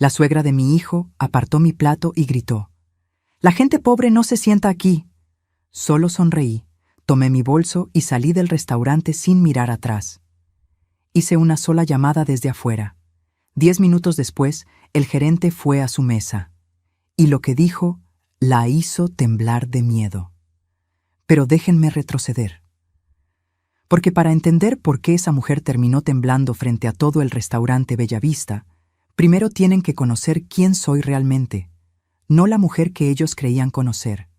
La suegra de mi hijo apartó mi plato y gritó: «La gente pobre no se sienta aquí». Solo sonreí, tomé mi bolso y salí del restaurante sin mirar atrás. Hice una sola llamada desde afuera. 10 minutos después, el gerente fue a su mesa. Y lo que dijo la hizo temblar de miedo. Pero déjenme retroceder. Porque para entender por qué esa mujer terminó temblando frente a todo el restaurante Bellavista, primero tienen que conocer quién soy realmente, no la mujer que ellos creían conocer.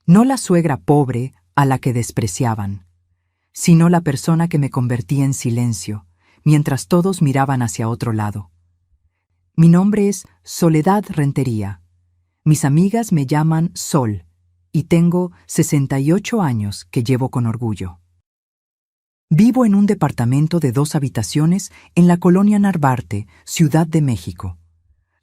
No la suegra pobre a la que despreciaban, sino la persona que me convertía en silencio, mientras todos miraban hacia otro lado. Mi nombre es Soledad Rentería. Mis amigas me llaman Sol, y tengo 68 años que llevo con orgullo. Vivo en un departamento de 2 habitaciones en la colonia Narvarte, Ciudad de México.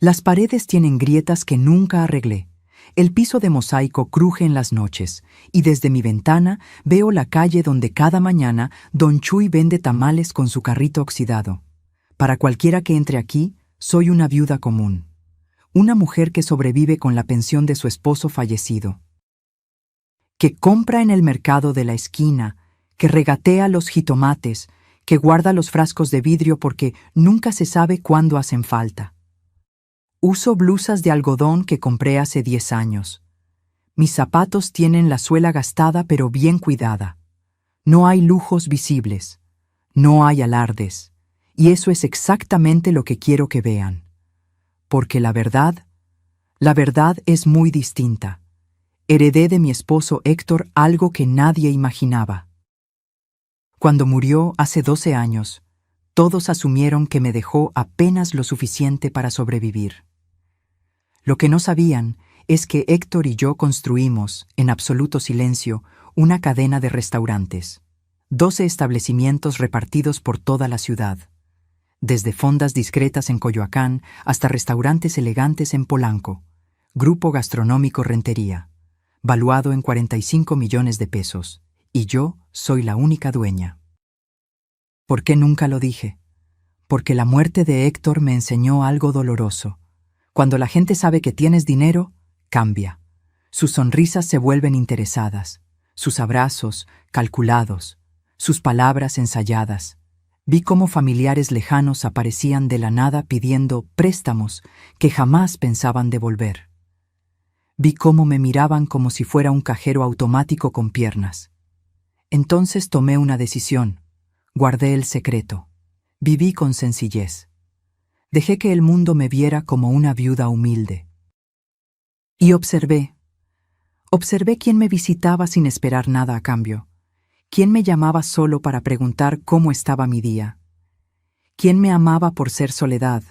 Las paredes tienen grietas que nunca arreglé. El piso de mosaico cruje en las noches, y desde mi ventana veo la calle donde cada mañana Don Chuy vende tamales con su carrito oxidado. Para cualquiera que entre aquí, soy una viuda común. Una mujer que sobrevive con la pensión de su esposo fallecido. Que compra en el mercado de la esquina, que regatea los jitomates, que guarda los frascos de vidrio porque nunca se sabe cuándo hacen falta. Uso blusas de algodón que compré hace 10 años. Mis zapatos tienen la suela gastada pero bien cuidada. No hay lujos visibles. No hay alardes. Y eso es exactamente lo que quiero que vean. Porque la verdad es muy distinta. Heredé de mi esposo Héctor algo que nadie imaginaba. Cuando murió hace 12 años, todos asumieron que me dejó apenas lo suficiente para sobrevivir. Lo que no sabían es que Héctor y yo construimos, en absoluto silencio, una cadena de restaurantes. 12 establecimientos repartidos por toda la ciudad. Desde fondas discretas en Coyoacán hasta restaurantes elegantes en Polanco. Grupo Gastronómico Rentería, valuado en 45 millones de pesos. Y yo soy la única dueña. ¿Por qué nunca lo dije? Porque la muerte de Héctor me enseñó algo doloroso. Cuando la gente sabe que tienes dinero, cambia. Sus sonrisas se vuelven interesadas, sus abrazos calculados, sus palabras ensayadas. Vi cómo familiares lejanos aparecían de la nada pidiendo préstamos que jamás pensaban devolver. Vi cómo me miraban como si fuera un cajero automático con piernas. Entonces tomé una decisión. Guardé el secreto. Viví con sencillez. Dejé que el mundo me viera como una viuda humilde. Y observé quién me visitaba sin esperar nada a cambio. Quién me llamaba solo para preguntar cómo estaba mi día. Quién me amaba por ser Soledad,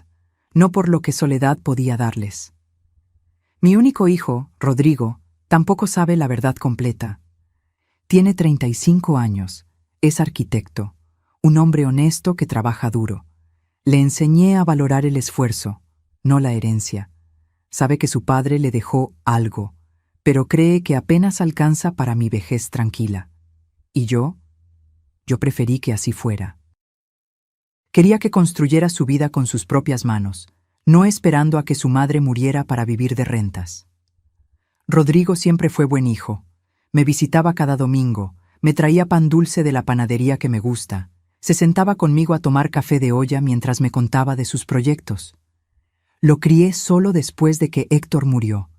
no por lo que Soledad podía darles. Mi único hijo, Rodrigo, tampoco sabe la verdad completa. Tiene 35 años, es arquitecto, un hombre honesto que trabaja duro. Le enseñé a valorar el esfuerzo, no la herencia. Sabe que su padre le dejó algo, pero cree que apenas alcanza para mi vejez tranquila. ¿Y yo? Yo preferí que así fuera. Quería que construyera su vida con sus propias manos, no esperando a que su madre muriera para vivir de rentas. Rodrigo siempre fue buen hijo. Me visitaba cada domingo, me traía pan dulce de la panadería que me gusta, se sentaba conmigo a tomar café de olla mientras me contaba de sus proyectos. Lo crié solo después de que Héctor murió.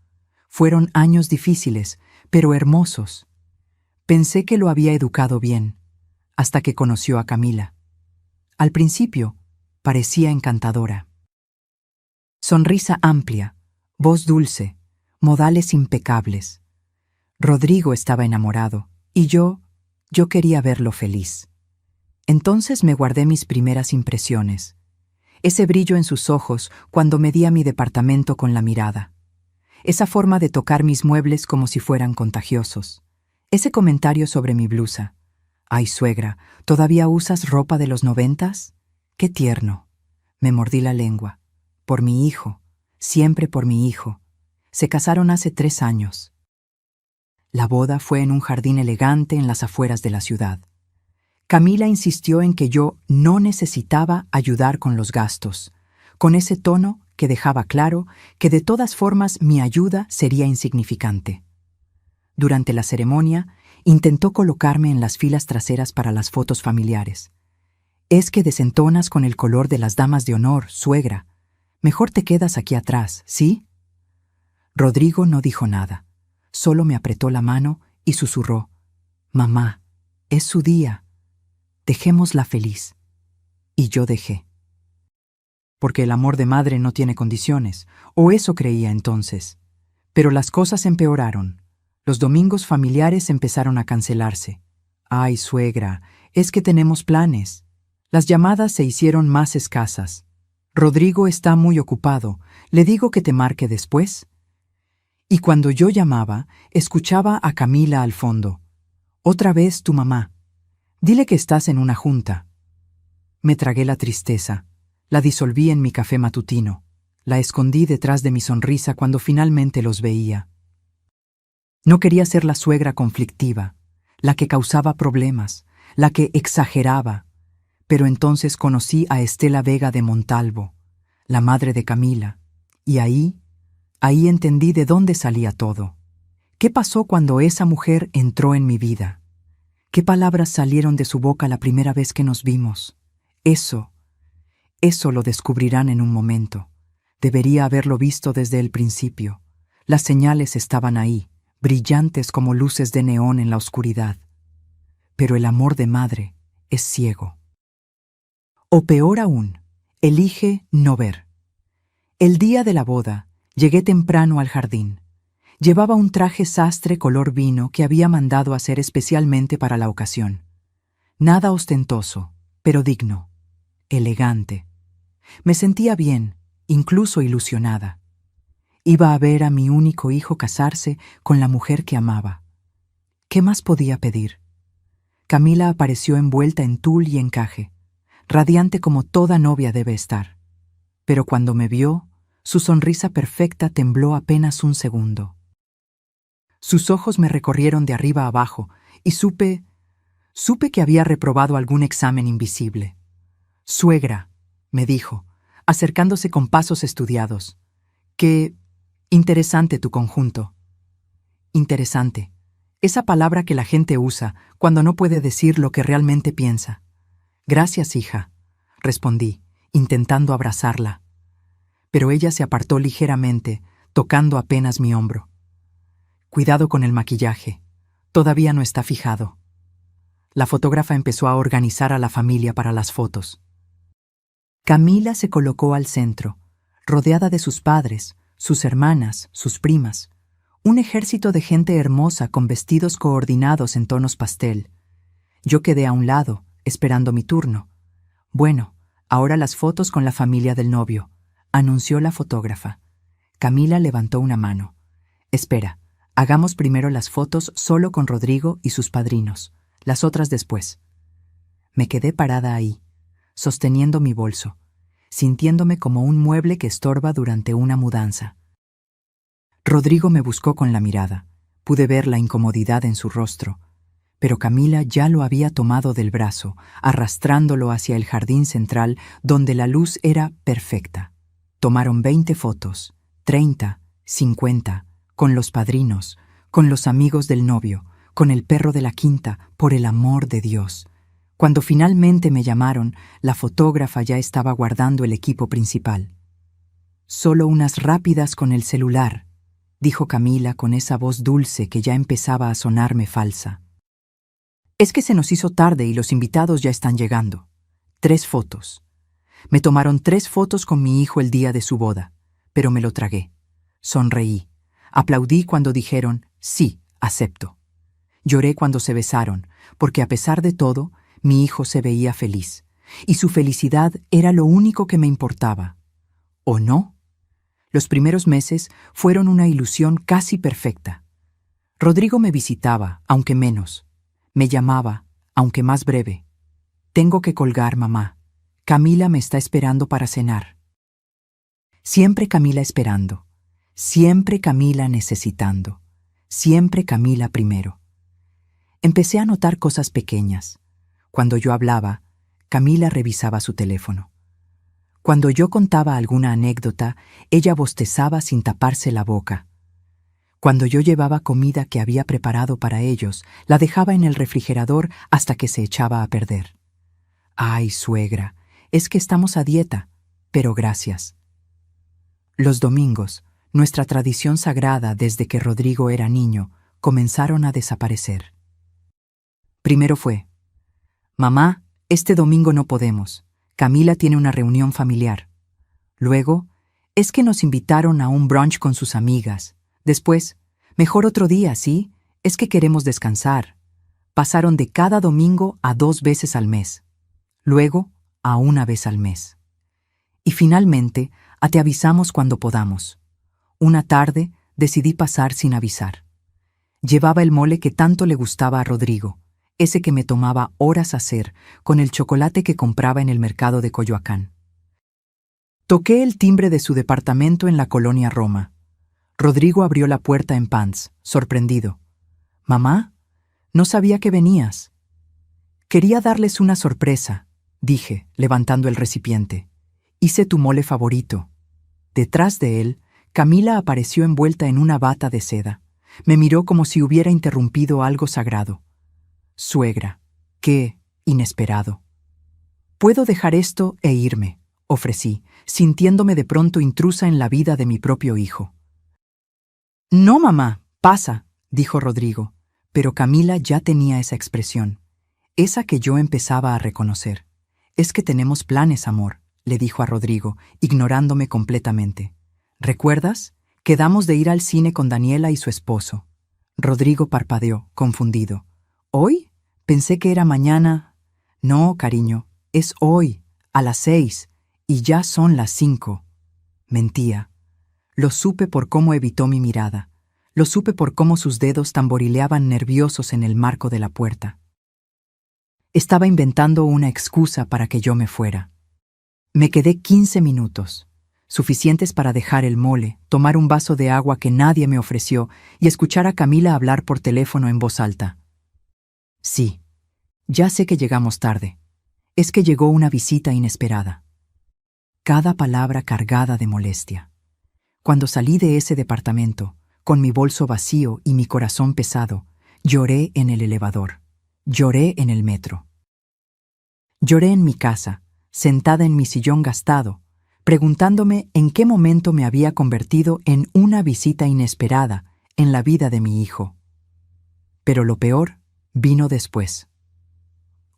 Fueron años difíciles, pero hermosos. Pensé que lo había educado bien, hasta que conoció a Camila. Al principio, parecía encantadora. Sonrisa amplia, voz dulce, modales impecables. Rodrigo estaba enamorado, y yo quería verlo feliz. Entonces me guardé mis primeras impresiones. Ese brillo en sus ojos cuando medía mi departamento con la mirada. Esa forma de tocar mis muebles como si fueran contagiosos. Ese comentario sobre mi blusa. «Ay, suegra, ¿todavía usas ropa de los 90s? ¡Qué tierno!». Me mordí la lengua. Por mi hijo, siempre por mi hijo. Se casaron hace 3 años. La boda fue en un jardín elegante en las afueras de la ciudad. Camila insistió en que yo no necesitaba ayudar con los gastos. con ese tono que dejaba claro que de todas formas mi ayuda sería insignificante. Durante la ceremonia, intentó colocarme en las filas traseras para las fotos familiares. Es que desentonas con el color de las damas de honor, suegra. Mejor te quedas aquí atrás, ¿sí? Rodrigo no dijo nada, solo me apretó la mano y susurró: «Mamá, es su día. Dejémosla feliz». Y yo dejé. Porque el amor de madre no tiene condiciones, o eso creía entonces. Pero las cosas empeoraron. Los domingos familiares empezaron a cancelarse. «Ay, suegra, es que tenemos planes». Las llamadas se hicieron más escasas. «Rodrigo está muy ocupado, ¿le digo que te marque después?». Y cuando yo llamaba, escuchaba a Camila al fondo: «Otra vez tu mamá. Dile que estás en una junta». Me tragué la tristeza, la disolví en mi café matutino, la escondí detrás de mi sonrisa cuando finalmente los veía. No quería ser la suegra conflictiva, la que causaba problemas, la que exageraba, pero entonces conocí a Estela Vega de Montalvo, la madre de Camila, y ahí entendí de dónde salía todo. ¿Qué pasó cuando esa mujer entró en mi vida? ¿Qué palabras salieron de su boca la primera vez que nos vimos? Eso lo descubrirán en un momento. Debería haberlo visto desde el principio. Las señales estaban ahí, brillantes como luces de neón en la oscuridad. Pero el amor de madre es ciego. O peor aún, elige no ver. El día de la boda, llegué temprano al jardín. Llevaba un traje sastre color vino que había mandado hacer especialmente para la ocasión. Nada ostentoso, pero digno, elegante. Me sentía bien, incluso ilusionada. Iba a ver a mi único hijo casarse con la mujer que amaba. ¿Qué más podía pedir? Camila apareció envuelta en tul y encaje, radiante como toda novia debe estar. Pero cuando me vio, su sonrisa perfecta tembló apenas un segundo. Sus ojos me recorrieron de arriba a abajo y supe que había reprobado algún examen invisible. «Suegra», me dijo, acercándose con pasos estudiados, «qué interesante tu conjunto». Interesante, esa palabra que la gente usa cuando no puede decir lo que realmente piensa. «Gracias, hija», respondí, intentando abrazarla. Pero ella se apartó ligeramente, tocando apenas mi hombro. «Cuidado con el maquillaje, todavía no está fijado». La fotógrafa empezó a organizar a la familia para las fotos. Camila se colocó al centro, rodeada de sus padres, sus hermanas, sus primas, un ejército de gente hermosa con vestidos coordinados en tonos pastel. Yo quedé a un lado, esperando mi turno. «Bueno, ahora las fotos con la familia del novio», anunció la fotógrafa. Camila levantó una mano. «Espera, hagamos primero las fotos solo con Rodrigo y sus padrinos, las otras después». Me quedé parada ahí, sosteniendo mi bolso, sintiéndome como un mueble que estorba durante una mudanza. Rodrigo me buscó con la mirada. Pude ver la incomodidad en su rostro, pero Camila ya lo había tomado del brazo, arrastrándolo hacia el jardín central donde la luz era perfecta. Tomaron 20 fotos, 30, 50, con los padrinos, con los amigos del novio, con el perro de la quinta, por el amor de Dios. Cuando finalmente me llamaron, la fotógrafa ya estaba guardando el equipo principal. «Solo unas rápidas con el celular», dijo Camila con esa voz dulce que ya empezaba a sonarme falsa. «Es que se nos hizo tarde y los invitados ya están llegando». 3 fotos. Me tomaron 3 fotos con mi hijo el día de su boda, pero me lo tragué. Sonreí. Aplaudí cuando dijeron, «Sí, acepto». Lloré cuando se besaron, porque a pesar de todo, mi hijo se veía feliz, y su felicidad era lo único que me importaba. ¿O no? Los primeros meses fueron una ilusión casi perfecta. Rodrigo me visitaba, aunque menos. Me llamaba, aunque más breve. «Tengo que colgar, mamá. Camila me está esperando para cenar». Siempre Camila esperando. Siempre Camila necesitando. Siempre Camila primero. Empecé a notar cosas pequeñas. Cuando yo hablaba, Camila revisaba su teléfono. Cuando yo contaba alguna anécdota, ella bostezaba sin taparse la boca. Cuando yo llevaba comida que había preparado para ellos, la dejaba en el refrigerador hasta que se echaba a perder. Ay, suegra, es que estamos a dieta, pero gracias. Los domingos, nuestra tradición sagrada desde que Rodrigo era niño, comenzaron a desaparecer. Primero fue: mamá, este domingo no podemos. Camila tiene una reunión familiar. Luego, es que nos invitaron a un brunch con sus amigas. Después, mejor otro día, ¿sí? Es que queremos descansar. Pasaron de cada domingo a 2 veces al mes. Luego, a 1 vez al mes. Y finalmente, a te avisamos cuando podamos. Una tarde, decidí pasar sin avisar. Llevaba el mole que tanto le gustaba a Rodrigo, ese que me tomaba horas hacer, con el chocolate que compraba en el mercado de Coyoacán. Toqué el timbre de su departamento en la colonia Roma. Rodrigo abrió la puerta en pants, sorprendido. «Mamá, no sabía que venías». «Quería darles una sorpresa», dije, levantando el recipiente. «Hice tu mole favorito». Detrás de él, Camila apareció envuelta en una bata de seda. Me miró como si hubiera interrumpido algo sagrado. «Suegra, qué inesperado». «Puedo dejar esto e irme», ofrecí, sintiéndome de pronto intrusa en la vida de mi propio hijo. «No, mamá, pasa», dijo Rodrigo, pero Camila ya tenía esa expresión, esa que yo empezaba a reconocer. «Es que tenemos planes, amor», le dijo a Rodrigo, ignorándome completamente. «¿Recuerdas? Quedamos de ir al cine con Daniela y su esposo». Rodrigo parpadeó, confundido. «¿Hoy? Pensé que era mañana». «No, cariño, es hoy, a las 6, y ya son las 5». Mentía. Lo supe por cómo evitó mi mirada. Lo supe por cómo sus dedos tamborileaban nerviosos en el marco de la puerta. Estaba inventando una excusa para que yo me fuera. Me quedé 15 minutos, suficientes para dejar el mole, tomar un vaso de agua que nadie me ofreció y escuchar a Camila hablar por teléfono en voz alta. «Sí, ya sé que llegamos tarde. Es que llegó una visita inesperada». Cada palabra cargada de molestia. Cuando salí de ese departamento, con mi bolso vacío y mi corazón pesado, lloré en el elevador. Lloré en el metro. Lloré en mi casa, sentada en mi sillón gastado, preguntándome en qué momento me había convertido en una visita inesperada en la vida de mi hijo. Pero lo peor vino después.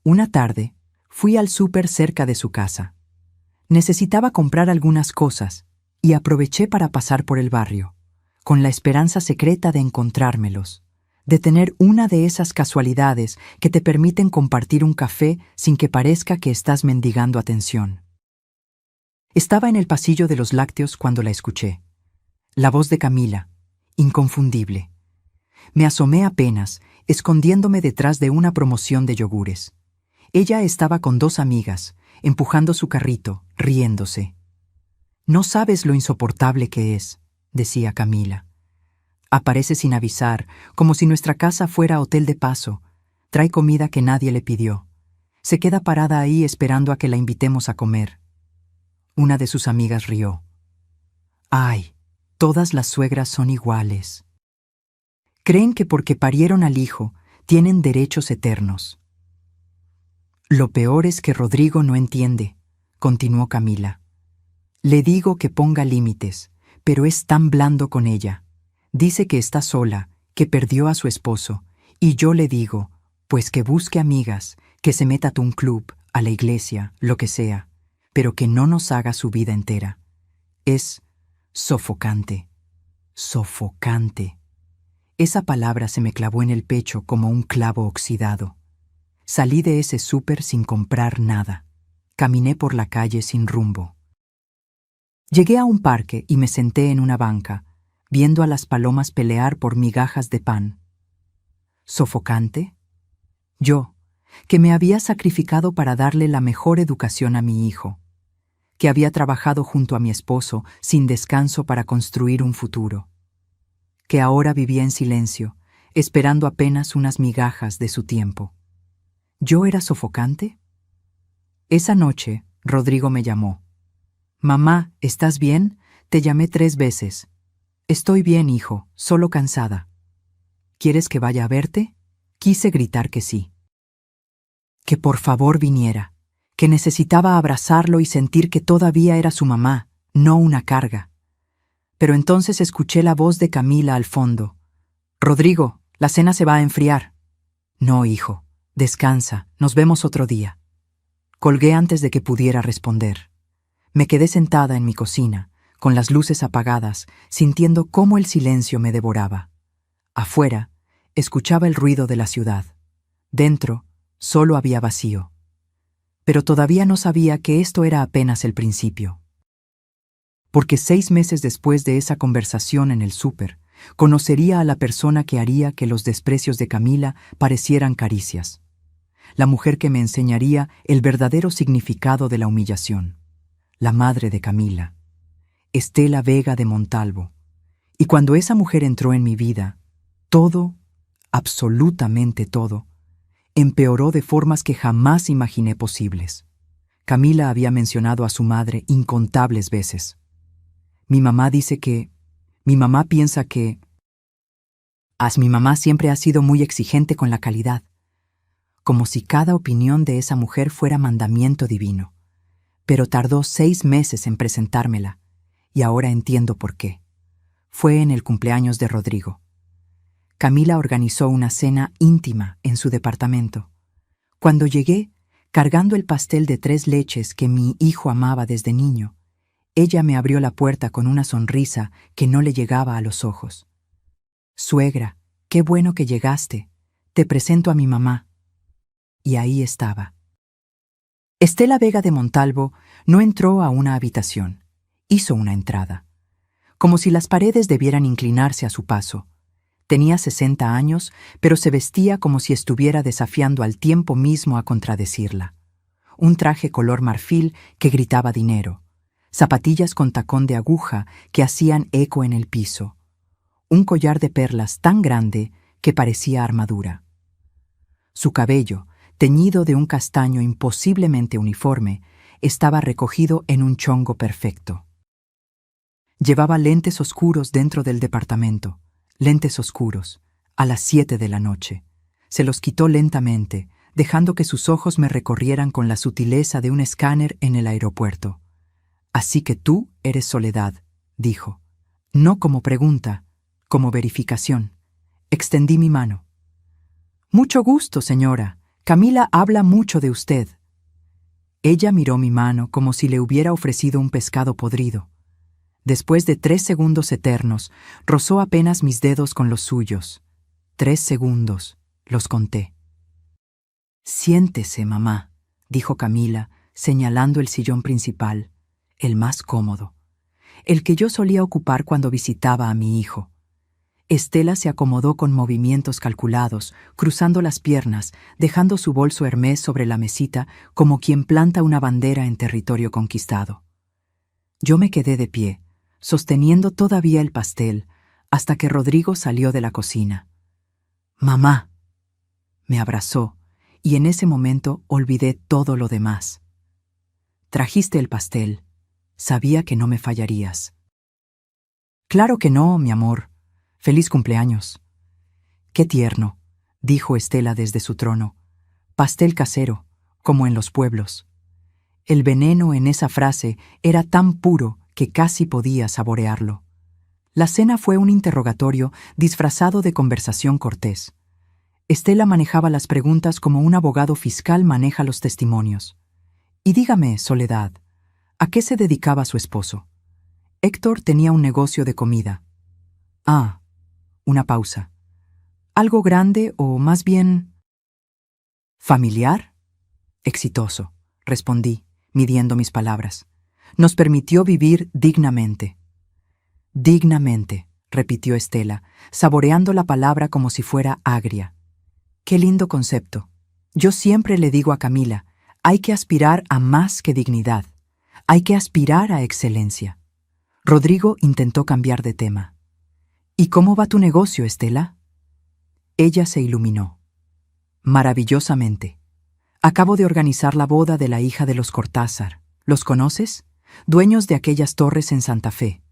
Una tarde, fui al súper cerca de su casa. Necesitaba comprar algunas cosas y aproveché para pasar por el barrio, con la esperanza secreta de encontrármelos, de tener una de esas casualidades que te permiten compartir un café sin que parezca que estás mendigando atención. Estaba en el pasillo de los lácteos cuando la escuché. La voz de Camila, inconfundible. Me asomé apenas, escondiéndome detrás de una promoción de yogures. Ella estaba con 2 amigas, empujando su carrito, riéndose. «No sabes lo insoportable que es», decía Camila. «Aparece sin avisar, como si nuestra casa fuera hotel de paso. Trae comida que nadie le pidió. Se queda parada ahí esperando a que la invitemos a comer». Una de sus amigas rió. «Ay, todas las suegras son iguales. Creen que porque parieron al hijo, tienen derechos eternos». «Lo peor es que Rodrigo no entiende», continuó Camila. «Le digo que ponga límites, pero es tan blando con ella. Dice que está sola, que perdió a su esposo, y yo le digo, pues que busque amigas, que se meta a un club, a la iglesia, lo que sea, pero que no nos haga su vida entera. Es sofocante, sofocante». Esa palabra se me clavó en el pecho como un clavo oxidado. Salí de ese súper sin comprar nada. Caminé por la calle sin rumbo. Llegué a un parque y me senté en una banca, viendo a las palomas pelear por migajas de pan. ¿Sofocante? Yo, que me había sacrificado para darle la mejor educación a mi hijo, que había trabajado junto a mi esposo sin descanso para construir un futuro, que ahora vivía en silencio, esperando apenas unas migajas de su tiempo. ¿Yo era sofocante? Esa noche, Rodrigo me llamó. Mamá, ¿estás bien? Te llamé 3 veces. Estoy bien, hijo, solo cansada. ¿Quieres que vaya a verte? Quise gritar que sí. Que por favor viniera, que necesitaba abrazarlo y sentir que todavía era su mamá, no una carga. Pero entonces escuché la voz de Camila al fondo. Rodrigo, la cena se va a enfriar. No, hijo, descansa, nos vemos otro día. Colgué antes de que pudiera responder. Me quedé sentada en mi cocina, con las luces apagadas, sintiendo cómo el silencio me devoraba. Afuera, escuchaba el ruido de la ciudad. Dentro, solo había vacío. Pero todavía no sabía que esto era apenas el principio. Porque 6 meses después de esa conversación en el súper, conocería a la persona que haría que los desprecios de Camila parecieran caricias. La mujer que me enseñaría el verdadero significado de la humillación. La madre de Camila, Estela Vega de Montalvo. Y cuando esa mujer entró en mi vida, todo, absolutamente todo, empeoró de formas que jamás imaginé posibles. Camila había mencionado a su madre incontables veces. Mi mamá piensa que... Mi mamá siempre ha sido muy exigente con la calidad, como si cada opinión de esa mujer fuera mandamiento divino. Pero tardó 6 meses en presentármela, y ahora entiendo por qué. Fue en el cumpleaños de Rodrigo. Camila organizó una cena íntima en su departamento. Cuando llegué, cargando el pastel de 3 leches que mi hijo amaba desde niño, ella me abrió la puerta con una sonrisa que no le llegaba a los ojos. Suegra, qué bueno que llegaste. Te presento a mi mamá. Y ahí estaba. Estela Vega de Montalvo no entró a una habitación, hizo una entrada, como si las paredes debieran inclinarse a su paso. Tenía 60 años, pero se vestía como si estuviera desafiando al tiempo mismo a contradecirla. Un traje color marfil que gritaba dinero, zapatillas con tacón de aguja que hacían eco en el piso, un collar de perlas tan grande que parecía armadura. Su cabello, teñido de un castaño imposiblemente uniforme, estaba recogido en un chongo perfecto. Llevaba lentes oscuros dentro del departamento, lentes oscuros, a las 7 de la noche. Se los quitó lentamente, dejando que sus ojos me recorrieran con la sutileza de un escáner en el aeropuerto. Así que tú eres Soledad, dijo. No como pregunta, como verificación. Extendí mi mano. Mucho gusto, señora. Camila habla mucho de usted. Ella miró mi mano como si le hubiera ofrecido un pescado podrido. Después de 3 segundos eternos, rozó apenas mis dedos con los suyos. 3 segundos, los conté. Siéntese, mamá, dijo Camila, señalando el sillón principal, el más cómodo, el que yo solía ocupar cuando visitaba a mi hijo. Estela se acomodó con movimientos calculados, cruzando las piernas, dejando su bolso Hermès sobre la mesita como quien planta una bandera en territorio conquistado. Yo me quedé de pie, sosteniendo todavía el pastel, hasta que Rodrigo salió de la cocina. «Mamá», me abrazó, y en ese momento olvidé todo lo demás. «Trajiste el pastel. Sabía que no me fallarías». «Claro que no, mi amor. Feliz cumpleaños». «Qué tierno», dijo Estela desde su trono. «Pastel casero, como en los pueblos». El veneno en esa frase era tan puro que casi podía saborearlo. La cena fue un interrogatorio disfrazado de conversación cortés. Estela manejaba las preguntas como un abogado fiscal maneja los testimonios. Y dígame, Soledad, ¿a qué se dedicaba su esposo? Héctor tenía un negocio de comida. Ah, una pausa. ¿Algo grande o más bien... familiar? Exitoso, respondí, midiendo mis palabras. Nos permitió vivir dignamente. Dignamente, repitió Estela, saboreando la palabra como si fuera agria. Qué lindo concepto. Yo siempre le digo a Camila, hay que aspirar a más que dignidad. Hay que aspirar a excelencia. Rodrigo intentó cambiar de tema. ¿Y cómo va tu negocio, Estela? Ella se iluminó. Maravillosamente. Acabo de organizar la boda de la hija de los Cortázar. ¿Los conoces? dueños de aquellas torres en Santa Fe.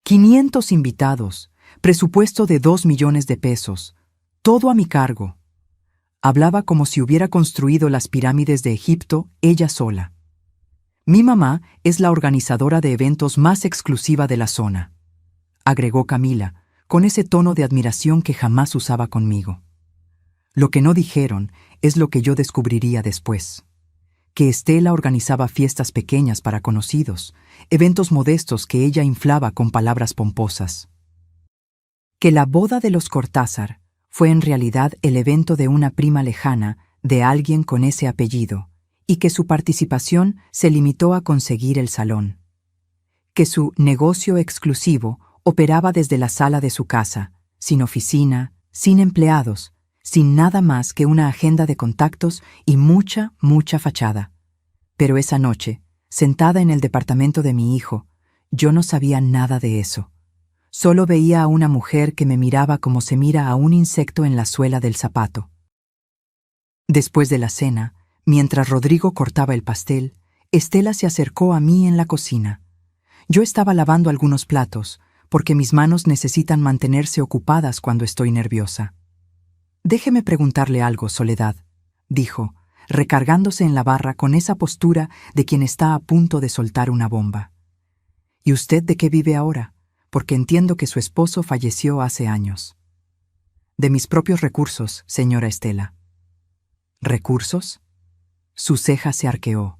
500 invitados, presupuesto de 2 millones de pesos, todo a mi cargo. Hablaba como si hubiera construido las pirámides de Egipto ella sola. Mi mamá es la organizadora de eventos más exclusiva de la zona, agregó Camila, con ese tono de admiración que jamás usaba conmigo. Lo que no dijeron es lo que yo descubriría después. Que Estela organizaba fiestas pequeñas para conocidos, eventos modestos que ella inflaba con palabras pomposas. Que la boda de los Cortázar fue en realidad el evento de una prima lejana de alguien con ese apellido, y que su participación se limitó a conseguir el salón. Que su negocio exclusivo operaba desde la sala de su casa, sin oficina, sin empleados, sin nada más que una agenda de contactos y mucha fachada. Pero esa noche, sentada en el departamento de mi hijo, yo no sabía nada de eso. Solo veía a una mujer que me miraba como se mira a un insecto en la suela del zapato. Después de la cena, mientras Rodrigo cortaba el pastel, Estela se acercó a mí en la cocina. Yo estaba lavando algunos platos, porque mis manos necesitan mantenerse ocupadas cuando estoy nerviosa. «Déjeme preguntarle algo, Soledad», dijo, recargándose en la barra con esa postura de quien está a punto de soltar una bomba. «¿Y usted de qué vive ahora? Porque entiendo que su esposo falleció hace años». «De mis propios recursos, señora Estela». «¿Recursos?». Su ceja se arqueó.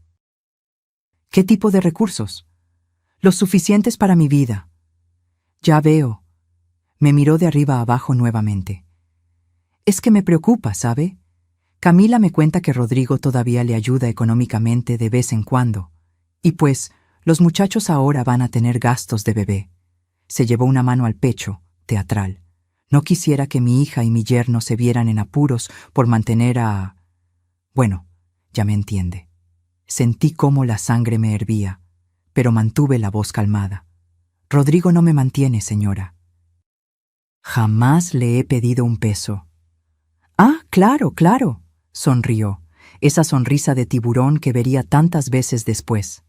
«¿Qué tipo de recursos?». «Los suficientes para mi vida». «Ya veo». Me miró de arriba a abajo nuevamente. «Es que me preocupa, ¿sabe? Camila me cuenta que Rodrigo todavía le ayuda económicamente de vez en cuando. Y pues, los muchachos ahora van a tener gastos de bebé». Se llevó una mano al pecho, teatral. «No quisiera que mi hija y mi yerno se vieran en apuros por mantener a... Bueno, ya me entiende». Sentí cómo la sangre me hervía, pero mantuve la voz calmada. «Rodrigo no me mantiene, señora». «Jamás le he pedido un peso». «Ah, claro, claro», sonrió, esa sonrisa de tiburón que vería tantas veces después.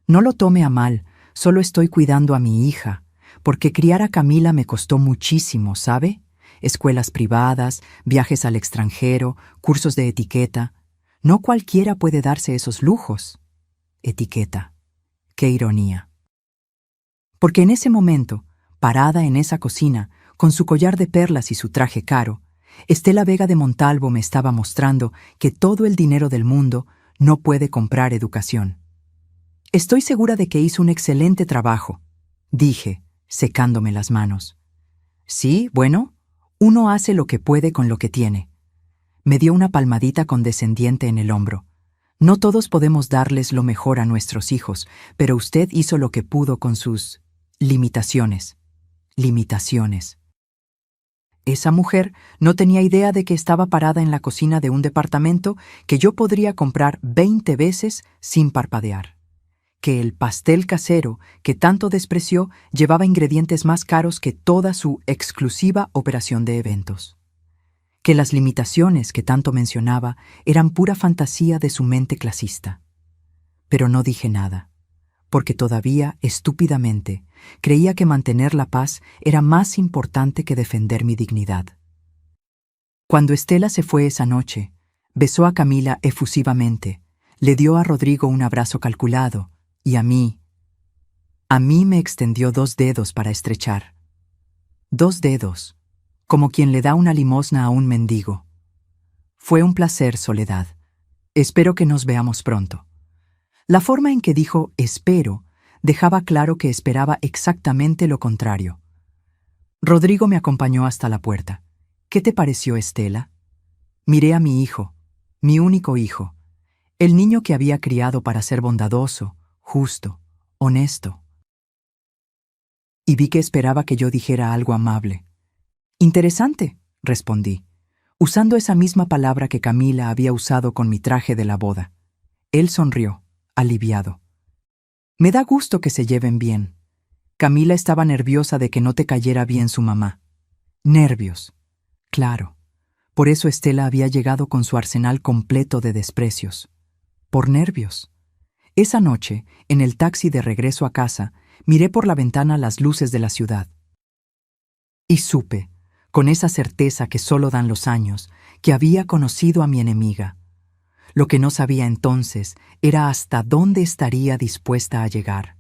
«No lo tome a mal, solo estoy cuidando a mi hija, porque criar a Camila me costó muchísimo, ¿sabe? Escuelas privadas, viajes al extranjero, cursos de etiqueta. No cualquiera puede darse esos lujos». Etiqueta. Qué ironía. Porque en ese momento, parada en esa cocina, con su collar de perlas y su traje caro, Estela Vega de Montalvo me estaba mostrando que todo el dinero del mundo no puede comprar educación. «Estoy segura de que hizo un excelente trabajo», dije, secándome las manos. «Sí, bueno, uno hace lo que puede con lo que tiene». Me dio una palmadita condescendiente en el hombro. «No todos podemos darles lo mejor a nuestros hijos, pero usted hizo lo que pudo con sus limitaciones». Limitaciones. Esa mujer no tenía idea de que estaba parada en la cocina de un departamento que yo podría comprar 20 veces sin parpadear. Que el pastel casero, que tanto despreció, llevaba ingredientes más caros que toda su exclusiva operación de eventos. Que las limitaciones que tanto mencionaba eran pura fantasía de su mente clasista. Pero no dije nada, porque todavía, estúpidamente, creía que mantener la paz era más importante que defender mi dignidad. Cuando Estela se fue esa noche, besó a Camila efusivamente, le dio a Rodrigo un abrazo calculado, y a mí me extendió 2 dedos para estrechar. 2 dedos, como quien le da una limosna a un mendigo. «Fue un placer, Soledad. Espero que nos veamos pronto». La forma en que dijo «espero» dejaba claro que esperaba exactamente lo contrario. Rodrigo me acompañó hasta la puerta. «¿Qué te pareció, Estela?» Miré a mi hijo, mi único hijo, el niño que había criado para ser bondadoso, justo, honesto. Y vi que esperaba que yo dijera algo amable. «Interesante», respondí, usando esa misma palabra que Camila había usado con mi traje de la boda. Él sonrió, aliviado. «Me da gusto que se lleven bien. Camila estaba nerviosa de que no te cayera bien su mamá». Nervios. Claro. Por eso Estela había llegado con su arsenal completo de desprecios. Por nervios. Esa noche, en el taxi de regreso a casa, miré por la ventana las luces de la ciudad. Y supe, con esa certeza que solo dan los años, que había conocido a mi enemiga. Lo que no sabía entonces era hasta dónde estaría dispuesta a llegar,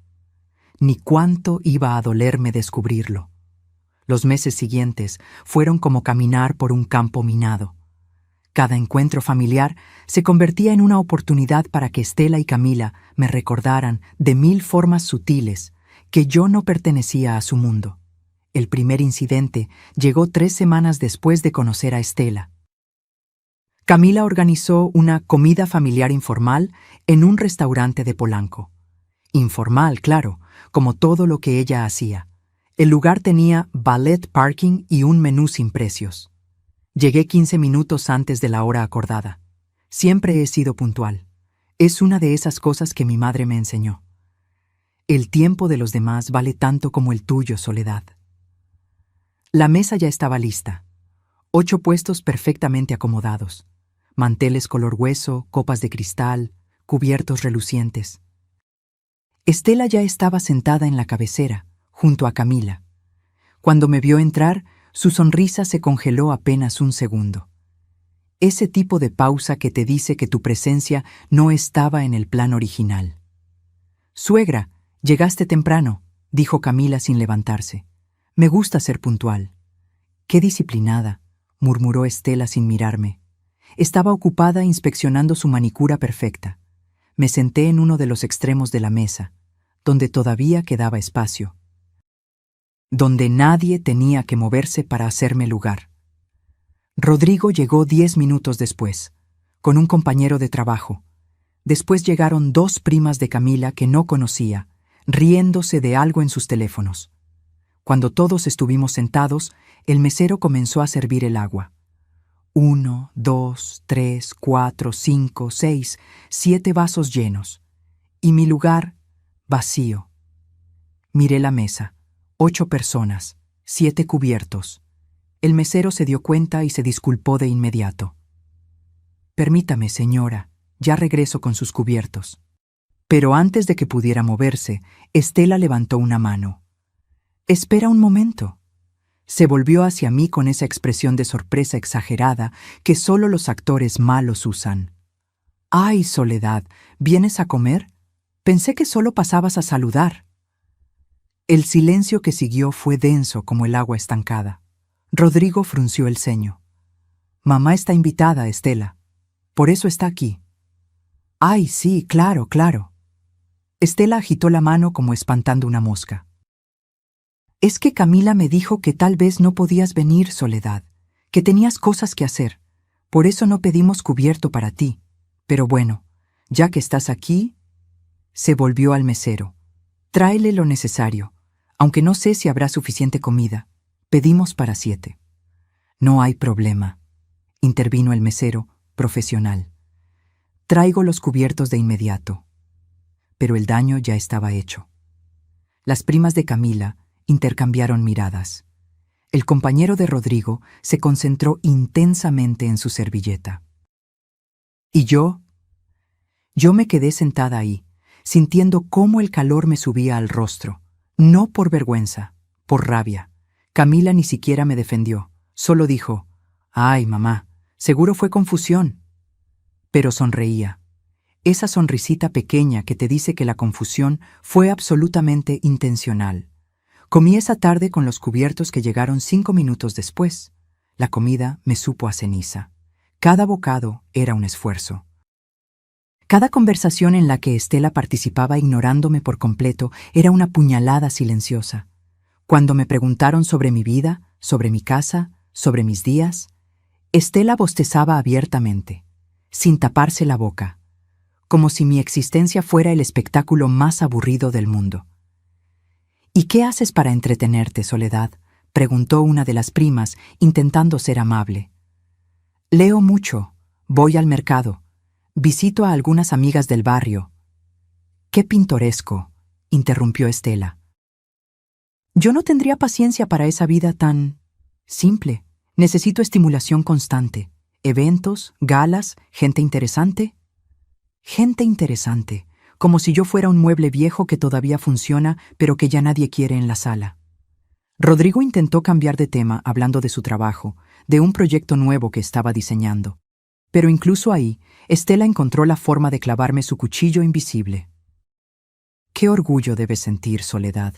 ni cuánto iba a dolerme descubrirlo. Los meses siguientes fueron como caminar por un campo minado. Cada encuentro familiar se convertía en una oportunidad para que Estela y Camila me recordaran de 1000 formas sutiles que yo no pertenecía a su mundo. El primer incidente llegó 3 semanas después de conocer a Estela. Camila organizó una comida familiar informal en un restaurante de Polanco. Informal, claro, como todo lo que ella hacía. El lugar tenía valet parking y un menú sin precios. Llegué 15 minutos antes de la hora acordada. Siempre he sido puntual. Es una de esas cosas que mi madre me enseñó. El tiempo de los demás vale tanto como el tuyo, Soledad. La mesa ya estaba lista. 8 puestos perfectamente acomodados. Manteles color hueso, copas de cristal, cubiertos relucientes. Estela ya estaba sentada en la cabecera, junto a Camila. Cuando me vio entrar, su sonrisa se congeló apenas un segundo. Ese tipo de pausa que te dice que tu presencia no estaba en el plan original. «Suegra, llegaste temprano», dijo Camila sin levantarse. «Me gusta ser puntual». «Qué disciplinada», murmuró Estela sin mirarme. Estaba ocupada inspeccionando su manicura perfecta. Me senté en uno de los extremos de la mesa, donde todavía quedaba espacio, donde nadie tenía que moverse para hacerme lugar. Rodrigo llegó 10 minutos después, con un compañero de trabajo. Después llegaron 2 primas de Camila que no conocía, riéndose de algo en sus teléfonos. Cuando todos estuvimos sentados, el mesero comenzó a servir el agua. 1, 2, 3, 4, 5, 6, 7 vasos llenos. Y mi lugar, vacío. Miré la mesa. 8 personas, 7 cubiertos. El mesero se dio cuenta y se disculpó de inmediato. «Permítame, señora, ya regreso con sus cubiertos». Pero antes de que pudiera moverse, Estela levantó una mano. «Espera un momento». Se volvió hacia mí con esa expresión de sorpresa exagerada que solo los actores malos usan. «Ay, Soledad, ¿vienes a comer? Pensé que solo pasabas a saludar». El silencio que siguió fue denso como el agua estancada. Rodrigo frunció el ceño. «Mamá está invitada, Estela. Por eso está aquí». «Ay, sí, claro, claro». Estela agitó la mano como espantando una mosca. «Es que Camila me dijo que tal vez no podías venir, Soledad, que tenías cosas que hacer. Por eso no pedimos cubierto para ti. Pero bueno, ya que estás aquí...» Se volvió al mesero. «Tráele lo necesario. Aunque no sé si habrá suficiente comida. Pedimos para 7». «No hay problema», intervino el mesero, profesional. «Traigo los cubiertos de inmediato». Pero el daño ya estaba hecho. Las primas de Camila intercambiaron miradas. El compañero de Rodrigo se concentró intensamente en su servilleta. ¿Y yo? Yo me quedé sentada ahí, sintiendo cómo el calor me subía al rostro. No por vergüenza, por rabia. Camila ni siquiera me defendió, solo dijo: «Ay, mamá, seguro fue confusión». Pero sonreía. Esa sonrisita pequeña que te dice que la confusión fue absolutamente intencional. Comí esa tarde con los cubiertos que llegaron 5 minutos después. La comida me supo a ceniza. Cada bocado era un esfuerzo. Cada conversación en la que Estela participaba ignorándome por completo era una puñalada silenciosa. Cuando me preguntaron sobre mi vida, sobre mi casa, sobre mis días, Estela bostezaba abiertamente, sin taparse la boca, como si mi existencia fuera el espectáculo más aburrido del mundo. «¿Y qué haces para entretenerte, Soledad?», preguntó una de las primas, intentando ser amable. «Leo mucho, voy al mercado, visito a algunas amigas del barrio». «Qué pintoresco», interrumpió Estela. «Yo no tendría paciencia para esa vida tan simple. Necesito estimulación constante. Eventos, galas, gente interesante». «Gente interesante», como si yo fuera un mueble viejo que todavía funciona, pero que ya nadie quiere en la sala. Rodrigo intentó cambiar de tema hablando de su trabajo, de un proyecto nuevo que estaba diseñando. Pero incluso ahí, Estela encontró la forma de clavarme su cuchillo invisible. Qué orgullo debes sentir, Soledad.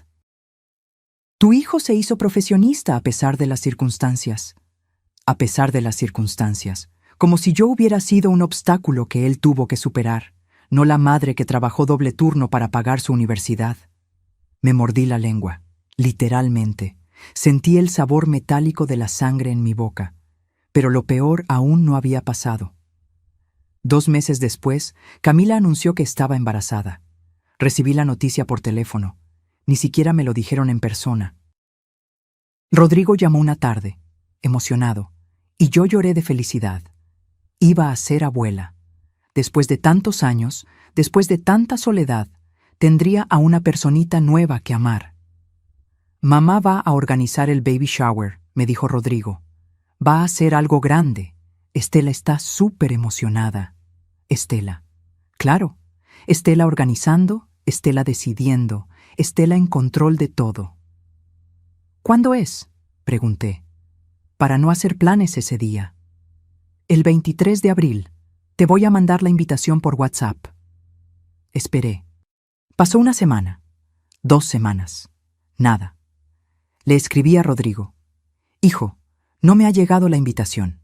Tu hijo se hizo profesionista a pesar de las circunstancias. A pesar de las circunstancias, como si yo hubiera sido un obstáculo que él tuvo que superar, no la madre que trabajó doble turno para pagar su universidad. Me mordí la lengua, literalmente. Sentí el sabor metálico de la sangre en mi boca, pero lo peor aún no había pasado. 2 meses después, Camila anunció que estaba embarazada. Recibí la noticia por teléfono. Ni siquiera me lo dijeron en persona. Rodrigo llamó una tarde, emocionado, y yo lloré de felicidad. Iba a ser abuela. Después de tantos años, después de tanta soledad, tendría a una personita nueva que amar. Mamá va a organizar el baby shower, me dijo Rodrigo. Va a ser algo grande. Estela está súper emocionada. Estela. Claro. Estela organizando, Estela decidiendo, Estela en control de todo. ¿Cuándo es?, pregunté, para no hacer planes ese día. El 23 de abril. Te voy a mandar la invitación por WhatsApp. Esperé. Pasó una semana, 2 semanas. Nada. Le escribí a Rodrigo. Hijo, no me ha llegado la invitación.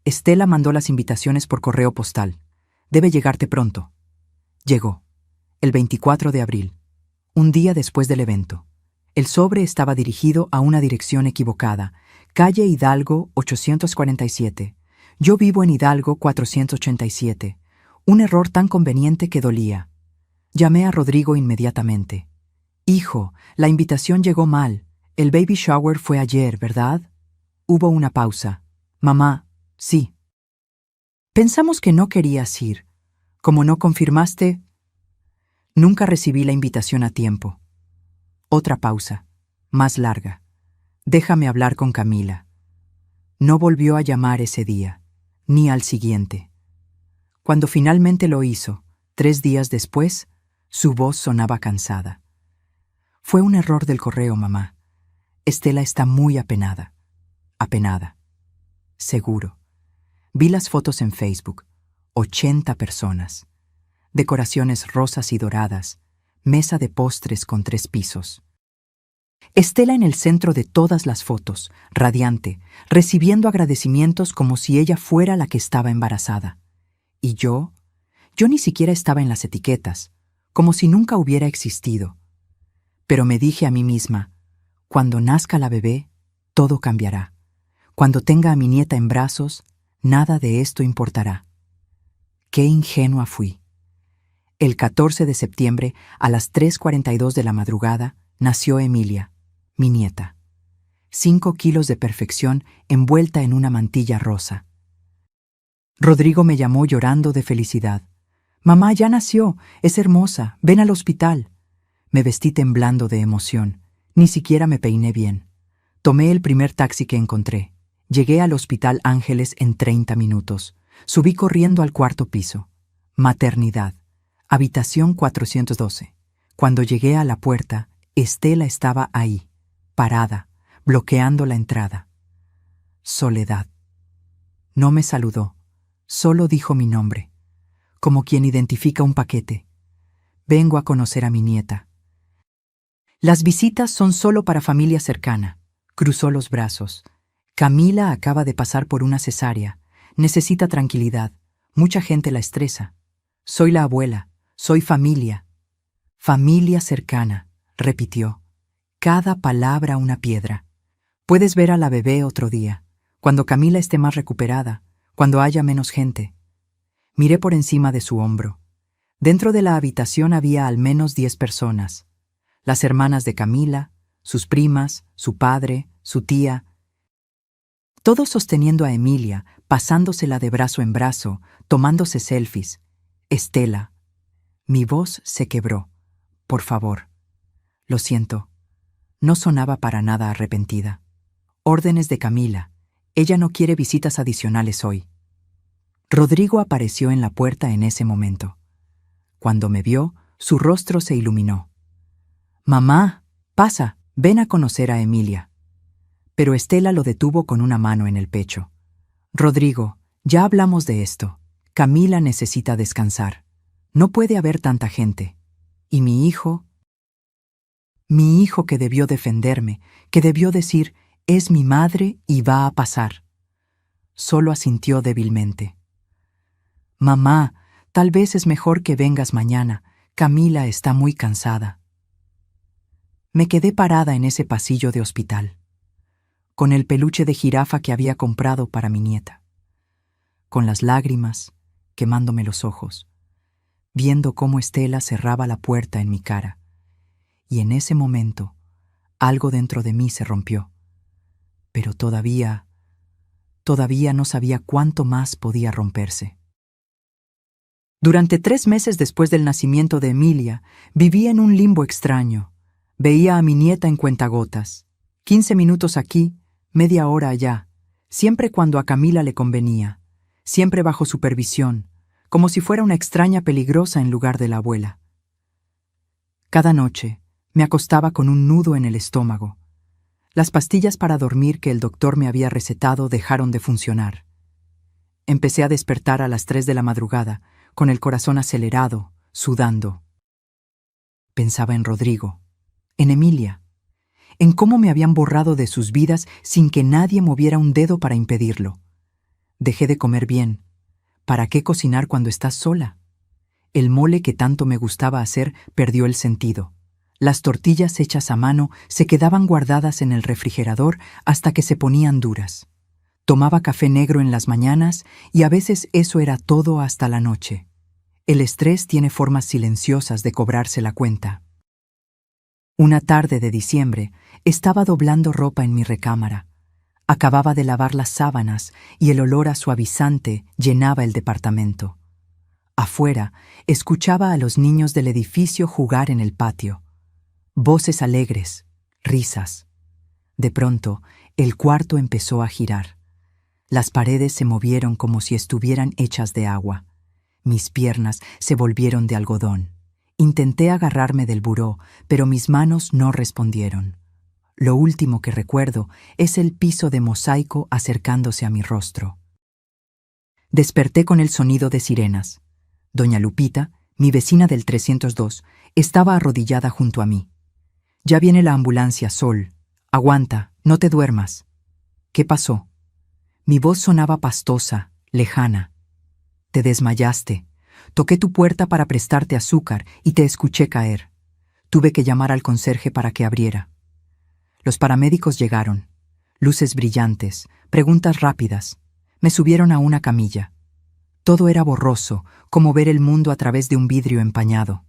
Estela mandó las invitaciones por correo postal. Debe llegarte pronto. Llegó. El 24 de abril. Un día después del evento. El sobre estaba dirigido a una dirección equivocada. Calle Hidalgo 847. Yo vivo en Hidalgo 487. Un error tan conveniente que dolía. Llamé a Rodrigo inmediatamente. Hijo, la invitación llegó mal. El baby shower fue ayer, ¿verdad? Hubo una pausa. Mamá, sí. Pensamos que no querías ir. Como no confirmaste, nunca recibí la invitación a tiempo. Otra pausa, más larga. Déjame hablar con Camila. No volvió a llamar ese día, ni al siguiente. Cuando finalmente lo hizo, 3 días después, su voz sonaba cansada. Fue un error del correo, mamá. Estela está muy apenada. Apenada. Seguro. Vi las fotos en Facebook. 80 personas. Decoraciones rosas y doradas. Mesa de postres con 3 pisos. Estela en el centro de todas las fotos, radiante, recibiendo agradecimientos como si ella fuera la que estaba embarazada. Y yo ni siquiera estaba en las etiquetas, como si nunca hubiera existido. Pero me dije a mí misma, cuando nazca la bebé, todo cambiará. Cuando tenga a mi nieta en brazos, nada de esto importará. Qué ingenua fui. El 14 de septiembre, a las 3:42 de la madrugada, nació Emilia, mi nieta. 5 kilos de perfección envuelta en una mantilla rosa. Rodrigo me llamó llorando de felicidad. Mamá, ya nació, es hermosa, ven al hospital. Me vestí temblando de emoción. Ni siquiera me peiné bien. Tomé el primer taxi que encontré. Llegué al Hospital Ángeles en 30 minutos. Subí corriendo al 4º piso. Maternidad. Habitación 412. Cuando llegué a la puerta, Estela estaba ahí, parada, bloqueando la entrada. Soledad. No me saludó, solo dijo mi nombre, como quien identifica un paquete. Vengo a conocer a mi nieta. Las visitas son solo para familia cercana. Cruzó los brazos. Camila acaba de pasar por una cesárea. Necesita tranquilidad. Mucha gente la estresa. Soy la abuela. Soy familia. Familia cercana, repitió. Cada palabra una piedra. Puedes ver a la bebé otro día, cuando Camila esté más recuperada, cuando haya menos gente. Miré por encima de su hombro. Dentro de la habitación había al menos 10 personas. Las hermanas de Camila, sus primas, su padre, su tía. Todos sosteniendo a Emilia, pasándosela de brazo en brazo, tomándose selfies. Estela. Mi voz se quebró. Por favor. Lo siento. No sonaba para nada arrepentida. Órdenes de Camila. Ella no quiere visitas adicionales hoy. Rodrigo apareció en la puerta en ese momento. Cuando me vio, Su rostro se iluminó. «Mamá, pasa, ven a conocer a Emilia». Pero Estela lo detuvo con una mano en el pecho. «Rodrigo, ya hablamos de esto. Camila necesita descansar. No puede haber tanta gente. Y mi hijo que debió defenderme, que debió decir, es mi madre y va a pasar». Solo asintió débilmente. «Mamá, tal vez es mejor que vengas mañana. Camila está muy cansada». Me quedé parada en ese pasillo de hospital, con el peluche de jirafa que había comprado para mi nieta, con las lágrimas quemándome los ojos, viendo cómo Estela cerraba la puerta en mi cara. Y en ese momento, algo dentro de mí se rompió. Pero todavía no sabía cuánto más podía romperse. Durante 3 meses después del nacimiento de Emilia, vivía en un limbo extraño. Veía a mi nieta en cuentagotas, 15 minutos aquí, media hora allá, siempre cuando a Camila le convenía, siempre bajo supervisión, como si fuera una extraña peligrosa en lugar de la abuela. Cada noche me acostaba con un nudo en el estómago. Las pastillas para dormir que el doctor me había recetado dejaron de funcionar. Empecé a despertar a las 3 de la madrugada, con el corazón acelerado, sudando. Pensaba en Rodrigo, en Emilia, en cómo me habían borrado de sus vidas sin que nadie moviera un dedo para impedirlo. Dejé de comer bien. ¿Para qué cocinar cuando estás sola? El mole que tanto me gustaba hacer perdió el sentido. Las tortillas hechas a mano se quedaban guardadas en el refrigerador hasta que se ponían duras. Tomaba café negro en las mañanas y a veces eso era todo hasta la noche. El estrés tiene formas silenciosas de cobrarse la cuenta. Una tarde de diciembre, estaba doblando ropa en mi recámara. Acababa de lavar las sábanas y el olor a suavizante llenaba el departamento. Afuera, escuchaba a los niños del edificio jugar en el patio. Voces alegres, risas. De pronto, el cuarto empezó a girar. Las paredes se movieron como si estuvieran hechas de agua. Mis piernas se volvieron de algodón. Intenté agarrarme del buró, pero mis manos no respondieron. Lo último que recuerdo es el piso de mosaico acercándose a mi rostro. Desperté con el sonido de sirenas. Doña Lupita, mi vecina del 302, estaba arrodillada junto a mí. «Ya viene la ambulancia, Sol. Aguanta, no te duermas». «¿Qué pasó?» Mi voz sonaba pastosa, lejana. «Te desmayaste. Toqué tu puerta para prestarte azúcar y te escuché caer. Tuve que llamar al conserje para que abriera». Los paramédicos llegaron. Luces brillantes, preguntas rápidas. Me subieron a una camilla. Todo era borroso, como ver el mundo a través de un vidrio empañado.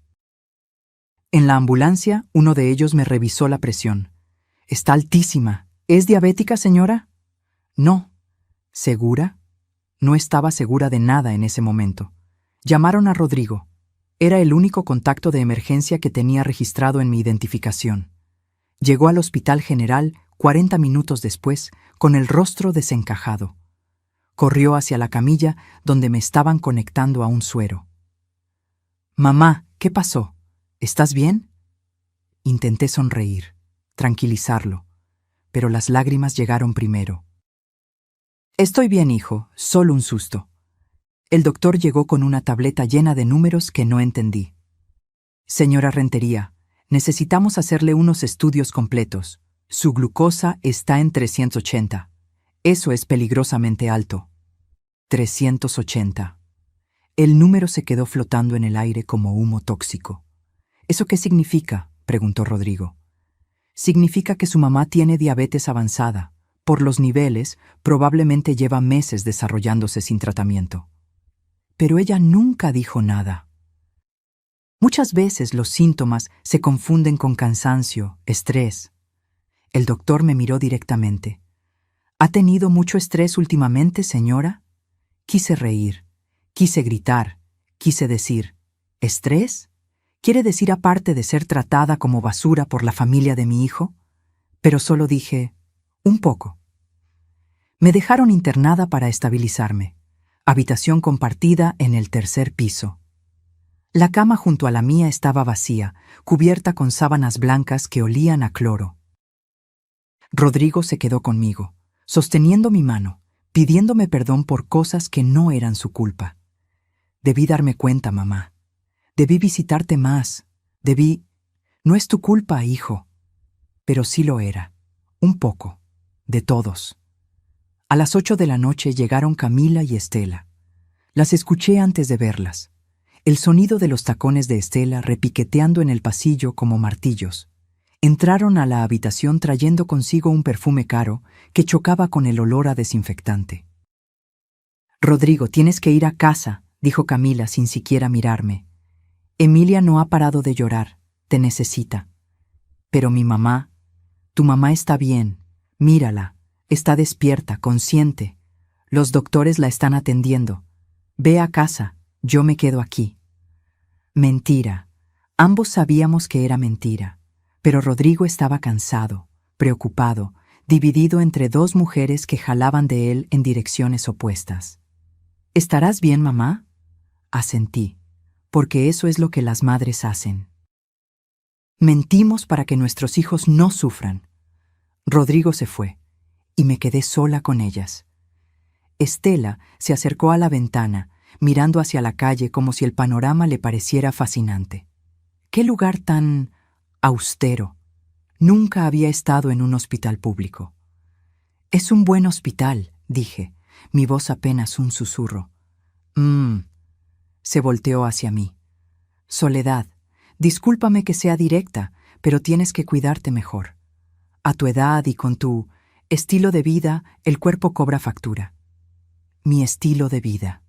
En la ambulancia, uno de ellos me revisó la presión. «Está altísima. ¿Es diabética, señora?» «No». «¿Segura?» No estaba segura de nada en ese momento. Llamaron a Rodrigo. Era el único contacto de emergencia que tenía registrado en mi identificación. Llegó al Hospital General 40 minutos después, con el rostro desencajado. Corrió hacia la camilla donde me estaban conectando a un suero. «Mamá, ¿qué pasó? ¿Estás bien?» Intenté sonreír, tranquilizarlo, pero las lágrimas llegaron primero. «Estoy bien, hijo, solo un susto». El doctor llegó con una tableta llena de números que no entendí. «Señora Rentería, necesitamos hacerle unos estudios completos. Su glucosa está en 380. Eso es peligrosamente alto». 380. El número se quedó flotando en el aire como humo tóxico. «¿Eso qué significa?», preguntó Rodrigo. «Significa que su mamá tiene diabetes avanzada. Por los niveles, probablemente lleva meses desarrollándose sin tratamiento». Pero ella nunca dijo nada. Muchas veces los síntomas se confunden con cansancio, estrés. El doctor me miró directamente. «¿Ha tenido mucho estrés últimamente, señora?» Quise reír, quise gritar, quise decir, «¿Estrés? ¿Quiere decir aparte de ser tratada como basura por la familia de mi hijo?» Pero solo dije, «Un poco». Me dejaron internada para estabilizarme. Habitación compartida en el 3er piso. La cama junto a la mía estaba vacía, cubierta con sábanas blancas que olían a cloro. Rodrigo se quedó conmigo, sosteniendo mi mano, pidiéndome perdón por cosas que no eran su culpa. Debí darme cuenta, mamá. Debí visitarte más. Debí... No es tu culpa, hijo. Pero sí lo era. Un poco. De todos. A las 8 de la noche llegaron Camila y Estela. Las escuché antes de verlas. El sonido de los tacones de Estela repiqueteando en el pasillo como martillos. Entraron a la habitación trayendo consigo un perfume caro que chocaba con el olor a desinfectante. «Rodrigo, tienes que ir a casa», dijo Camila sin siquiera mirarme. «Emilia no ha parado de llorar. Te necesita». «Pero mi mamá, tu mamá está bien. Mírala. Está despierta, consciente. Los doctores la están atendiendo. Ve a casa, yo me quedo aquí». Mentira. Ambos sabíamos que era mentira. Pero Rodrigo estaba cansado, preocupado, dividido entre dos mujeres que jalaban de él en direcciones opuestas. «¿Estarás bien, mamá?», asentí, porque eso es lo que las madres hacen. Mentimos para que nuestros hijos no sufran. Rodrigo se fue, y me quedé sola con ellas. Estela se acercó a la ventana, mirando hacia la calle como si el panorama le pareciera fascinante. ¡Qué lugar tan austero! Nunca había estado en un hospital público. «Es un buen hospital», dije, mi voz apenas un susurro. Se volteó hacia mí. «Soledad, discúlpame que sea directa, pero tienes que cuidarte mejor. A tu edad y con tu estilo de vida, el cuerpo cobra factura». Mi estilo de vida.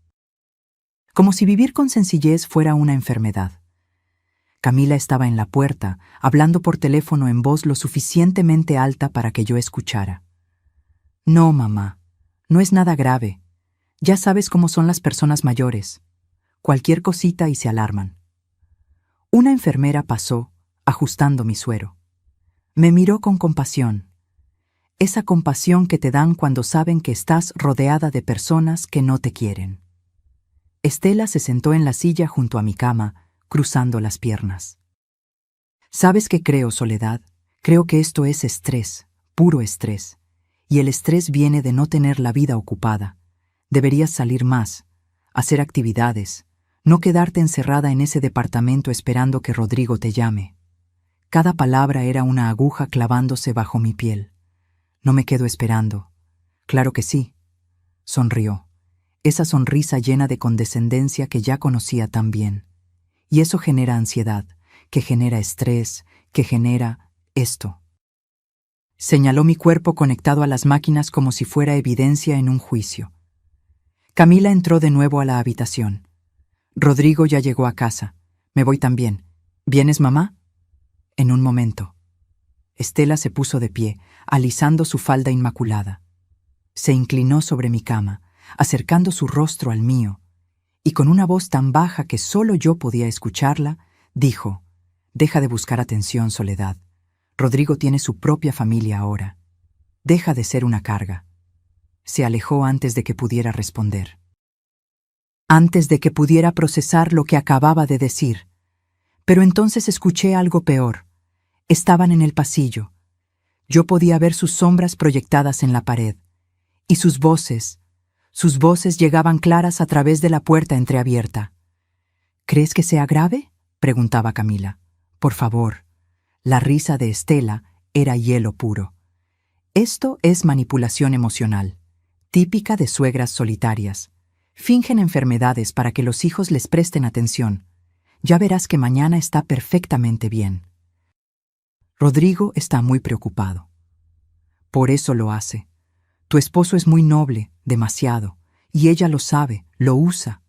Como si vivir con sencillez fuera una enfermedad. Camila estaba en la puerta, hablando por teléfono en voz lo suficientemente alta para que yo escuchara. «No, mamá, no es nada grave. Ya sabes cómo son las personas mayores. Cualquier cosita y se alarman». Una enfermera pasó, ajustando mi suero. Me miró con compasión. Esa compasión que te dan cuando saben que estás rodeada de personas que no te quieren. Estela se sentó en la silla junto a mi cama, cruzando las piernas. «¿Sabes qué creo, Soledad? Creo que esto es estrés, puro estrés. Y el estrés viene de no tener la vida ocupada. Deberías salir más, hacer actividades, no quedarte encerrada en ese departamento esperando que Rodrigo te llame». Cada palabra era una aguja clavándose bajo mi piel. «No me quedo esperando». «Claro que sí», sonrió. Esa sonrisa llena de condescendencia que ya conocía tan bien. Y eso genera ansiedad, que genera estrés, que genera esto. Señaló mi cuerpo conectado a las máquinas como si fuera evidencia en un juicio. Camila entró de nuevo a la habitación. «Rodrigo ya llegó a casa. Me voy también. ¿Vienes, mamá?» En un momento. Estela se puso de pie, alisando su falda inmaculada. Se inclinó sobre mi cama, acercando su rostro al mío, y con una voz tan baja que solo yo podía escucharla, dijo: «Deja de buscar atención, Soledad. Rodrigo tiene su propia familia ahora. Deja de ser una carga». Se alejó antes de que pudiera responder. Antes de que pudiera procesar lo que acababa de decir. Pero entonces escuché algo peor. Estaban en el pasillo. Yo podía ver sus sombras proyectadas en la pared. Y sus voces llegaban claras a través de la puerta entreabierta. «¿Crees que sea grave?», preguntaba Camila. «Por favor». La risa de Estela era hielo puro. «Esto es manipulación emocional, típica de suegras solitarias. Fingen enfermedades para que los hijos les presten atención. Ya verás que mañana está perfectamente bien». Rodrigo está muy preocupado. «Por eso lo hace. Tu esposo es muy noble, demasiado, y ella lo sabe, lo usa».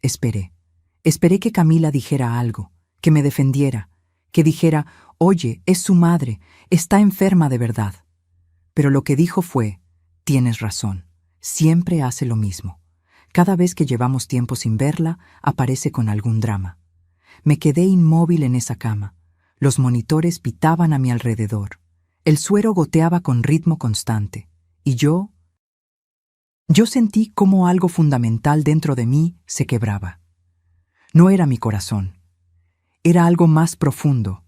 Esperé que Camila dijera algo, que me defendiera, que dijera: «Oye, es su madre, está enferma de verdad». Pero lo que dijo fue: «Tienes razón, siempre hace lo mismo. Cada vez que llevamos tiempo sin verla, aparece con algún drama». Me quedé inmóvil en esa cama. Los monitores pitaban a mi alrededor. El suero goteaba con ritmo constante. Y yo sentí cómo algo fundamental dentro de mí se quebraba. No era mi corazón. Era algo más profundo.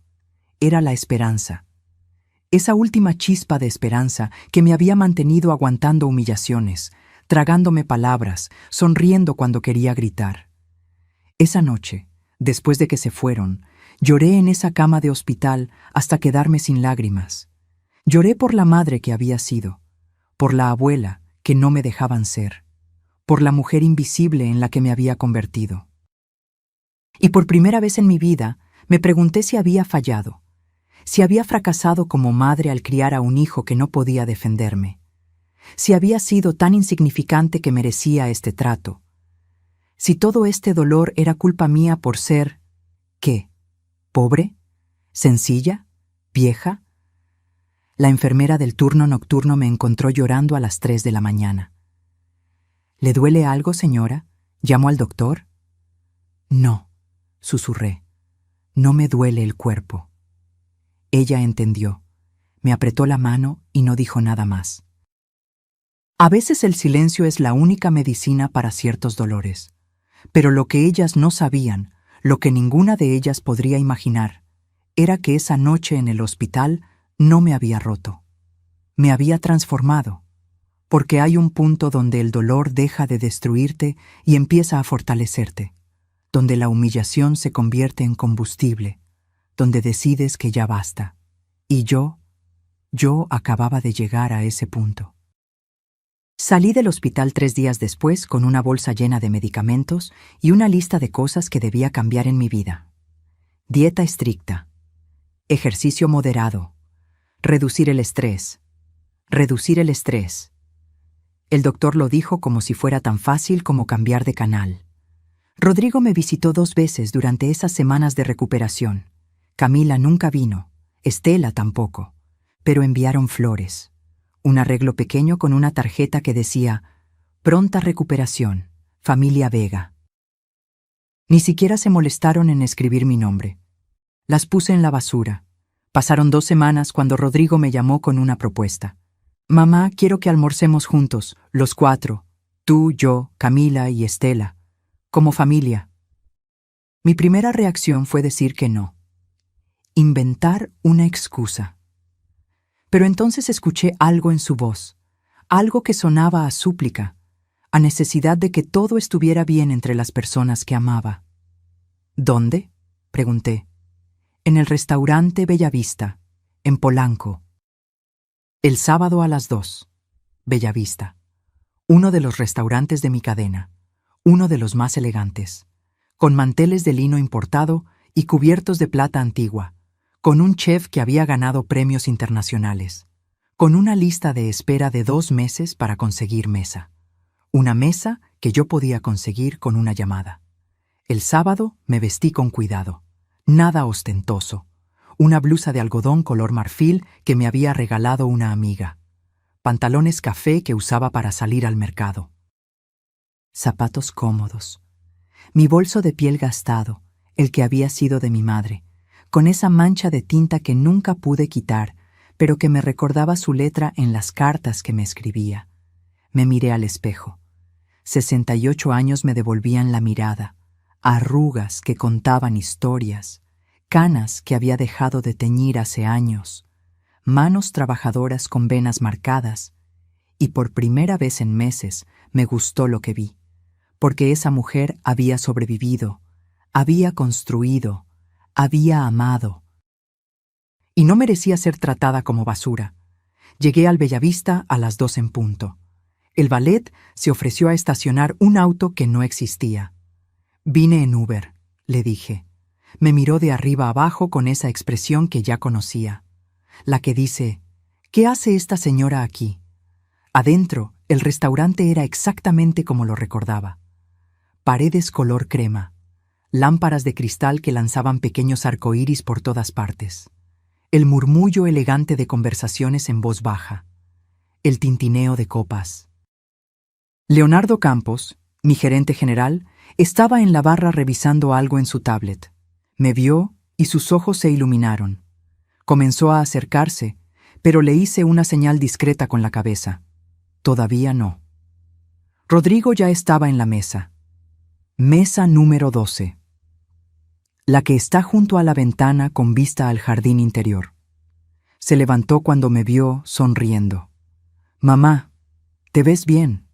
Era la esperanza. Esa última chispa de esperanza que me había mantenido aguantando humillaciones, tragándome palabras, sonriendo cuando quería gritar. Esa noche, después de que se fueron, lloré en esa cama de hospital hasta quedarme sin lágrimas. Lloré por la madre que había sido, por la abuela que no me dejaban ser, por la mujer invisible en la que me había convertido. Y por primera vez en mi vida me pregunté si había fallado, si había fracasado como madre al criar a un hijo que no podía defenderme, si había sido tan insignificante que merecía este trato, si todo este dolor era culpa mía por ser, ¿qué? ¿Pobre? ¿Sencilla? ¿Vieja? La enfermera del turno nocturno me encontró llorando a las 3 de la mañana. ¿Le duele algo, señora? ¿Llamo al doctor? No, susurré. No me duele el cuerpo. Ella entendió. Me apretó la mano y no dijo nada más. A veces el silencio es la única medicina para ciertos dolores. Pero lo que ellas no sabían, lo que ninguna de ellas podría imaginar, era que esa noche en el hospital no me había roto. Me había transformado, porque hay un punto donde el dolor deja de destruirte y empieza a fortalecerte, donde la humillación se convierte en combustible, donde decides que ya basta. Y yo acababa de llegar a ese punto. Salí del hospital 3 días después con una bolsa llena de medicamentos y una lista de cosas que debía cambiar en mi vida. Dieta estricta, ejercicio moderado, reducir el estrés. El doctor lo dijo como si fuera tan fácil como cambiar de canal. Rodrigo me visitó 2 veces durante esas semanas de recuperación. Camila nunca vino, Estela tampoco, pero enviaron flores. Un arreglo pequeño con una tarjeta que decía «Pronta recuperación, familia Vega». Ni siquiera se molestaron en escribir mi nombre. Las puse en la basura. Pasaron 2 semanas cuando Rodrigo me llamó con una propuesta. «Mamá, quiero que almorcemos juntos, los 4, tú, yo, Camila y Estela, como familia». Mi primera reacción fue decir que no. Inventar una excusa. Pero entonces escuché algo en su voz, algo que sonaba a súplica, a necesidad de que todo estuviera bien entre las personas que amaba. ¿Dónde?, pregunté. En el restaurante Bellavista, en Polanco. El sábado a las 2. Bellavista. Uno de los restaurantes de mi cadena, uno de los más elegantes, con manteles de lino importado y cubiertos de plata antigua, con un chef que había ganado premios internacionales, con una lista de espera de 2 meses para conseguir mesa. Una mesa que yo podía conseguir con una llamada. El sábado me vestí con cuidado, nada ostentoso. Una blusa de algodón color marfil que me había regalado una amiga. Pantalones café que usaba para salir al mercado. Zapatos cómodos. Mi bolso de piel gastado, el que había sido de mi madre, con esa mancha de tinta que nunca pude quitar, pero que me recordaba su letra en las cartas que me escribía. Me miré al espejo. 68 años me devolvían la mirada, arrugas que contaban historias, canas que había dejado de teñir hace años, manos trabajadoras con venas marcadas, y por primera vez en meses me gustó lo que vi, porque esa mujer había sobrevivido, había construido, había amado. Y no merecía ser tratada como basura. Llegué al Bellavista a las 2 en punto. El valet se ofreció a estacionar un auto que no existía. «Vine en Uber», le dije. Me miró de arriba abajo con esa expresión que ya conocía, la que dice, «¿Qué hace esta señora aquí?». Adentro, el restaurante era exactamente como lo recordaba. Paredes color crema, lámparas de cristal que lanzaban pequeños arcoíris por todas partes, el murmullo elegante de conversaciones en voz baja, el tintineo de copas. Leonardo Campos, mi gerente general, estaba en la barra revisando algo en su tablet. Me vio y sus ojos se iluminaron. Comenzó a acercarse, pero le hice una señal discreta con la cabeza. Todavía no. Rodrigo ya estaba en la mesa. Mesa número 12. La que está junto a la ventana con vista al jardín interior. Se levantó cuando me vio sonriendo. Mamá, ¿te ves bien?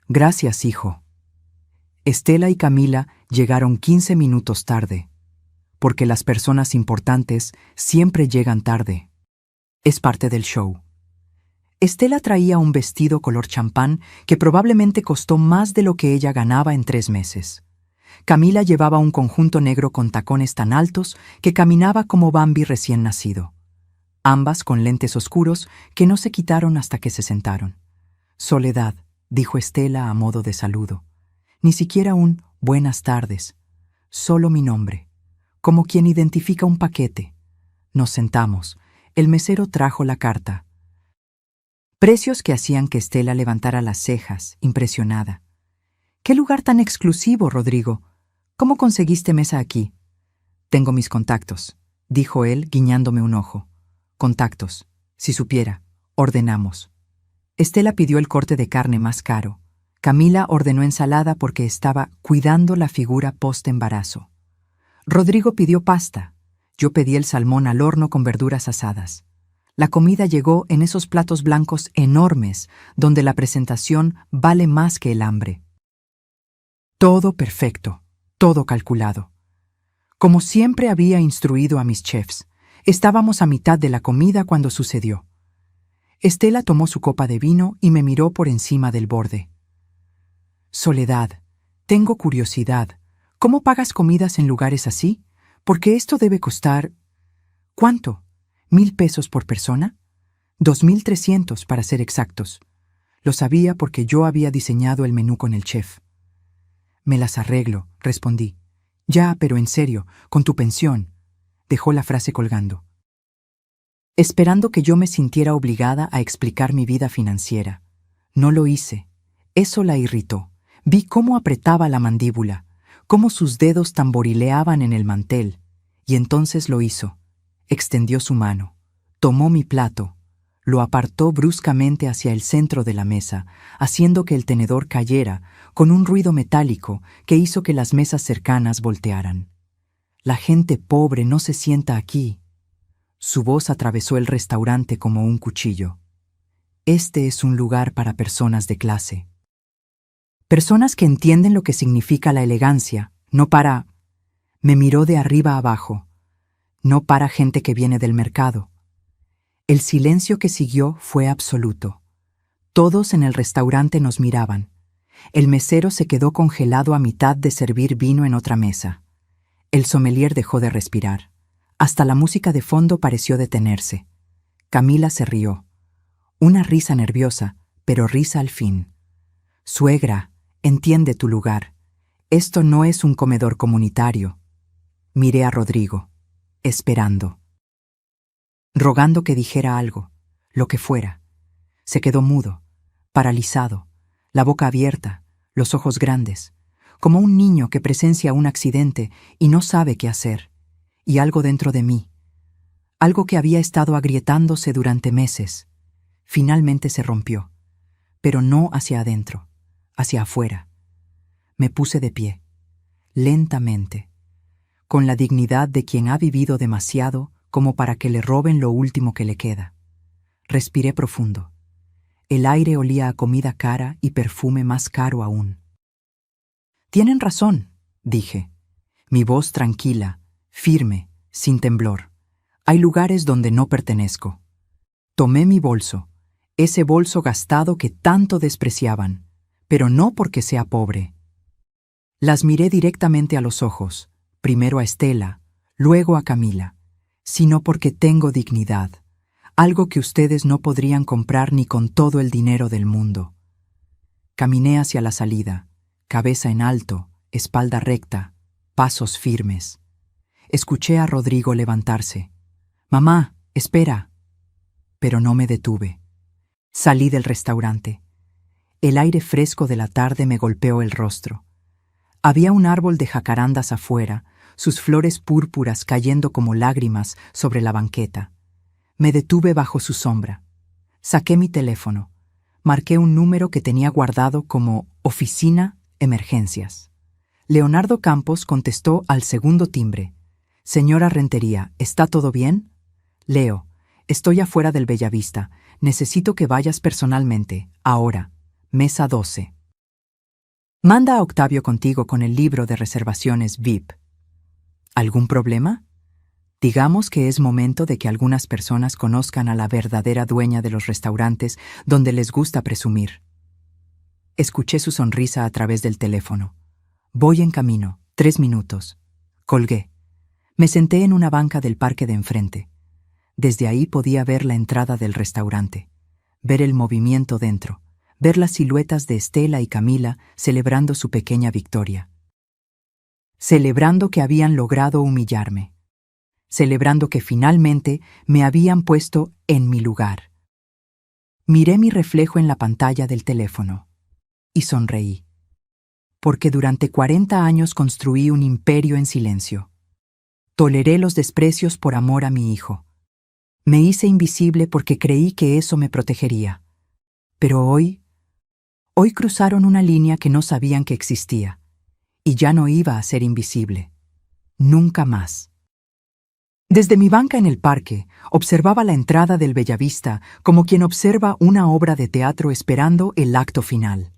Gracias, hijo. Estela y Camila llegaron 15 minutos tarde, porque las personas importantes siempre llegan tarde. Es parte del show. Estela traía un vestido color champán que probablemente costó más de lo que ella ganaba en 3 meses. Camila llevaba un conjunto negro con tacones tan altos que caminaba como Bambi recién nacido. Ambas con lentes oscuros que no se quitaron hasta que se sentaron. Soledad, dijo Estela a modo de saludo. Ni siquiera un buenas tardes, solo mi nombre, como quien identifica un paquete. Nos sentamos. El mesero trajo la carta. Precios que hacían que Estela levantara las cejas, impresionada. «¿Qué lugar tan exclusivo, Rodrigo? ¿Cómo conseguiste mesa aquí?» «Tengo mis contactos», dijo él, guiñándome un ojo. «Contactos. Si supiera. Ordenamos». Estela pidió el corte de carne más caro. Camila ordenó ensalada porque estaba cuidando la figura post-embarazo. Rodrigo pidió pasta. Yo pedí el salmón al horno con verduras asadas. La comida llegó en esos platos blancos enormes, donde la presentación vale más que el hambre. Todo perfecto, todo calculado. Como siempre había instruido a mis chefs, estábamos a mitad de la comida cuando sucedió. Estela tomó su copa de vino y me miró por encima del borde. «Soledad, tengo curiosidad. ¿Cómo pagas comidas en lugares así? Porque esto debe costar... ¿Cuánto? ¿1,000 pesos por persona? 2,300 para ser exactos. Lo sabía porque yo había diseñado el menú con el chef». «Me las arreglo», respondí. «Ya, pero en serio, con tu pensión». Dejó la frase colgando, esperando que yo me sintiera obligada a explicar mi vida financiera. No lo hice. Eso la irritó. Vi cómo apretaba la mandíbula, cómo sus dedos tamborileaban en el mantel, y entonces lo hizo. Extendió su mano, tomó mi plato, lo apartó bruscamente hacia el centro de la mesa, haciendo que el tenedor cayera con un ruido metálico que hizo que las mesas cercanas voltearan. «La gente pobre no se sienta aquí». Su voz atravesó el restaurante como un cuchillo. «Este es un lugar para personas de clase. Personas que entienden lo que significa la elegancia, no para...». Me miró de arriba abajo. «No para gente que viene del mercado». El silencio que siguió fue absoluto. Todos en el restaurante nos miraban. El mesero se quedó congelado a mitad de servir vino en otra mesa. El sommelier dejó de respirar. Hasta la música de fondo pareció detenerse. Camila se rió. Una risa nerviosa, pero risa al fin. «Suegra, entiende tu lugar. Esto no es un comedor comunitario». Miré a Rodrigo, esperando, rogando que dijera algo, lo que fuera. Se quedó mudo, paralizado, la boca abierta, los ojos grandes, como un niño que presencia un accidente y no sabe qué hacer. Y algo dentro de mí, algo que había estado agrietándose durante meses, finalmente se rompió, pero no hacia adentro, hacia afuera. Me puse de pie, lentamente, con la dignidad de quien ha vivido demasiado como para que le roben lo último que le queda. Respiré profundo. El aire olía a comida cara y perfume más caro aún. «Tienen razón», dije, mi voz tranquila, firme, sin temblor. «Hay lugares donde no pertenezco». Tomé mi bolso, ese bolso gastado que tanto despreciaban, pero no porque sea pobre. Las miré directamente a los ojos, primero a Estela, luego a Camila, sino porque tengo dignidad, algo que ustedes no podrían comprar ni con todo el dinero del mundo. Caminé hacia la salida, cabeza en alto, espalda recta, pasos firmes. Escuché a Rodrigo levantarse. «Mamá, espera». Pero no me detuve. Salí del restaurante. El aire fresco de la tarde me golpeó el rostro. Había un árbol de jacarandas afuera, sus flores púrpuras cayendo como lágrimas sobre la banqueta. Me detuve bajo su sombra. Saqué mi teléfono. Marqué un número que tenía guardado como Oficina Emergencias. Leonardo Campos contestó al segundo timbre. Señora Rentería, ¿está todo bien? Leo, estoy afuera del Bellavista. Necesito que vayas personalmente. Ahora. Mesa 12. Manda a Octavio contigo con el libro de reservaciones VIP. ¿Algún problema? Digamos que es momento de que algunas personas conozcan a la verdadera dueña de los restaurantes donde les gusta presumir. Escuché su sonrisa a través del teléfono. Voy en camino, 3 minutos. Colgué. Me senté en una banca del parque de enfrente. Desde ahí podía ver la entrada del restaurante, ver el movimiento dentro, ver las siluetas de Estela y Camila celebrando su pequeña victoria. Celebrando que habían logrado humillarme. Celebrando que finalmente me habían puesto en mi lugar. Miré mi reflejo en la pantalla del teléfono y sonreí. Porque durante 40 años construí un imperio en silencio. Toleré los desprecios por amor a mi hijo. Me hice invisible porque creí que eso me protegería. Pero hoy cruzaron una línea que no sabían que existía. Y ya no iba a ser invisible. Nunca más. Desde mi banca en el parque, observaba la entrada del Bellavista como quien observa una obra de teatro esperando el acto final.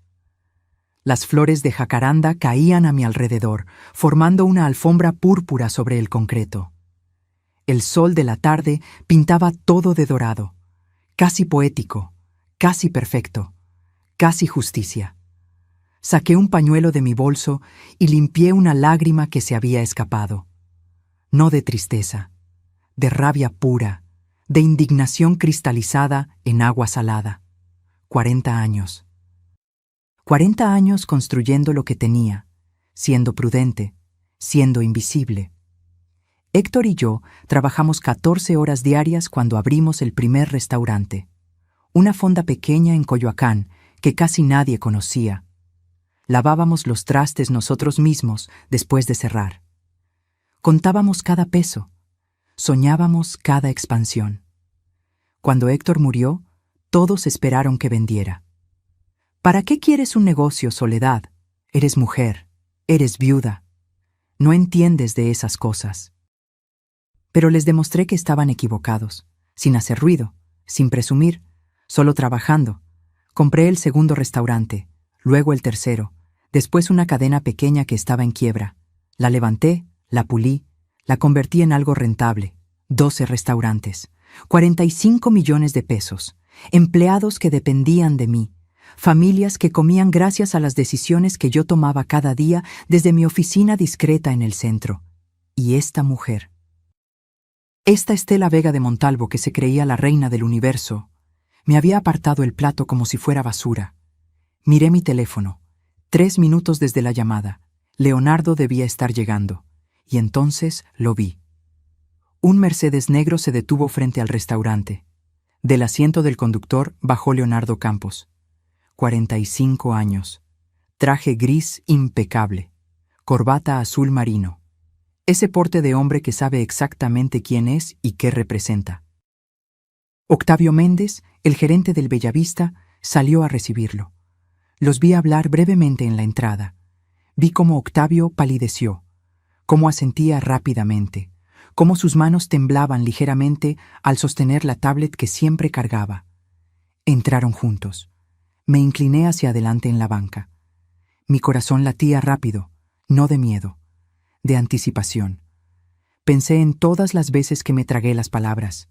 Las flores de jacaranda caían a mi alrededor, formando una alfombra púrpura sobre el concreto. El sol de la tarde pintaba todo de dorado, casi poético, casi perfecto, casi justicia. Saqué un pañuelo de mi bolso y limpié una lágrima que se había escapado. No de tristeza, de rabia pura, de indignación cristalizada en agua salada. 40 años. 40 años construyendo lo que tenía, siendo prudente, siendo invisible. Héctor y yo trabajamos 14 horas diarias cuando abrimos el primer restaurante, una fonda pequeña en Coyoacán que casi nadie conocía. Lavábamos los trastes nosotros mismos después de cerrar. Contábamos cada peso, soñábamos cada expansión. Cuando Héctor murió, todos esperaron que vendiera. ¿Para qué quieres un negocio, Soledad? Eres mujer, eres viuda. No entiendes de esas cosas. Pero les demostré que estaban equivocados, sin hacer ruido, sin presumir, solo trabajando. Compré el segundo restaurante, luego el tercero, después una cadena pequeña que estaba en quiebra. La levanté, la pulí, la convertí en algo rentable. 12 restaurantes, 45 millones de pesos, empleados que dependían de mí. Familias que comían gracias a las decisiones que yo tomaba cada día desde mi oficina discreta en el centro. Y esta mujer. Esta Estela Vega de Montalvo, que se creía la reina del universo, me había apartado el plato como si fuera basura. Miré mi teléfono. 3 minutos desde la llamada. Leonardo debía estar llegando. Y entonces lo vi. Un Mercedes negro se detuvo frente al restaurante. Del asiento del conductor bajó Leonardo Campos. 45 años. Traje gris impecable. Corbata azul marino. Ese porte de hombre que sabe exactamente quién es y qué representa. Octavio Méndez, el gerente del Bellavista, salió a recibirlo. Los vi hablar brevemente en la entrada. Vi cómo Octavio palideció, cómo asentía rápidamente, cómo sus manos temblaban ligeramente al sostener la tablet que siempre cargaba. Entraron juntos. Me incliné hacia adelante en la banca. Mi corazón latía rápido, no de miedo, de anticipación. Pensé en todas las veces que me tragué las palabras,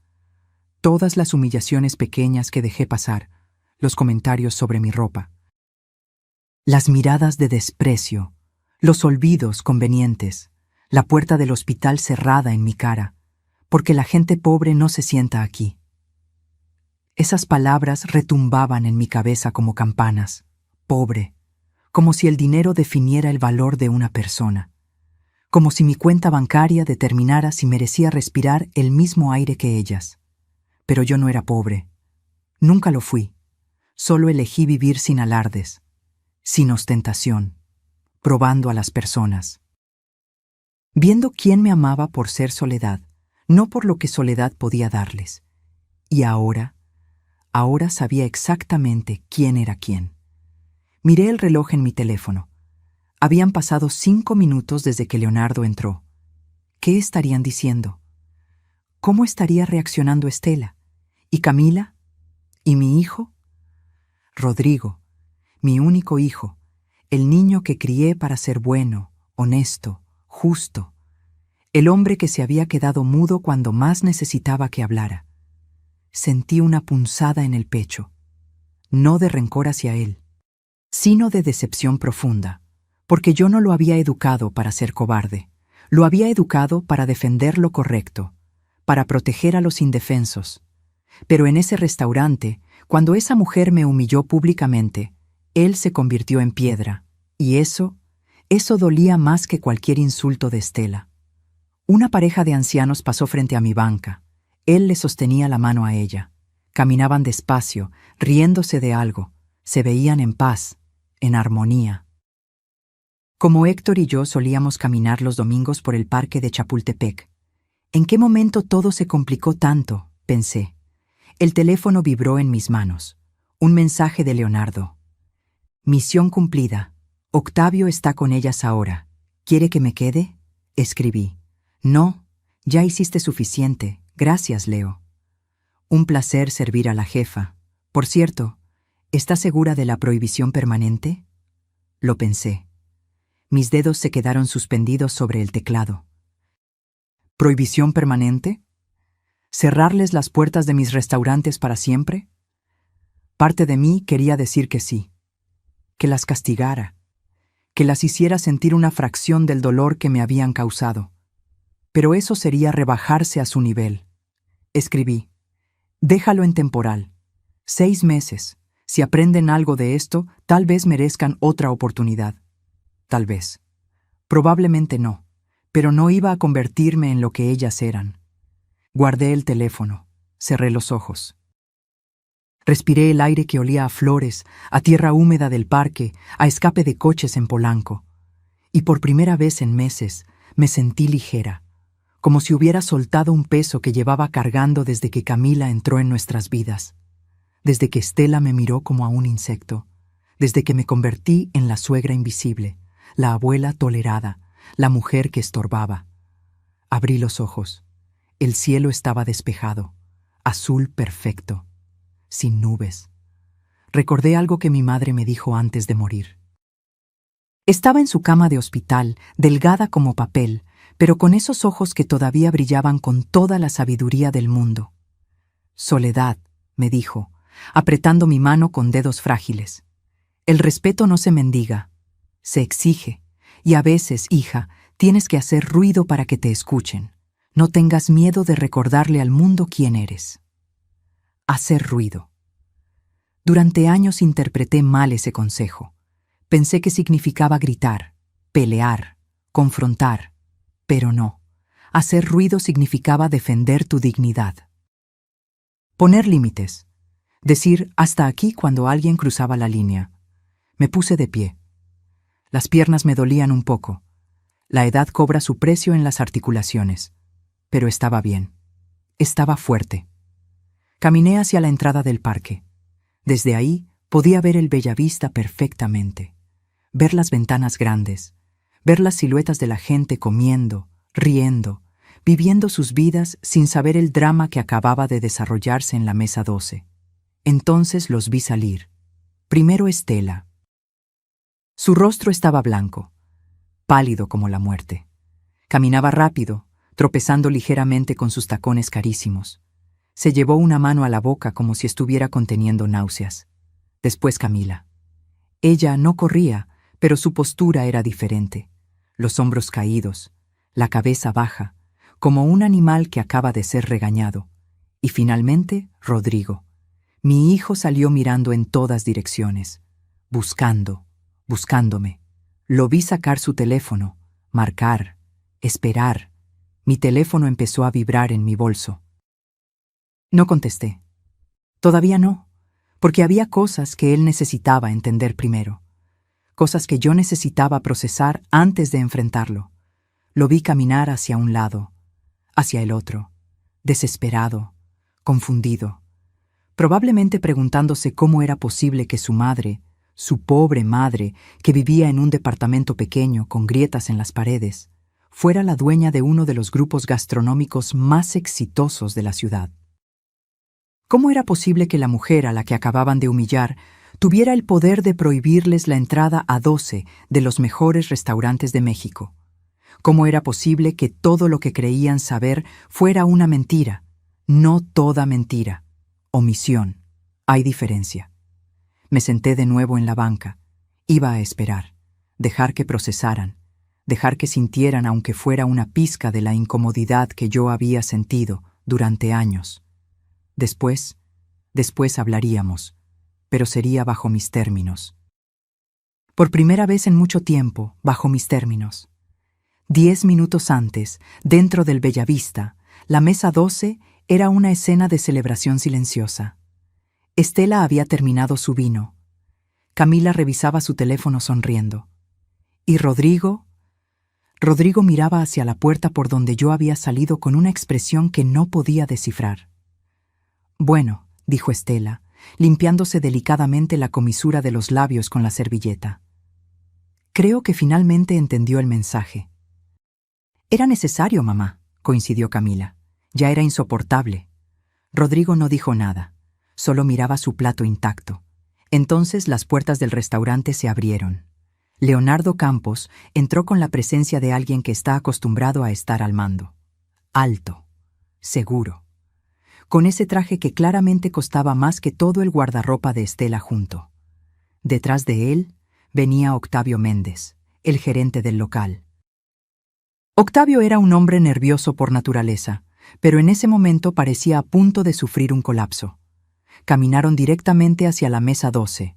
todas las humillaciones pequeñas que dejé pasar, los comentarios sobre mi ropa, las miradas de desprecio, los olvidos convenientes, la puerta del hospital cerrada en mi cara, porque la gente pobre no se sienta aquí. Esas palabras retumbaban en mi cabeza como campanas. Pobre, como si el dinero definiera el valor de una persona, como si mi cuenta bancaria determinara si merecía respirar el mismo aire que ellas. Pero yo no era pobre. Nunca lo fui. Solo elegí vivir sin alardes, sin ostentación, probando a las personas. Viendo quién me amaba por ser Soledad, no por lo que Soledad podía darles. Y ahora sabía exactamente quién era quién. Miré el reloj en mi teléfono. Habían pasado 5 minutos desde que Leonardo entró. ¿Qué estarían diciendo? ¿Cómo estaría reaccionando Estela? ¿Y Camila? ¿Y mi hijo? Rodrigo, mi único hijo, el niño que crié para ser bueno, honesto, justo, el hombre que se había quedado mudo cuando más necesitaba que hablara. Sentí una punzada en el pecho, no de rencor hacia él, sino de decepción profunda, porque yo no lo había educado para ser cobarde, lo había educado para defender lo correcto, para proteger a los indefensos. Pero en ese restaurante, cuando esa mujer me humilló públicamente, él se convirtió en piedra, y eso dolía más que cualquier insulto de Estela. Una pareja de ancianos pasó frente a mi banca. Él le sostenía la mano a ella. Caminaban despacio, riéndose de algo. Se veían en paz, en armonía. Como Héctor y yo solíamos caminar los domingos por el parque de Chapultepec. ¿En qué momento todo se complicó tanto?, pensé. El teléfono vibró en mis manos. Un mensaje de Leonardo. Misión cumplida. Octavio está con ellas ahora. ¿Quiere que me quede? Escribí. No, ya hiciste suficiente. Gracias, Leo. Un placer servir a la jefa. Por cierto, ¿estás segura de la prohibición permanente? Lo pensé. Mis dedos se quedaron suspendidos sobre el teclado. ¿Prohibición permanente? ¿Cerrarles las puertas de mis restaurantes para siempre? Parte de mí quería decir que sí, que las castigara, que las hiciera sentir una fracción del dolor que me habían causado. Pero eso sería rebajarse a su nivel. Escribí, déjalo en temporal. 6 meses. Si aprenden algo de esto, tal vez merezcan otra oportunidad. Tal vez. Probablemente no, pero no iba a convertirme en lo que ellas eran. Guardé el teléfono, cerré los ojos. Respiré el aire que olía a flores, a tierra húmeda del parque, a escape de coches en Polanco. Y por primera vez en meses me sentí ligera, como si hubiera soltado un peso que llevaba cargando desde que Camila entró en nuestras vidas, desde que Estela me miró como a un insecto, desde que me convertí en la suegra invisible, la abuela tolerada, la mujer que estorbaba. Abrí los ojos. El cielo estaba despejado, azul perfecto, sin nubes. Recordé algo que mi madre me dijo antes de morir. Estaba en su cama de hospital, delgada como papel, pero con esos ojos que todavía brillaban con toda la sabiduría del mundo. Soledad, me dijo, apretando mi mano con dedos frágiles. El respeto no se mendiga, se exige, y a veces, hija, tienes que hacer ruido para que te escuchen. No tengas miedo de recordarle al mundo quién eres. Hacer ruido. Durante años interpreté mal ese consejo. Pensé que significaba gritar, pelear, confrontar, pero no. Hacer ruido significaba defender tu dignidad. Poner límites. Decir hasta aquí cuando alguien cruzaba la línea. Me puse de pie. Las piernas me dolían un poco. La edad cobra su precio en las articulaciones. Pero estaba bien. Estaba fuerte. Caminé hacia la entrada del parque. Desde ahí podía ver el Bellavista perfectamente. Ver las ventanas grandes. Ver las siluetas de la gente comiendo, riendo, viviendo sus vidas sin saber el drama que acababa de desarrollarse en la mesa 12. Entonces los vi salir. Primero Estela. Su rostro estaba blanco, pálido como la muerte. Caminaba rápido, tropezando ligeramente con sus tacones carísimos. Se llevó una mano a la boca como si estuviera conteniendo náuseas. Después Camila. Ella no corría, pero su postura era diferente. Los hombros caídos, la cabeza baja, como un animal que acaba de ser regañado. Y finalmente, Rodrigo. Mi hijo salió mirando en todas direcciones, buscándome. Lo vi sacar su teléfono, marcar, esperar. Mi teléfono empezó a vibrar en mi bolso. No contesté. Todavía no, porque había cosas que él necesitaba entender primero. Cosas que yo necesitaba procesar antes de enfrentarlo. Lo vi caminar hacia un lado, hacia el otro, desesperado, confundido, probablemente preguntándose cómo era posible que su madre, Su pobre madre, que vivía en un departamento pequeño con grietas en las paredes, fuera la dueña de uno de los grupos gastronómicos más exitosos de la ciudad. ¿Cómo era posible que la mujer a la que acababan de humillar tuviera el poder de prohibirles la entrada a 12 de los mejores restaurantes de México? ¿Cómo era posible que todo lo que creían saber fuera una mentira? No toda mentira. Omisión. Hay diferencia. Me senté de nuevo en la banca. Iba a esperar, dejar que procesaran, dejar que sintieran aunque fuera una pizca de la incomodidad que yo había sentido durante años. Después hablaríamos, pero sería bajo mis términos. Por primera vez en mucho tiempo, bajo mis términos. 10 minutos antes, dentro del Bellavista, la mesa 12 era una escena de celebración silenciosa. Estela había terminado su vino. Camila revisaba su teléfono sonriendo. ¿Y Rodrigo? Rodrigo miraba hacia la puerta por donde yo había salido con una expresión que no podía descifrar. Bueno, dijo Estela, limpiándose delicadamente la comisura de los labios con la servilleta. Creo que finalmente entendió el mensaje. Era necesario, mamá, coincidió Camila. Ya era insoportable. Rodrigo no dijo nada, solo miraba su plato intacto. Entonces las puertas del restaurante se abrieron. Leonardo Campos entró con la presencia de alguien que está acostumbrado a estar al mando. Alto, seguro, con ese traje que claramente costaba más que todo el guardarropa de Estela junto. Detrás de él venía Octavio Méndez, el gerente del local. Octavio era un hombre nervioso por naturaleza, pero en ese momento parecía a punto de sufrir un colapso. Caminaron directamente hacia la mesa 12.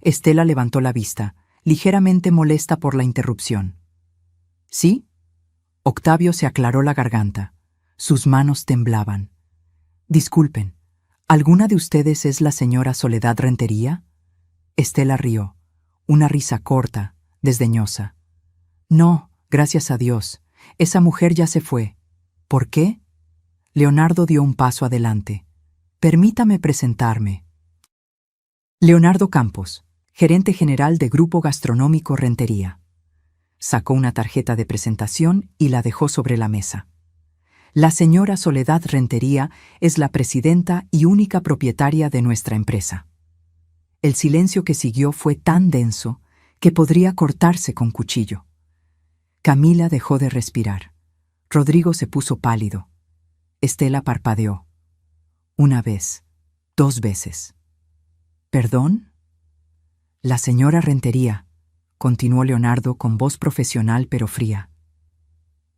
Estela levantó la vista, ligeramente molesta por la interrupción. ¿Sí? Octavio se aclaró la garganta. Sus manos temblaban. Disculpen, ¿alguna de ustedes es la señora Soledad Rentería? Estela rió, una risa corta, desdeñosa. No, gracias a Dios, esa mujer ya se fue. ¿Por qué? Leonardo dio un paso adelante. Permítame presentarme. Leonardo Campos, gerente general de Grupo Gastronómico Rentería. Sacó una tarjeta de presentación y la dejó sobre la mesa. La señora Soledad Rentería es la presidenta y única propietaria de nuestra empresa. El silencio que siguió fue tan denso que podría cortarse con cuchillo. Camila dejó de respirar. Rodrigo se puso pálido. Estela parpadeó. Una vez, 2 veces. ¿Perdón? La señora Rentería, continuó Leonardo con voz profesional pero fría,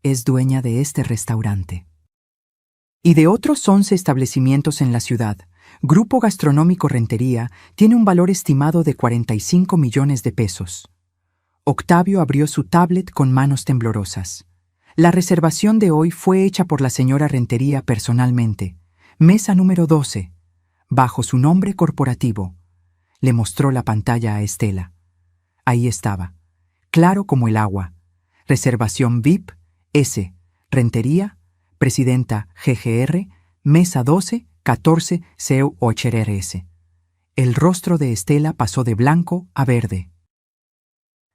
es dueña de este restaurante. Y de otros 11 establecimientos en la ciudad. Grupo Gastronómico Rentería tiene un valor estimado de 45 millones de pesos. Octavio abrió su tablet con manos temblorosas. La reservación de hoy fue hecha por la señora Rentería personalmente. Mesa número 12, bajo su nombre corporativo. Le mostró la pantalla a Estela. Ahí estaba, claro como el agua. Reservación VIP, S, Rentería, Presidenta GGR, Mesa 12, 14, CEU HRS. El rostro de Estela pasó de blanco a verde.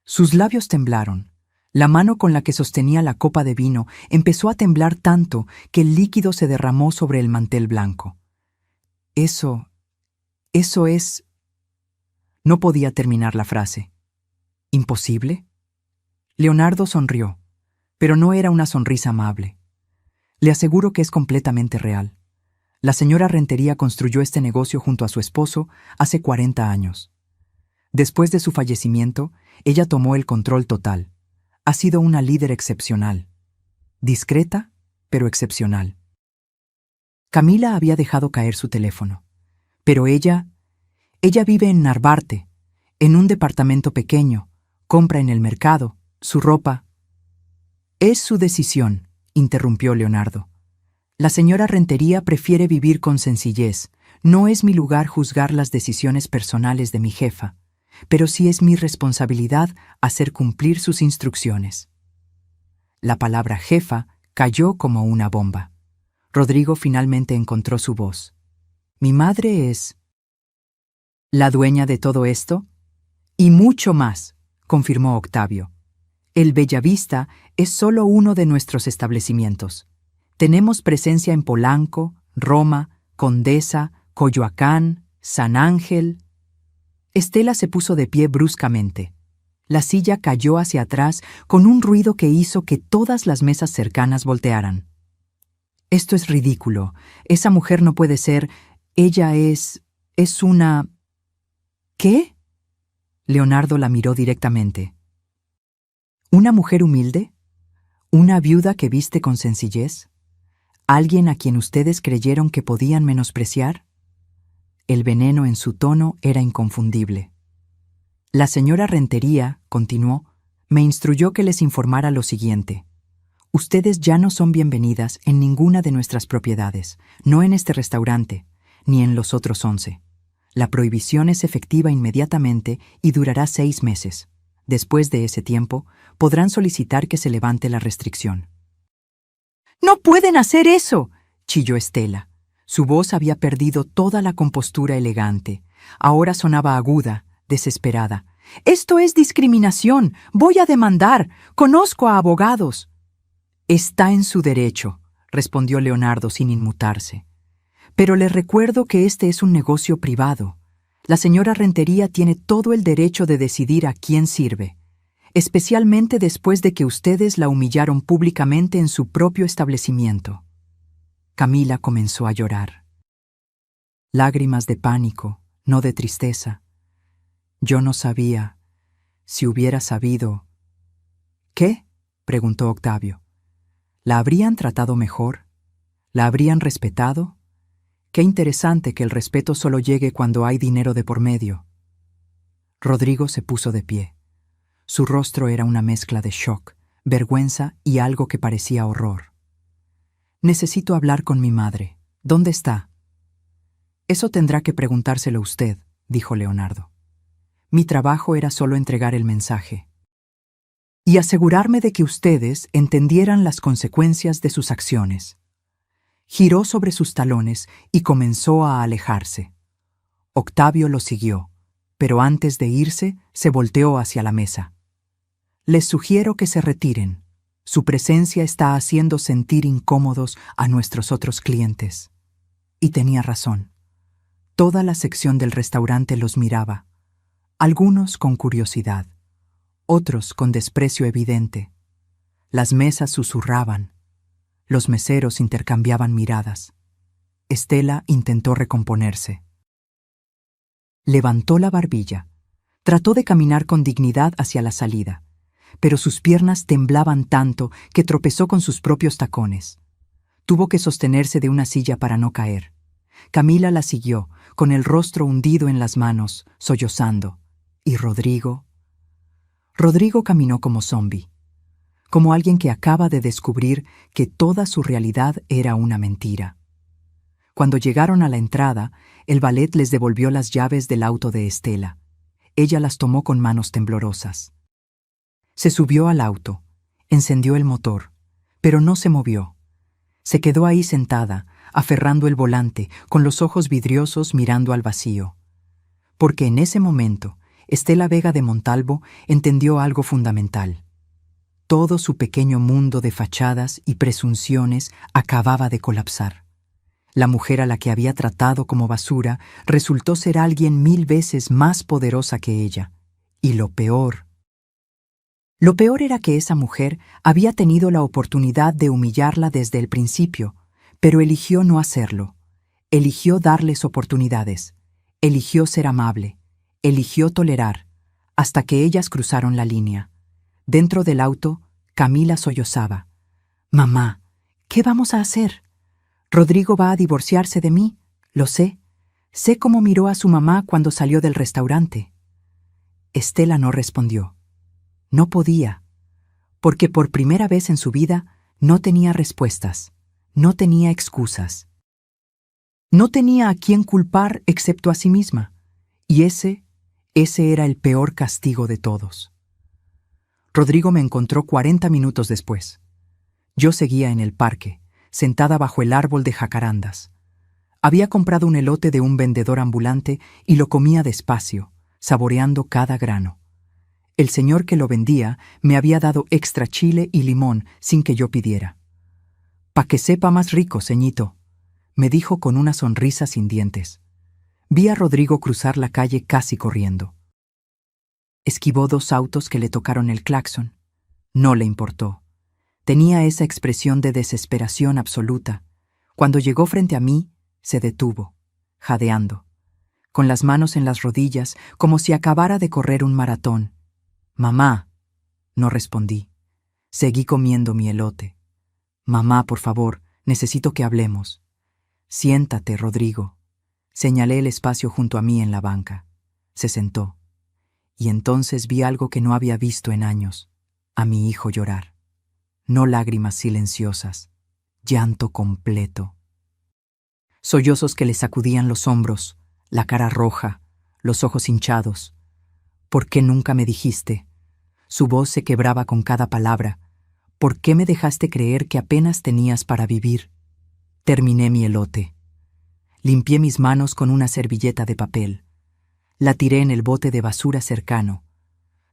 Sus labios temblaron. La mano con la que sostenía la copa de vino empezó a temblar tanto que el líquido se derramó sobre el mantel blanco. Eso es... No podía terminar la frase. ¿Imposible? Leonardo sonrió, pero no era una sonrisa amable. Le aseguro que es completamente real. La señora Rentería construyó este negocio junto a su esposo hace 40 años. Después de su fallecimiento, ella tomó el control total. Ha sido una líder excepcional. Discreta, pero excepcional. Camila había dejado caer su teléfono. Pero ella vive en Narvarte, en un departamento pequeño, compra en el mercado, su ropa. Es su decisión, interrumpió Leonardo. La señora Rentería prefiere vivir con sencillez. No es mi lugar juzgar las decisiones personales de mi jefa, pero sí es mi responsabilidad hacer cumplir sus instrucciones. La palabra jefa cayó como una bomba. Rodrigo finalmente encontró su voz. ¿Mi madre es la dueña de todo esto? Y mucho más, confirmó Octavio. El Bellavista es solo uno de nuestros establecimientos. Tenemos presencia en Polanco, Roma, Condesa, Coyoacán, San Ángel. Estela se puso de pie bruscamente. La silla cayó hacia atrás con un ruido que hizo que todas las mesas cercanas voltearan. Esto es ridículo. Esa mujer no puede ser. Ella es una... ¿Qué? Leonardo la miró directamente. ¿Una mujer humilde? ¿Una viuda que viste con sencillez? ¿Alguien a quien ustedes creyeron que podían menospreciar? El veneno en su tono era inconfundible. La señora Rentería, continuó, me instruyó que les informara lo siguiente. Ustedes ya no son bienvenidas en ninguna de nuestras propiedades, no en este restaurante, ni en los otros 11. La prohibición es efectiva inmediatamente y durará 6 meses. Después de ese tiempo, podrán solicitar que se levante la restricción. ¡No pueden hacer eso!, chilló Estela. Su voz había perdido toda la compostura elegante. Ahora sonaba aguda, desesperada. «¡Esto es discriminación! ¡Voy a demandar! ¡Conozco a abogados!». «Está en su derecho», respondió Leonardo sin inmutarse. «Pero les recuerdo que este es un negocio privado. La señora Rentería tiene todo el derecho de decidir a quién sirve, especialmente después de que ustedes la humillaron públicamente en su propio establecimiento». Camila comenzó a llorar. Lágrimas de pánico, no de tristeza. Yo no sabía. Si hubiera sabido... ¿Qué?, preguntó Octavio. ¿La habrían tratado mejor? ¿La habrían respetado? Qué interesante que el respeto solo llegue cuando hay dinero de por medio. Rodrigo se puso de pie. Su rostro era una mezcla de shock, vergüenza y algo que parecía horror. «Necesito hablar con mi madre. ¿Dónde está?» «Eso tendrá que preguntárselo usted», dijo Leonardo. «Mi trabajo era solo entregar el mensaje y asegurarme de que ustedes entendieran las consecuencias de sus acciones». Giró sobre sus talones y comenzó a alejarse. Octavio lo siguió, pero antes de irse se volteó hacia la mesa. «Les sugiero que se retiren. Su presencia está haciendo sentir incómodos a nuestros otros clientes». Y tenía razón. Toda la sección del restaurante los miraba, algunos con curiosidad, otros con desprecio evidente. Las mesas susurraban. Los meseros intercambiaban miradas. Estela intentó recomponerse. Levantó la barbilla. Trató de caminar con dignidad hacia la salida, pero sus piernas temblaban tanto que tropezó con sus propios tacones. Tuvo que sostenerse de una silla para no caer. Camila la siguió, con el rostro hundido en las manos, sollozando. ¿Y Rodrigo? Rodrigo caminó como zombi, como alguien que acaba de descubrir que toda su realidad era una mentira. Cuando llegaron a la entrada, el valet les devolvió las llaves del auto de Estela. Ella las tomó con manos temblorosas. Se subió al auto, encendió el motor, pero no se movió. Se quedó ahí sentada, aferrando el volante, con los ojos vidriosos mirando al vacío. Porque en ese momento, Estela Vega de Montalvo entendió algo fundamental. Todo su pequeño mundo de fachadas y presunciones acababa de colapsar. La mujer a la que había tratado como basura resultó ser alguien 1000 veces más poderosa que ella. Y lo peor era que esa mujer había tenido la oportunidad de humillarla desde el principio, pero eligió no hacerlo. Eligió darles oportunidades. Eligió ser amable. Eligió tolerar, hasta que ellas cruzaron la línea. Dentro del auto, Camila sollozaba. «Mamá, ¿qué vamos a hacer? Rodrigo va a divorciarse de mí, lo sé. Sé cómo miró a su mamá cuando salió del restaurante». Estela no respondió. No podía, porque por primera vez en su vida no tenía respuestas, no tenía excusas. No tenía a quién culpar excepto a sí misma, y ese era el peor castigo de todos. Rodrigo me encontró 40 minutos después. Yo seguía en el parque, sentada bajo el árbol de jacarandas. Había comprado un elote de un vendedor ambulante y lo comía despacio, saboreando cada grano. El señor que lo vendía me había dado extra chile y limón sin que yo pidiera. «Pa' que sepa más rico, ceñito», me dijo con una sonrisa sin dientes. Vi a Rodrigo cruzar la calle casi corriendo. Esquivó 2 autos que le tocaron el claxon. No le importó. Tenía esa expresión de desesperación absoluta. Cuando llegó frente a mí, se detuvo, jadeando, con las manos en las rodillas, como si acabara de correr un maratón. «Mamá», no respondí. Seguí comiendo mi elote. «Mamá, por favor, necesito que hablemos». «Siéntate, Rodrigo». Señalé el espacio junto a mí en la banca. Se sentó. Y entonces vi algo que no había visto en años: a mi hijo llorar. No lágrimas silenciosas, llanto completo. Sollozos que le sacudían los hombros, la cara roja, los ojos hinchados. «¿Por qué nunca me dijiste?» Su voz se quebraba con cada palabra. «¿Por qué me dejaste creer que apenas tenías para vivir?» Terminé mi elote. Limpié mis manos con una servilleta de papel. La tiré en el bote de basura cercano.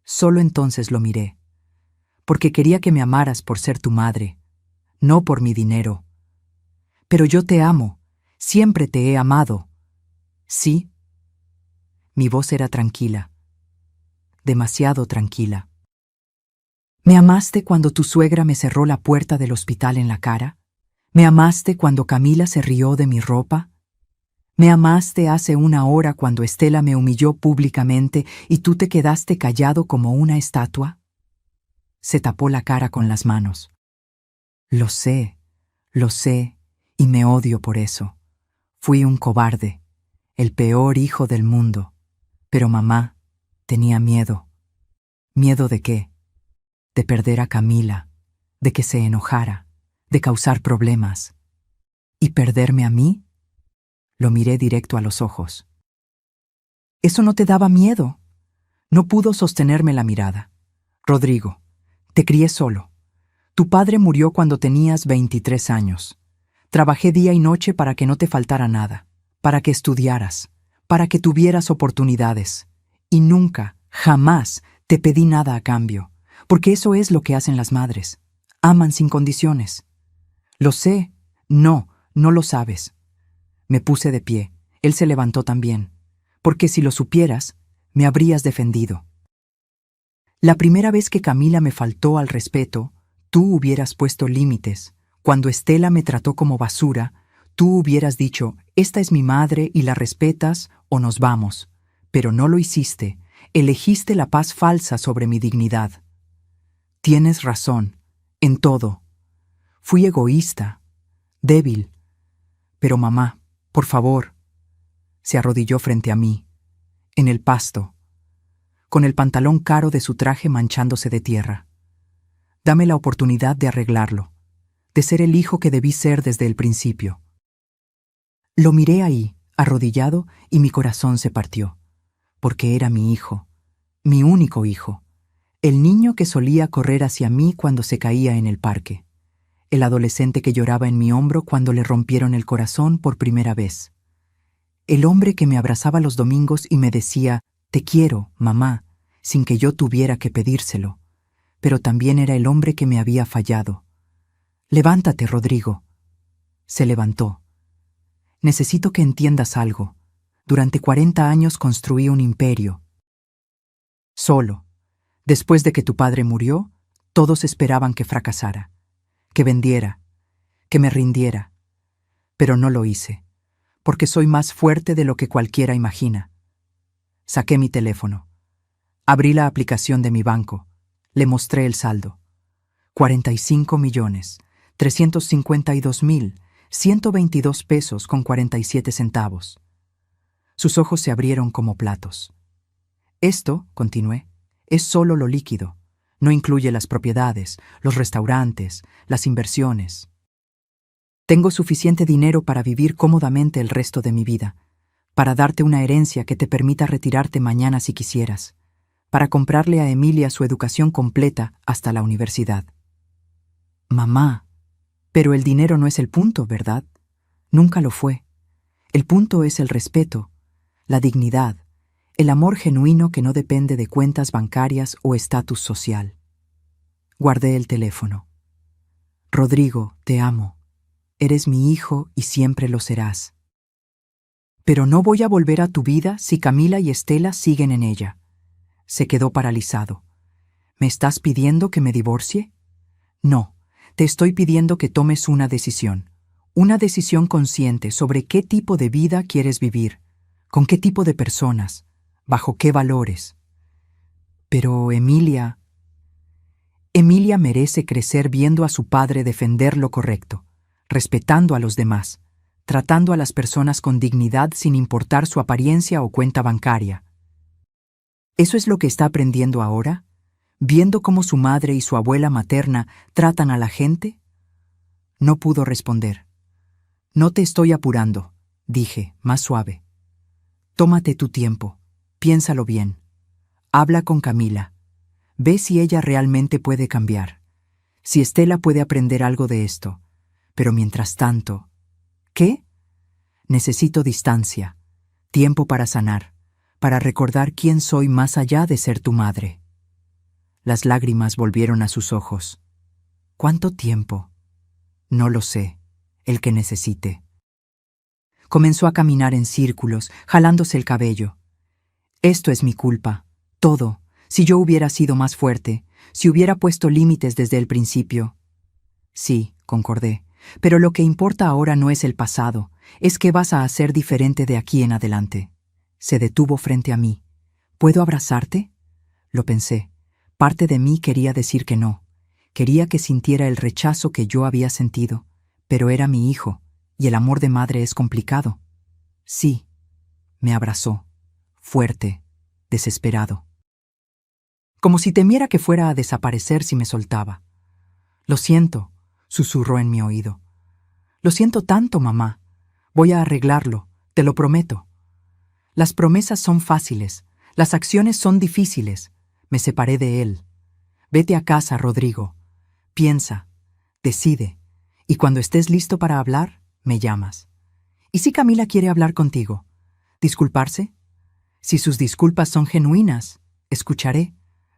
Solo entonces lo miré. «Porque quería que me amaras por ser tu madre, no por mi dinero». «Pero yo te amo, siempre te he amado». «¿Sí?» Mi voz era tranquila, demasiado tranquila. «¿Me amaste cuando tu suegra me cerró la puerta del hospital en la cara? ¿Me amaste cuando Camila se rió de mi ropa? ¿Me amaste hace 1 hora cuando Estela me humilló públicamente y tú te quedaste callado como una estatua?» Se tapó la cara con las manos. Lo sé, y me odio por eso. Fui un cobarde, el peor hijo del mundo. Pero mamá tenía miedo. ¿Miedo de qué? De perder a Camila, de que se enojara, de causar problemas. ¿Y perderme a mí? Lo miré directo a los ojos. «¿Eso no te daba miedo?» No pudo sostenerme la mirada. «Rodrigo, te crié solo. Tu padre murió cuando tenías 23 años. Trabajé día y noche para que no te faltara nada, para que estudiaras, para que tuvieras oportunidades. Y nunca, jamás, te pedí nada a cambio, porque eso es lo que hacen las madres. Aman sin condiciones». «Lo sé». «No, no lo sabes». Me puse de pie. Él se levantó también. «Porque si lo supieras, me habrías defendido. La primera vez que Camila me faltó al respeto, tú hubieras puesto límites. Cuando Estela me trató como basura, tú hubieras dicho: esta es mi madre y la respetas o nos vamos. Pero no lo hiciste. Elegiste la paz falsa sobre mi dignidad. Tienes razón, en todo. Fui egoísta, débil. Pero mamá, por favor». Se arrodilló frente a mí, en el pasto, con el pantalón caro de su traje manchándose de tierra. «Dame la oportunidad de arreglarlo, de ser el hijo que debí ser desde el principio». Lo miré ahí, arrodillado, y mi corazón se partió, porque era mi hijo, mi único hijo, el niño que solía correr hacia mí cuando se caía en el parque, el adolescente que lloraba en mi hombro cuando le rompieron el corazón por primera vez, el hombre que me abrazaba los domingos y me decía: «Te quiero, mamá», sin que yo tuviera que pedírselo. Pero también era el hombre que me había fallado. «Levántate, Rodrigo». Se levantó. «Necesito que entiendas algo. Durante 40 años construí un imperio. Solo. Después de que tu padre murió, todos esperaban que fracasara, que vendiera, que me rindiera. Pero no lo hice, porque soy más fuerte de lo que cualquiera imagina». Saqué mi teléfono. Abrí la aplicación de mi banco. Le mostré el saldo. 45.352.122 pesos con 47 centavos. Sus ojos se abrieron como platos. «Esto», continué, «es solo lo líquido. No incluye las propiedades, los restaurantes, las inversiones. Tengo suficiente dinero para vivir cómodamente el resto de mi vida, para darte una herencia que te permita retirarte mañana si quisieras, para comprarle a Emilia su educación completa hasta la universidad». «Mamá, pero el dinero no es el punto, ¿verdad? Nunca lo fue. El punto es el respeto, la dignidad, El amor genuino que no depende de cuentas bancarias o estatus social. Guardé el teléfono. Rodrigo, te amo. Eres mi hijo y siempre lo serás. Pero no voy a volver a tu vida si Camila y Estela siguen en ella. Se quedó paralizado. ¿Me estás pidiendo que me divorcie? No, te estoy pidiendo que tomes una decisión consciente sobre qué tipo de vida quieres vivir, con qué tipo de personas, bajo qué valores. Pero Emilia merece crecer viendo a su padre defender lo correcto, respetando a los demás, tratando a las personas con dignidad sin importar su apariencia o cuenta bancaria. ¿Eso es lo que está aprendiendo ahora? ¿Viendo cómo su madre y su abuela materna tratan a la gente? No pudo responder. No te estoy apurando, dije, más suave. Tómate tu tiempo, piénsalo bien. Habla con Camila. Ve si ella realmente puede cambiar. Si Estela puede aprender algo de esto. Pero mientras tanto... ¿Qué? Necesito distancia, tiempo para sanar, para recordar quién soy más allá de ser tu madre. Las lágrimas volvieron a sus ojos. ¿Cuánto tiempo? No lo sé, el que necesite. Comenzó a caminar en círculos, jalándose el cabello. Esto es mi culpa, todo. Si yo hubiera sido más fuerte, si hubiera puesto límites desde el principio. Sí, concordé, pero lo que importa ahora no es el pasado, es qué vas a hacer diferente de aquí en adelante. Se detuvo frente a mí. ¿Puedo abrazarte? Lo pensé. Parte de mí quería decir que no. Quería que sintiera el rechazo que yo había sentido, pero era mi hijo, y el amor de madre es complicado. Sí, me abrazó, fuerte, desesperado. Como si temiera que fuera a desaparecer si me soltaba. Lo siento, susurró en mi oído. Lo siento tanto, mamá. Voy a arreglarlo, te lo prometo. Las promesas son fáciles, las acciones son difíciles. Me separé de él. Vete a casa, Rodrigo. Piensa, decide, y cuando estés listo para hablar, me llamas. ¿Y si Camila quiere hablar contigo? ¿Disculparse? Si sus disculpas son genuinas, escucharé.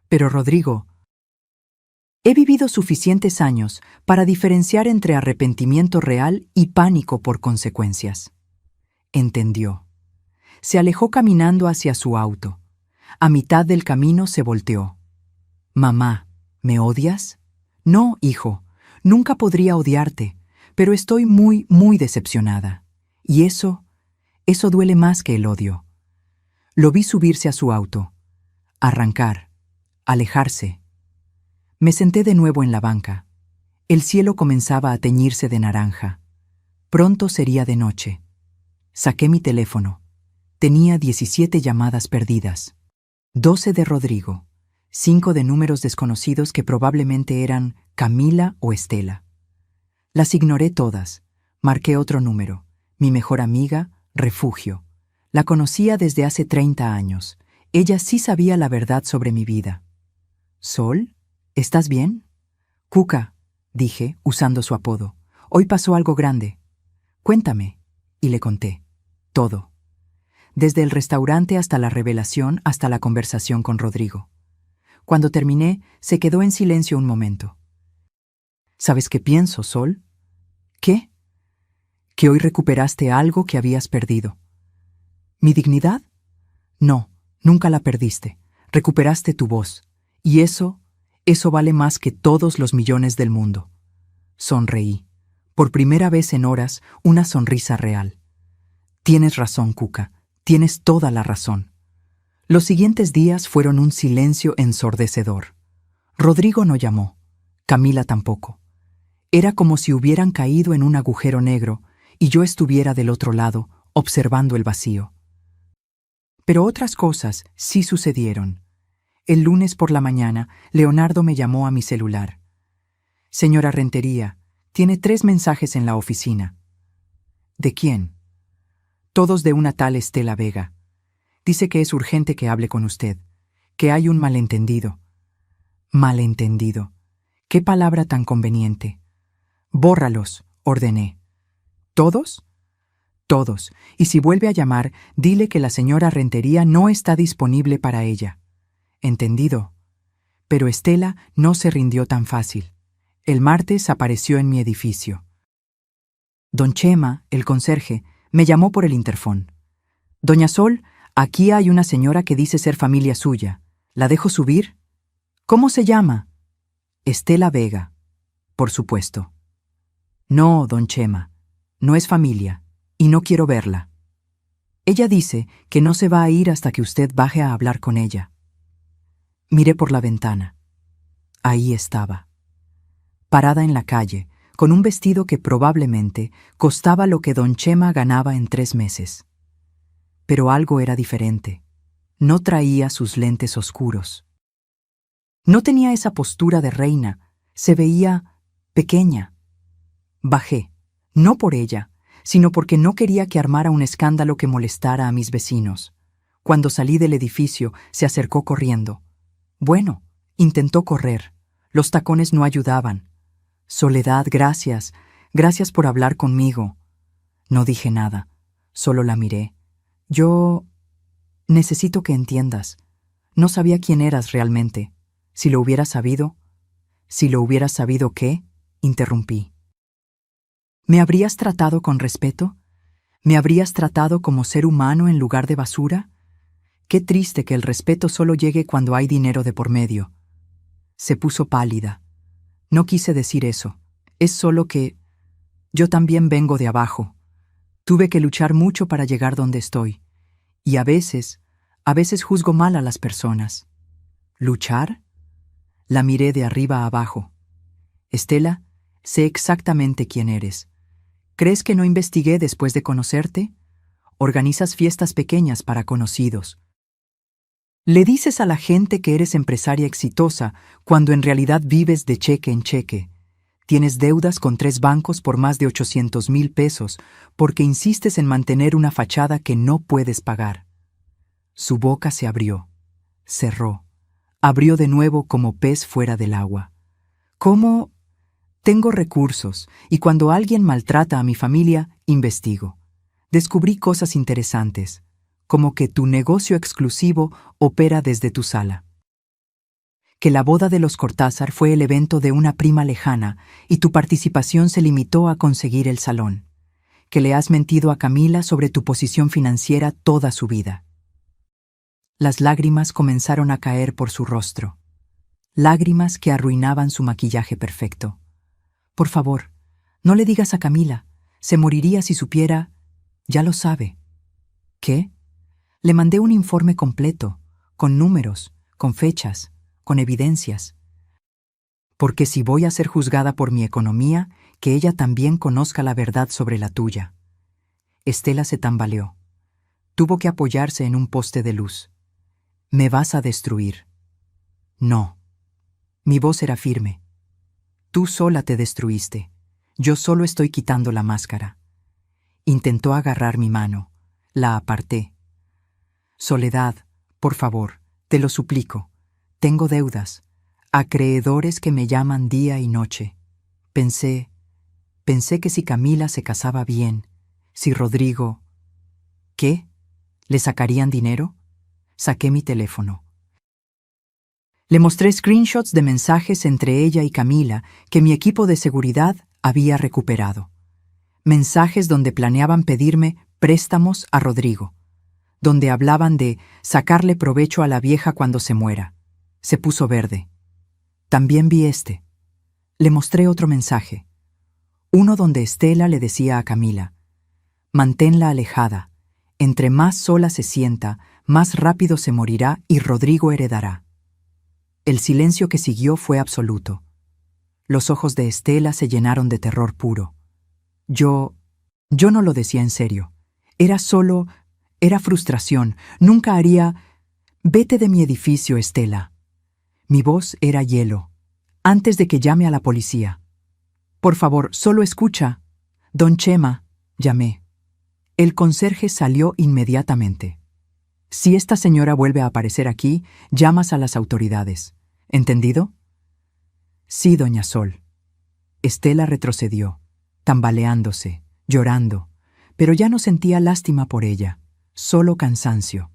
Pero Rodrigo, he vivido suficientes años para diferenciar entre arrepentimiento real y pánico por consecuencias. Entendió. Se alejó caminando hacia su auto. A mitad del camino se volteó. Mamá, ¿me odias? No, hijo, nunca podría odiarte, pero estoy muy, muy decepcionada. Y eso duele más que el odio. Lo vi subirse a su auto, arrancar, alejarse. Me senté de nuevo en la banca. El cielo comenzaba a teñirse de naranja. Pronto sería de noche. Saqué mi teléfono. Tenía 17 llamadas perdidas. 12 de Rodrigo, 5 de números desconocidos que probablemente eran Camila o Estela. Las ignoré todas. Marqué otro número. Mi mejor amiga, Refugio. La conocía desde hace 30 años. Ella sí sabía la verdad sobre mi vida. ¿Sol? ¿Estás bien? Cuca, dije, usando su apodo. Hoy pasó algo grande. Cuéntame. Y le conté. Todo. Desde el restaurante hasta la revelación, hasta la conversación con Rodrigo. Cuando terminé, se quedó en silencio un momento. ¿Sabes qué pienso, Sol? ¿Qué? Que hoy recuperaste algo que habías perdido. ¿Mi dignidad? No, nunca la perdiste. Recuperaste tu voz. Y eso vale más que todos los millones del mundo. Sonreí. Por primera vez en horas, una sonrisa real. Tienes razón, Cuca. Tienes toda la razón. Los siguientes días fueron un silencio ensordecedor. Rodrigo no llamó. Camila tampoco. Era como si hubieran caído en un agujero negro y yo estuviera del otro lado, observando el vacío. Pero otras cosas sí sucedieron. El lunes por la mañana, Leonardo me llamó a mi celular. Señora Rentería, tiene 3 mensajes en la oficina. ¿De quién? Todos de una tal Estela Vega. Dice que es urgente que hable con usted, que hay un malentendido. Malentendido. Qué palabra tan conveniente. Bórralos, ordené. ¿Todos? Todos, y si vuelve a llamar, dile que la señora Rentería no está disponible para ella. ¿Entendido? Pero Estela no se rindió tan fácil. El martes apareció en mi edificio. Don Chema, el conserje, me llamó por el interfón. Doña Sol, aquí hay una señora que dice ser familia suya. ¿La dejo subir? ¿Cómo se llama? Estela Vega. Por supuesto. No, don Chema, no es familia, y no quiero verla. Ella dice que no se va a ir hasta que usted baje a hablar con ella. Miré por la ventana. Ahí estaba, parada en la calle, con un vestido que probablemente costaba lo que don Chema ganaba en 3 meses. Pero algo era diferente. No traía sus lentes oscuros. No tenía esa postura de reina, se veía pequeña. Bajé, no por ella, sino porque no quería que armara un escándalo que molestara a mis vecinos. Cuando salí del edificio, se acercó corriendo. Bueno, intentó correr. Los tacones no ayudaban. Soledad, gracias. Gracias por hablar conmigo. No dije nada, solo la miré. Yo necesito que entiendas. No sabía quién eras realmente. Si lo hubiera sabido... Si lo hubieras sabido, ¿qué? Interrumpí. ¿Me habrías tratado con respeto? ¿Me habrías tratado como ser humano en lugar de basura? Qué triste que el respeto solo llegue cuando hay dinero de por medio. Se puso pálida. No quise decir eso. Es solo que... Yo también vengo de abajo. Tuve que luchar mucho para llegar donde estoy. Y a veces juzgo mal a las personas. ¿Luchar? La miré de arriba a abajo. Estela, sé exactamente quién eres. ¿Crees que no investigué después de conocerte? Organizas fiestas pequeñas para conocidos. Le dices a la gente que eres empresaria exitosa cuando en realidad vives de cheque en cheque. Tienes deudas con 3 bancos por más de 800,000 pesos porque insistes en mantener una fachada que no puedes pagar. Su boca se abrió, cerró, abrió de nuevo como pez fuera del agua. ¿Cómo? Tengo recursos y cuando alguien maltrata a mi familia, investigo. Descubrí cosas interesantes, como que tu negocio exclusivo opera desde tu sala. Que la boda de los Cortázar fue el evento de una prima lejana y tu participación se limitó a conseguir el salón. Que le has mentido a Camila sobre tu posición financiera toda su vida. Las lágrimas comenzaron a caer por su rostro. Lágrimas que arruinaban su maquillaje perfecto. Por favor, no le digas a Camila. Se moriría si supiera... Ya lo sabe. ¿Qué? Le mandé un informe completo, con números, con fechas, con evidencias. Porque si voy a ser juzgada por mi economía, que ella también conozca la verdad sobre la tuya. Estela se tambaleó. Tuvo que apoyarse en un poste de luz. ¿Me vas a destruir? No. Mi voz era firme. Tú sola te destruiste. Yo solo estoy quitando la máscara. Intentó agarrar mi mano. La aparté. Soledad, por favor, te lo suplico. Tengo deudas, acreedores que me llaman día y noche. Pensé que si Camila se casaba bien, si Rodrigo... ¿Qué? ¿Le sacarían dinero? Saqué mi teléfono. Le mostré screenshots de mensajes entre ella y Camila que mi equipo de seguridad había recuperado. Mensajes donde planeaban pedirme préstamos a Rodrigo, donde hablaban de sacarle provecho a la vieja cuando se muera. Se puso verde. También vi este. Le mostré otro mensaje. Uno donde Estela le decía a Camila, manténla alejada. Entre más sola se sienta, más rápido se morirá y Rodrigo heredará. El silencio que siguió fue absoluto. Los ojos de Estela se llenaron de terror puro. Yo no lo decía en serio. Era frustración. Nunca haría... Vete de mi edificio, Estela. Mi voz era hielo. Antes de que llame a la policía. Por favor, solo escucha. Don Chema, llamé. El conserje salió inmediatamente. Si esta señora vuelve a aparecer aquí, llamas a las autoridades. ¿Entendido? Sí, doña Sol. Estela retrocedió, tambaleándose, llorando. pero ya no sentía lástima por ella, solo cansancio.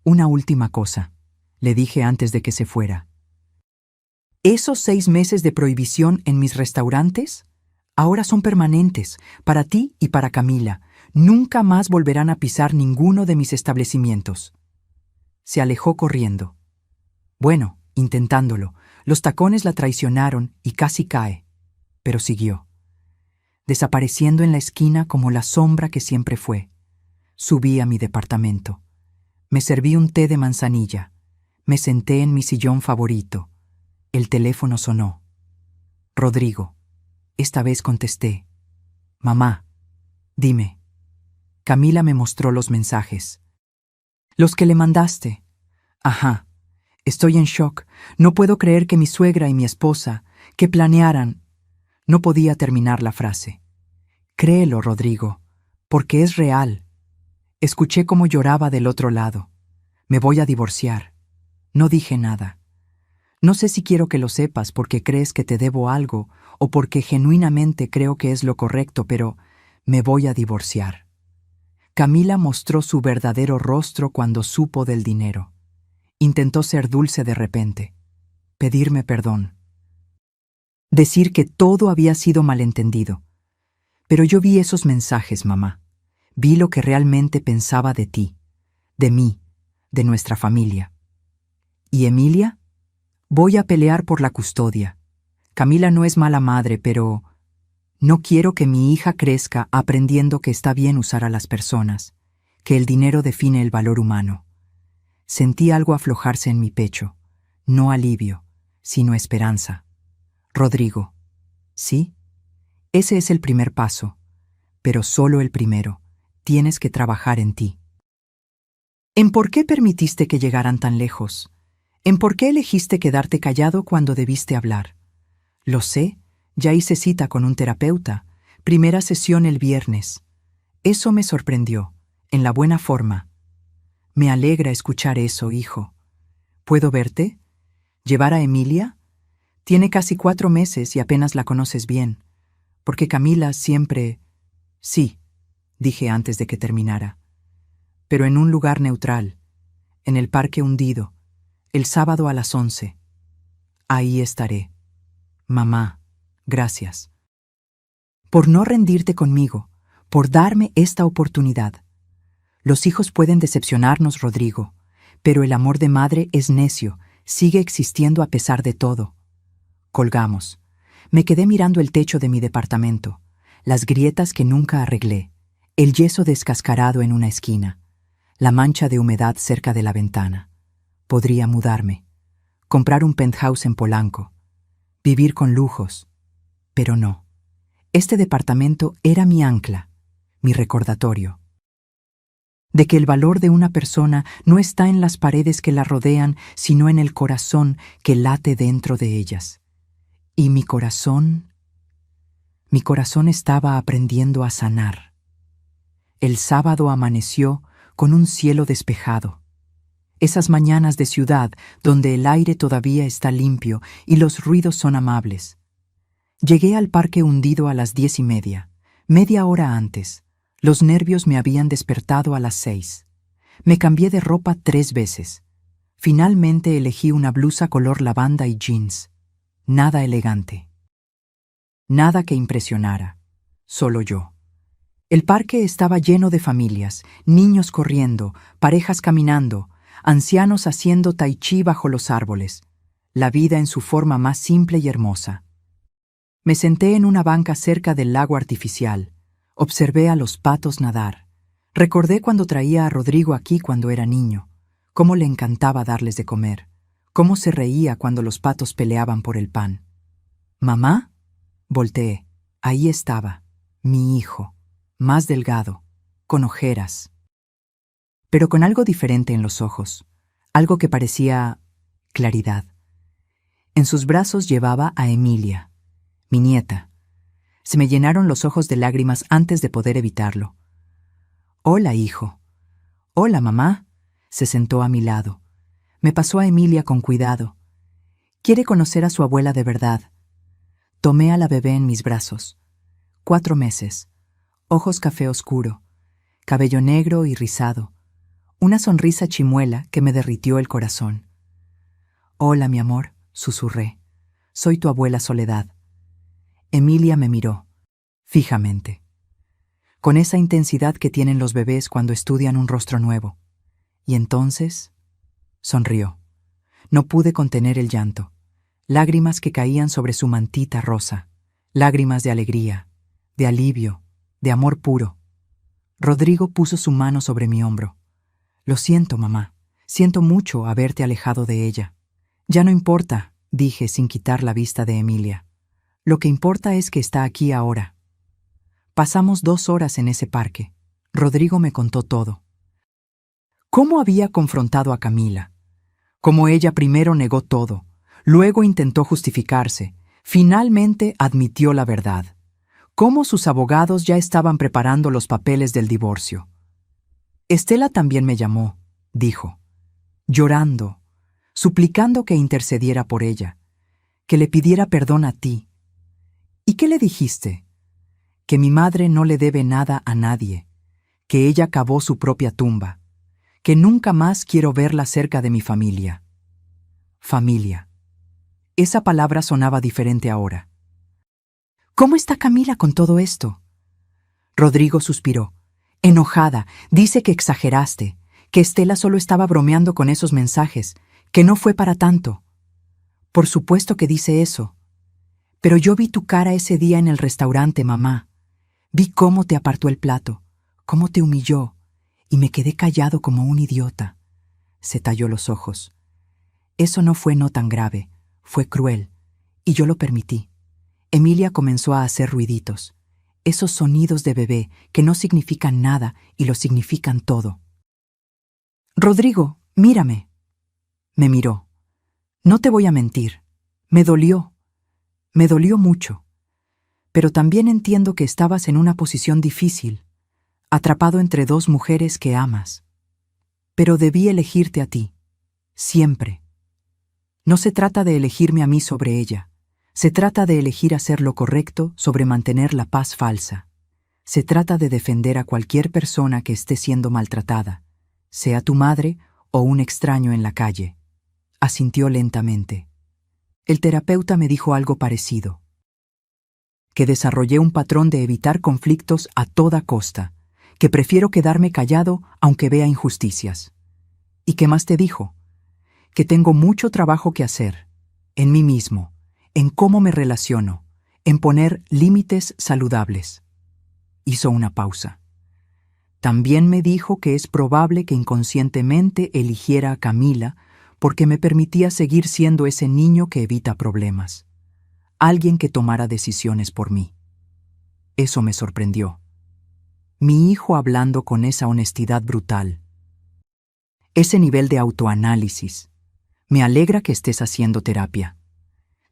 Una última cosa, le dije antes de que se fuera. Esos 6 meses de prohibición en mis restaurantes ahora son permanentes, para ti y para Camila. Nunca más volverán a pisar ninguno de mis establecimientos. Se alejó corriendo. Bueno, intentándolo. Los tacones la traicionaron y casi cae, pero siguió, desapareciendo en la esquina como la sombra que siempre fue. Subí a mi departamento. Me serví un té de manzanilla. Me senté en mi sillón favorito. El teléfono sonó. Rodrigo. Esta vez contesté. Mamá, dime. Camila me mostró los mensajes. Los que le mandaste. Ajá. Estoy en shock. No puedo creer que mi suegra y mi esposa, que planearan. No podía terminar la frase. Créelo, Rodrigo, porque es real. Escuché cómo lloraba del otro lado. Me voy a divorciar. No dije nada. No sé si quiero que lo sepas porque crees que te debo algo o porque genuinamente creo que es lo correcto, pero me voy a divorciar. Camila mostró su verdadero rostro cuando supo del dinero. Intentó ser dulce de repente, pedirme perdón, decir que todo había sido malentendido. Pero yo vi esos mensajes, mamá. Vi lo que realmente pensaba de ti, de mí, de nuestra familia. ¿Y Emilia? Voy a pelear por la custodia. Camila no es mala madre, pero no quiero que mi hija crezca aprendiendo que está bien usar a las personas, que el dinero define el valor humano. Sentí algo aflojarse en mi pecho, no alivio, sino esperanza. Rodrigo, ¿sí? Ese es el primer paso, pero solo el primero. Tienes que trabajar en ti. ¿En por qué permitiste que llegaran tan lejos? ¿En por qué elegiste quedarte callado cuando debiste hablar? Lo sé, ya hice cita con un terapeuta. Primera sesión el viernes. Eso me sorprendió, en la buena forma. Me alegra escuchar eso, hijo. ¿Puedo verte? ¿Llevar a Emilia? Tiene casi 4 meses y apenas la conoces bien. Porque Camila siempre... Sí, dije antes de que terminara. Pero en un lugar neutral, en el Parque Hundido, el sábado a las 11. Ahí estaré. Mamá, gracias. Por no rendirte conmigo, por darme esta oportunidad. Los hijos pueden decepcionarnos, Rodrigo, pero el amor de madre es necio, sigue existiendo a pesar de todo. Colgamos. Me quedé mirando el techo de mi departamento, las grietas que nunca arreglé, el yeso descascarado en una esquina, la mancha de humedad cerca de la ventana. Podría mudarme, comprar un penthouse en Polanco, vivir con lujos, pero no. Este departamento era mi ancla, mi recordatorio. De que el valor de una persona no está en las paredes que la rodean, sino en el corazón que late dentro de ellas. Y mi corazón estaba aprendiendo a sanar. El sábado amaneció con un cielo despejado. Esas mañanas de ciudad donde el aire todavía está limpio y los ruidos son amables. Llegué al Parque Hundido a las 10:30, media hora antes. Los nervios me habían despertado a las 6. Me cambié de ropa 3 veces. Finalmente elegí una blusa color lavanda y jeans. Nada elegante. Nada que impresionara. Solo yo. El parque estaba lleno de familias, niños corriendo, parejas caminando, ancianos haciendo tai chi bajo los árboles. La vida en su forma más simple y hermosa. Me senté en una banca cerca del lago artificial. Observé a los patos nadar. Recordé cuando traía a Rodrigo aquí cuando era niño, cómo le encantaba darles de comer, cómo se reía cuando los patos peleaban por el pan. ¿Mamá? Volteé. Ahí estaba, mi hijo, más delgado, con ojeras, pero con algo diferente en los ojos, algo que parecía claridad. En sus brazos llevaba a Emilia, mi nieta. Se me llenaron los ojos de lágrimas antes de poder evitarlo. Hola, hijo. Hola, mamá. Se sentó a mi lado. Me pasó a Emilia con cuidado. Quiere conocer a su abuela de verdad. Tomé a la bebé en mis brazos. 4 meses. ojos café oscuro, cabello negro y rizado, una sonrisa chimuela que me derritió el corazón. «Hola, mi amor», susurré. «Soy tu abuela Soledad». Emilia me miró, fijamente, con esa intensidad que tienen los bebés cuando estudian un rostro nuevo. Y entonces sonrió. No pude contener el llanto. Lágrimas que caían sobre su mantita rosa. Lágrimas de alegría, de alivio, de amor puro. Rodrigo puso su mano sobre mi hombro. «Lo siento, mamá. Siento mucho haberte alejado de ella». «Ya no importa», dije sin quitar la vista de Emilia. «Lo que importa es que está aquí ahora». Pasamos 2 horas en ese parque. Rodrigo me contó todo. Cómo había confrontado a Camila. Cómo ella primero negó todo, luego intentó justificarse, finalmente admitió la verdad. Cómo sus abogados ya estaban preparando los papeles del divorcio. «Estela también me llamó», dijo, llorando, suplicando que intercediera por ella, que le pidiera perdón a ti. «¿Y qué le dijiste?» «Que mi madre no le debe nada a nadie, que ella cavó su propia tumba, que nunca más quiero verla cerca de mi familia». Familia. Esa palabra sonaba diferente ahora. «¿Cómo está Camila con todo esto?» Rodrigo suspiró. «Enojada, dice que exageraste, que Estela solo estaba bromeando con esos mensajes, que no fue para tanto». «Por supuesto que dice eso. Pero yo vi tu cara ese día en el restaurante, mamá. Vi cómo te apartó el plato, cómo te humilló, y me quedé callado como un idiota». Se talló los ojos. «Eso no fue no tan grave, fue cruel, y yo lo permití». Emilia comenzó a hacer ruiditos, esos sonidos de bebé que no significan nada y lo significan todo. «Rodrigo, mírame». Me miró. «No te voy a mentir, me dolió mucho. Pero también entiendo que estabas en una posición difícil, atrapado entre 2 mujeres que amas. Pero debí elegirte a ti, siempre. No se trata de elegirme a mí sobre ella. Se trata de elegir hacer lo correcto sobre mantener la paz falsa. Se trata de defender a cualquier persona que esté siendo maltratada, sea tu madre o un extraño en la calle». Asintió lentamente. El terapeuta me dijo algo parecido. Que desarrollé un patrón de evitar conflictos a toda costa, que prefiero quedarme callado aunque vea injusticias. ¿Y qué más te dijo? Que tengo mucho trabajo que hacer, en mí mismo, en cómo me relaciono, en poner límites saludables. Hizo una pausa. También me dijo que es probable que inconscientemente eligiera a Camila porque me permitía seguir siendo ese niño que evita problemas. Alguien que tomara decisiones por mí. Eso me sorprendió. Mi hijo hablando con esa honestidad brutal. Ese nivel de autoanálisis. Me alegra que estés haciendo terapia.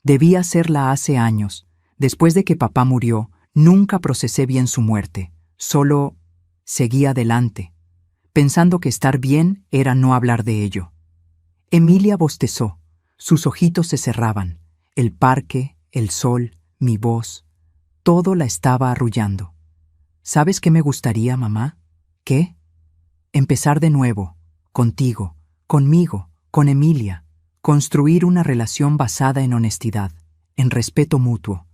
Debí hacerla hace años. Después de que papá murió, nunca procesé bien su muerte. Solo seguí adelante, pensando que estar bien era no hablar de ello. Emilia bostezó. Sus ojitos se cerraban. El parque, el sol, mi voz, todo la estaba arrullando. ¿Sabes qué me gustaría, mamá? ¿Qué? Empezar de nuevo, contigo, conmigo, con Emilia. Construir una relación basada en honestidad, en respeto mutuo.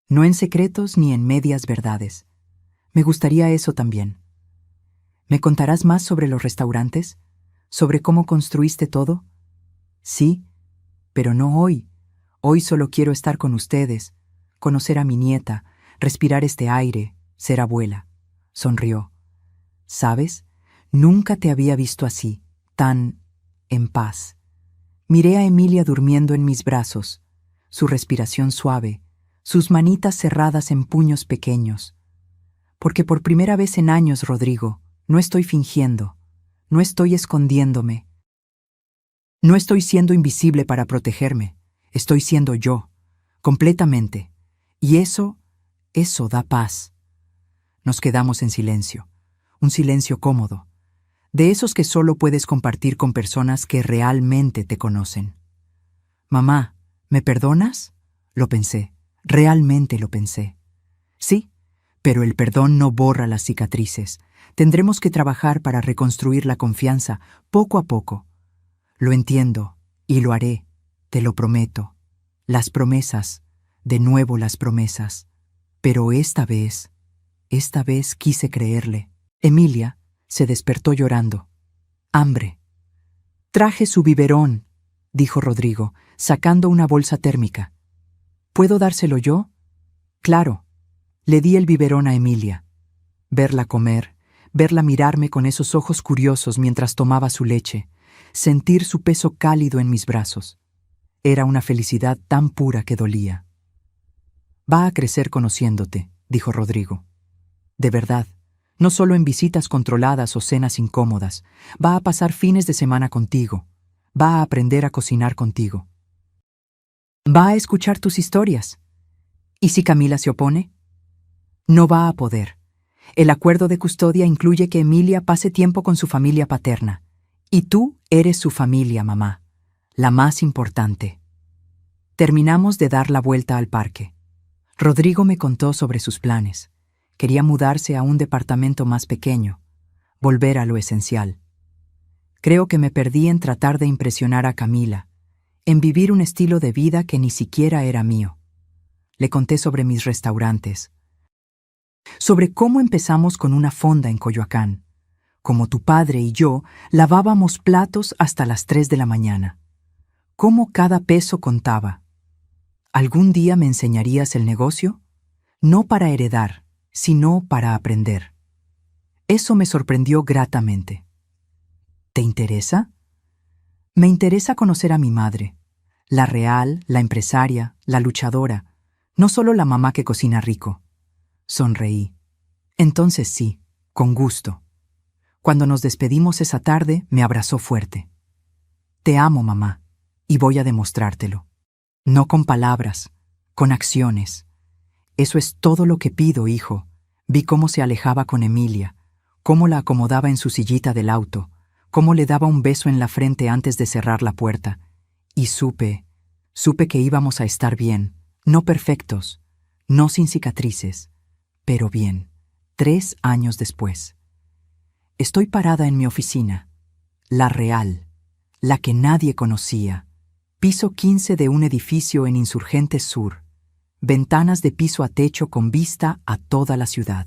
No en secretos ni en medias verdades. Me gustaría eso también. ¿Me contarás más sobre los restaurantes? ¿Sobre cómo construiste todo? Sí, pero no hoy. Hoy solo quiero estar con ustedes, conocer a mi nieta, respirar este aire, ser abuela. Sonrió. ¿Sabes? Nunca te había visto así, tan en paz. Miré a Emilia durmiendo en mis brazos, su respiración suave, sus manitas cerradas en puños pequeños. Porque por primera vez en años, Rodrigo, no estoy fingiendo, no estoy escondiéndome. No estoy siendo invisible para protegerme, estoy siendo yo, completamente. Y eso da paz. Nos quedamos en silencio, un silencio cómodo, de esos que solo puedes compartir con personas que realmente te conocen. Mamá, ¿me perdonas? Lo pensé, realmente lo pensé. Sí, Pero el perdón no borra las cicatrices. Tendremos que trabajar para reconstruir la confianza poco a poco. Lo entiendo y lo haré, te lo prometo. Las promesas, de nuevo las promesas. Pero esta vez quise creerle. Emilia se despertó llorando. Hambre. Traje su biberón, dijo Rodrigo, sacando una bolsa térmica. ¿Puedo dárselo yo? Claro. Le di el biberón a Emilia. Verla comer, verla mirarme con esos ojos curiosos mientras tomaba su leche, sentir su peso cálido en mis brazos. Era una felicidad tan pura que dolía. Va a crecer conociéndote, dijo Rodrigo. De verdad, no solo en visitas controladas o cenas incómodas, va a pasar fines de semana contigo, va a aprender a cocinar contigo. Va a escuchar tus historias. ¿Y si Camila se opone? No va a poder. El acuerdo de custodia incluye que Emilia pase tiempo con su familia paterna. Y tú eres su familia, mamá, la más importante. Terminamos de dar la vuelta al parque. Rodrigo me contó sobre sus planes. Quería mudarse a un departamento más pequeño, volver a lo esencial. Creo que me perdí en tratar de impresionar a Camila, en vivir un estilo de vida que ni siquiera era mío. Le conté sobre mis restaurantes, sobre cómo empezamos con una fonda en Coyoacán, cómo tu padre y yo lavábamos platos hasta las 3 de la mañana, cómo cada peso contaba. ¿Algún día me enseñarías el negocio? No para heredar, sino para aprender. Eso me sorprendió gratamente. ¿Te interesa? Me interesa conocer a mi madre, la real, la empresaria, la luchadora, no solo la mamá que cocina rico. Sonreí. Entonces sí, con gusto. Cuando nos despedimos esa tarde, me abrazó fuerte. Te amo, mamá, y voy a demostrártelo. No con palabras, con acciones. Eso es todo lo que pido, hijo. Vi cómo se alejaba con Emilia, cómo la acomodaba en su sillita del auto, cómo le daba un beso en la frente antes de cerrar la puerta. Y supe que íbamos a estar bien, no perfectos, no sin cicatrices, pero bien, 3 años después. Estoy parada en mi oficina, la real, la que nadie conocía, piso 15 de un edificio en Insurgentes Sur, ventanas de piso a techo con vista a toda la ciudad.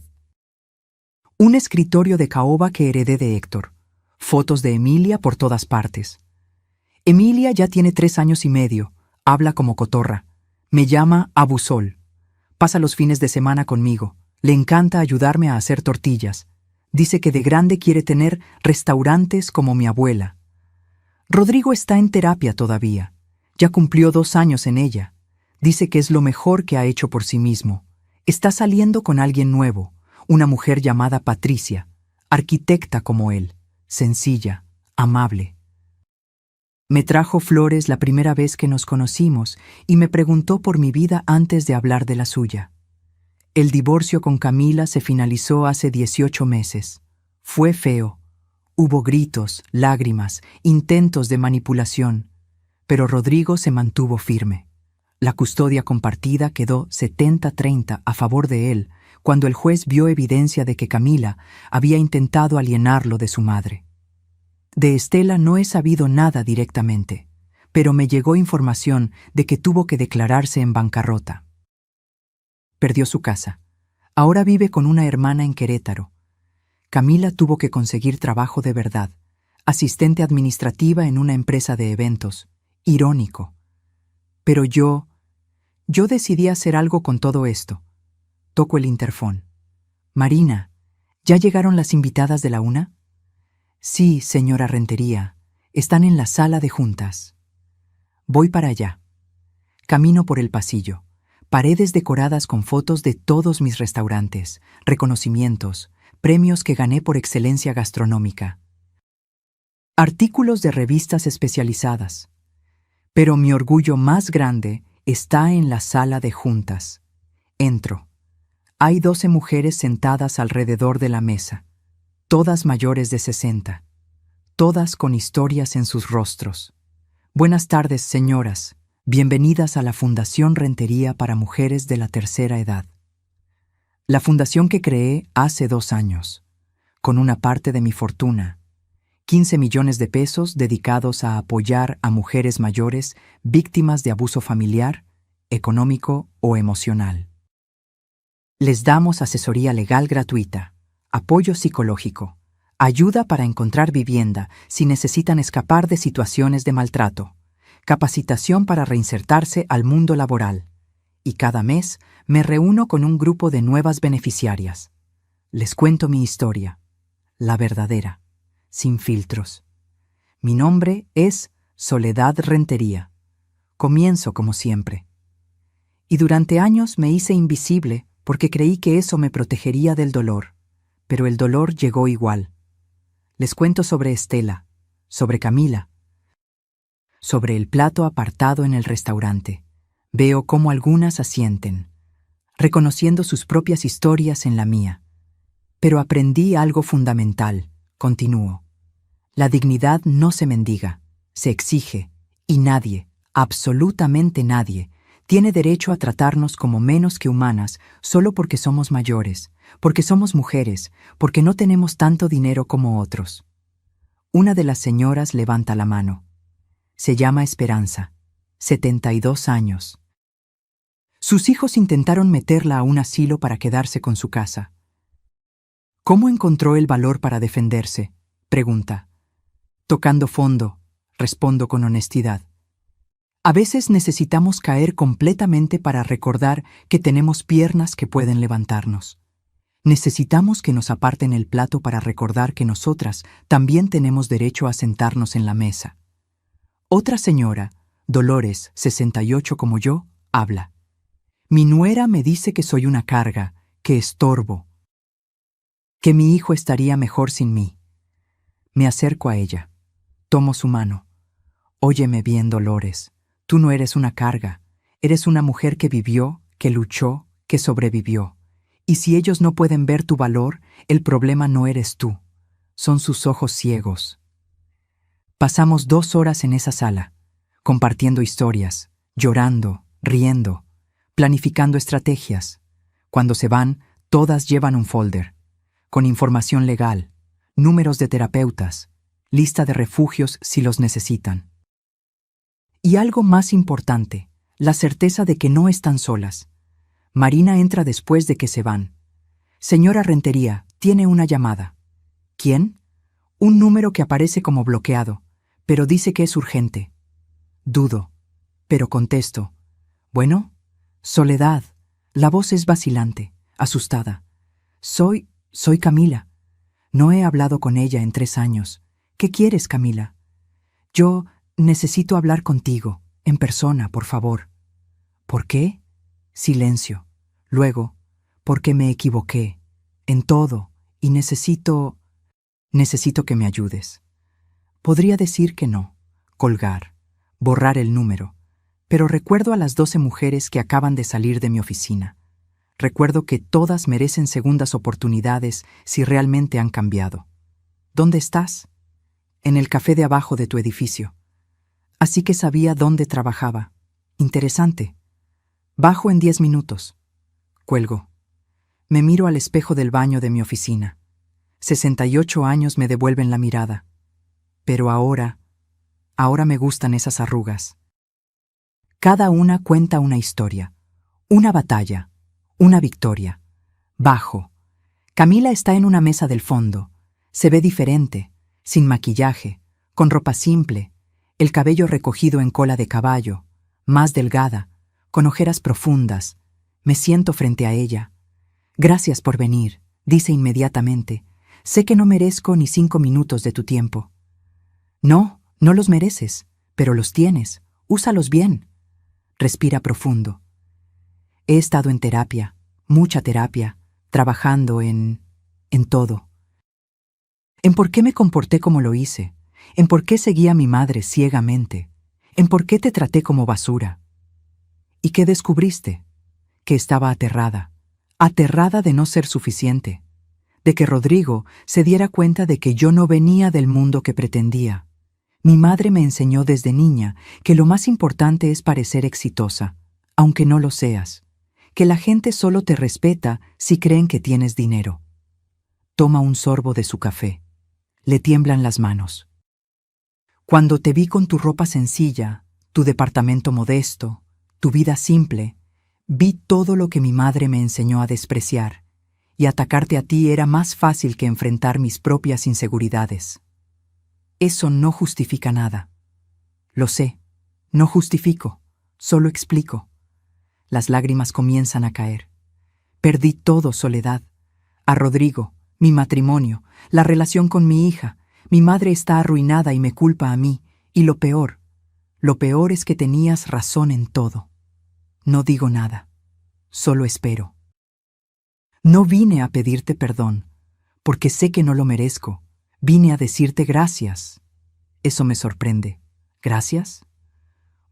Un escritorio de caoba que heredé de Héctor, fotos de Emilia por todas partes. Emilia ya tiene 3 años y medio, habla como cotorra, me llama Abusol, pasa los fines de semana conmigo, le encanta ayudarme a hacer tortillas, dice que de grande quiere tener restaurantes como mi abuela. Rodrigo está en terapia todavía, ya cumplió 2 años en ella, dice que es lo mejor que ha hecho por sí mismo, está saliendo con alguien nuevo, una mujer llamada Patricia, arquitecta como él, sencilla, amable. Me trajo flores la primera vez que nos conocimos y me preguntó por mi vida antes de hablar de la suya. El divorcio con Camila se finalizó hace 18 meses. Fue feo. Hubo gritos, lágrimas, intentos de manipulación, pero Rodrigo se mantuvo firme. La custodia compartida quedó 70-30 a favor de él cuando el juez vio evidencia de que Camila había intentado alienarlo de su madre. De Estela no he sabido nada directamente, pero me llegó información de que tuvo que declararse en bancarrota. Perdió su casa. Ahora vive con una hermana en Querétaro. Camila tuvo que conseguir trabajo de verdad, asistente administrativa en una empresa de eventos. Irónico. Pero yo decidí hacer algo con todo esto. Toco el interfón. Marina, ¿ya llegaron las invitadas de la una? Sí, señora Rentería, están en la sala de juntas. Voy para allá. Camino por el pasillo. Paredes decoradas con fotos de todos mis restaurantes, reconocimientos, premios que gané por excelencia gastronómica. Artículos de revistas especializadas. Pero mi orgullo más grande está en la sala de juntas. Entro. Hay 12 mujeres sentadas alrededor de la mesa, todas mayores de 60, todas con historias en sus rostros. Buenas tardes, señoras. Bienvenidas a la Fundación Rentería para Mujeres de la Tercera Edad. La fundación que creé hace 2 años, con una parte de mi fortuna, 15 millones de pesos dedicados a apoyar a mujeres mayores víctimas de abuso familiar, económico o emocional. Les damos asesoría legal gratuita, apoyo psicológico, ayuda para encontrar vivienda si necesitan escapar de situaciones de maltrato, capacitación para reinsertarse al mundo laboral. Y cada mes me reúno con un grupo de nuevas beneficiarias. Les cuento mi historia, la verdadera, sin filtros. Mi nombre es Soledad Rentería. Comienzo como siempre. Y durante años me hice invisible porque creí que eso me protegería del dolor, pero el dolor llegó igual. Les cuento sobre Estela, sobre Camila, sobre el plato apartado en el restaurante. Veo cómo algunas asienten, reconociendo sus propias historias en la mía. Pero aprendí algo fundamental, continúo. La dignidad no se mendiga, se exige, y nadie, absolutamente nadie, tiene derecho a tratarnos como menos que humanas solo porque somos mayores, porque somos mujeres, porque no tenemos tanto dinero como otros. Una de las señoras levanta la mano. Se llama Esperanza, 72 años. Sus hijos intentaron meterla a un asilo para quedarse con su casa. ¿Cómo encontró el valor para defenderse?, pregunta. Tocando fondo, respondo con honestidad. A veces necesitamos caer completamente para recordar que tenemos piernas que pueden levantarnos. Necesitamos que nos aparten el plato para recordar que nosotras también tenemos derecho a sentarnos en la mesa. Otra señora, Dolores, 68 como yo, habla. Mi nuera me dice que soy una carga, que estorbo, que mi hijo estaría mejor sin mí. Me acerco a ella. Tomo su mano. Óyeme bien, Dolores. Tú no eres una carga. Eres una mujer que vivió, que luchó, que sobrevivió. Y si ellos no pueden ver tu valor, el problema no eres tú. Son sus ojos ciegos. Pasamos 2 horas en esa sala, compartiendo historias, llorando, riendo, planificando estrategias. Cuando se van, todas llevan un folder, con información legal, números de terapeutas, lista de refugios si los necesitan. Y algo más importante, la certeza de que no están solas. Marina entra después de que se van. Señora Rentería, tiene una llamada. ¿Quién? Un número que aparece como bloqueado, pero dice que es urgente. Dudo, pero contesto. Bueno, Soledad. La voz es vacilante, asustada. Soy Camila. No he hablado con ella en 3 años. ¿Qué quieres, Camila? Yo necesito hablar contigo, en persona, por favor. ¿Por qué? Silencio. Luego, porque me equivoqué, en todo, y necesito que me ayudes. Podría decir que no, colgar, borrar el número, pero recuerdo a las 12 mujeres que acaban de salir de mi oficina. Recuerdo que todas merecen segundas oportunidades si realmente han cambiado. ¿Dónde estás? En el café de abajo de tu edificio. Así que sabía dónde trabajaba. Interesante. Bajo en 10 minutos. Cuelgo. Me miro al espejo del baño de mi oficina. 68 años me devuelven la mirada. Pero ahora me gustan esas arrugas. Cada una cuenta una historia, una batalla, una victoria. Bajo. Camila está en una mesa del fondo. Se ve diferente, sin maquillaje, con ropa simple, el cabello recogido en cola de caballo, más delgada, con ojeras profundas. Me siento frente a ella. Gracias por venir, dice inmediatamente. Sé que no merezco ni 5 minutos de tu tiempo. No, no los mereces, pero los tienes. Úsalos bien. Respira profundo. He estado en terapia, mucha terapia, trabajando en todo. En por qué me comporté como lo hice, en por qué seguí a mi madre ciegamente, en por qué te traté como basura. ¿Y qué descubriste? Que estaba aterrada de no ser suficiente, de que Rodrigo se diera cuenta de que yo no venía del mundo que pretendía. Mi madre me enseñó desde niña que lo más importante es parecer exitosa, aunque no lo seas, que la gente solo te respeta si creen que tienes dinero. Toma un sorbo de su café. Le tiemblan las manos. Cuando te vi con tu ropa sencilla, tu departamento modesto, tu vida simple, vi todo lo que mi madre me enseñó a despreciar, y atacarte a ti era más fácil que enfrentar mis propias inseguridades. Eso no justifica nada. Lo sé, no justifico, solo explico. Las lágrimas comienzan a caer. Perdí todo, Soledad. A Rodrigo, mi matrimonio, la relación con mi hija. Mi madre está arruinada y me culpa a mí. Y lo peor es que tenías razón en todo. No digo nada, solo espero. No vine a pedirte perdón, porque sé que no lo merezco. Vine a decirte gracias. Eso me sorprende. ¿Gracias?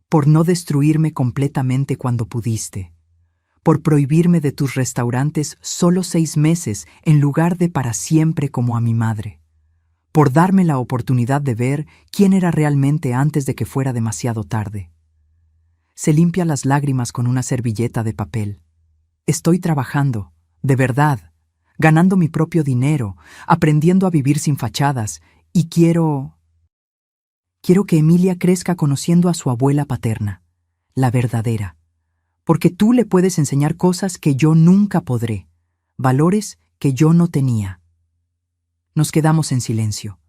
Por no destruirme completamente cuando pudiste. Por prohibirme de tus restaurantes solo 6 meses en lugar de para siempre como a mi madre. Por darme la oportunidad de ver quién era realmente antes de que fuera demasiado tarde. Se limpia las lágrimas con una servilleta de papel. Estoy trabajando, de verdad, ganando mi propio dinero, aprendiendo a vivir sin fachadas, y quiero que Emilia crezca conociendo a su abuela paterna, la verdadera, porque tú le puedes enseñar cosas que yo nunca podré, valores que yo no tenía. Nos quedamos en silencio.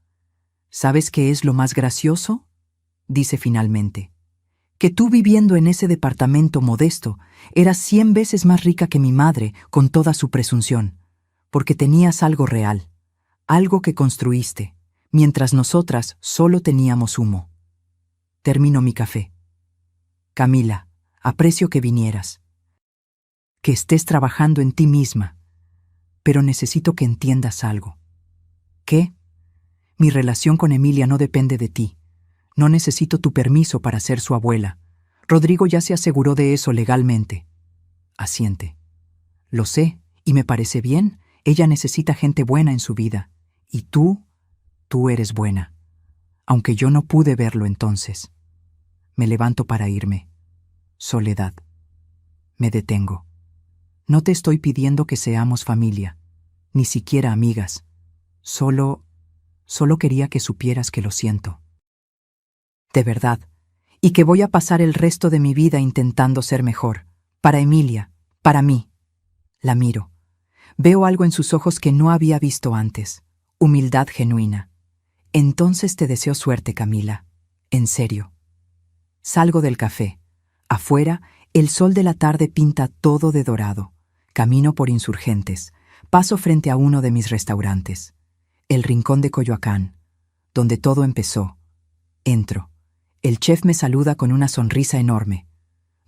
¿Sabes qué es lo más gracioso? Dice finalmente. Que tú viviendo en ese departamento modesto eras 100 veces más rica que mi madre con toda su presunción, porque tenías algo real, algo que construiste, mientras nosotras solo teníamos humo. Termino mi café. Camila, aprecio que vinieras, que estés trabajando en ti misma, pero necesito que entiendas algo. ¿Qué? Mi relación con Emilia no depende de ti. No necesito tu permiso para ser su abuela. Rodrigo ya se aseguró de eso legalmente. Asiente. Lo sé, y me parece bien. Ella necesita gente buena en su vida. Y tú eres buena. Aunque yo no pude verlo entonces. Me levanto para irme. Soledad. Me detengo. No te estoy pidiendo que seamos familia, ni siquiera amigas. Solo quería que supieras que lo siento. De verdad, y que voy a pasar el resto de mi vida intentando ser mejor. Para Emilia, para mí. La miro. Veo algo en sus ojos que no había visto antes. Humildad genuina. Entonces te deseo suerte, Camila. En serio. Salgo del café. Afuera, el sol de la tarde pinta todo de dorado. Camino por Insurgentes. Paso frente a uno de mis restaurantes. El Rincón de Coyoacán, donde todo empezó. Entro. El chef me saluda con una sonrisa enorme.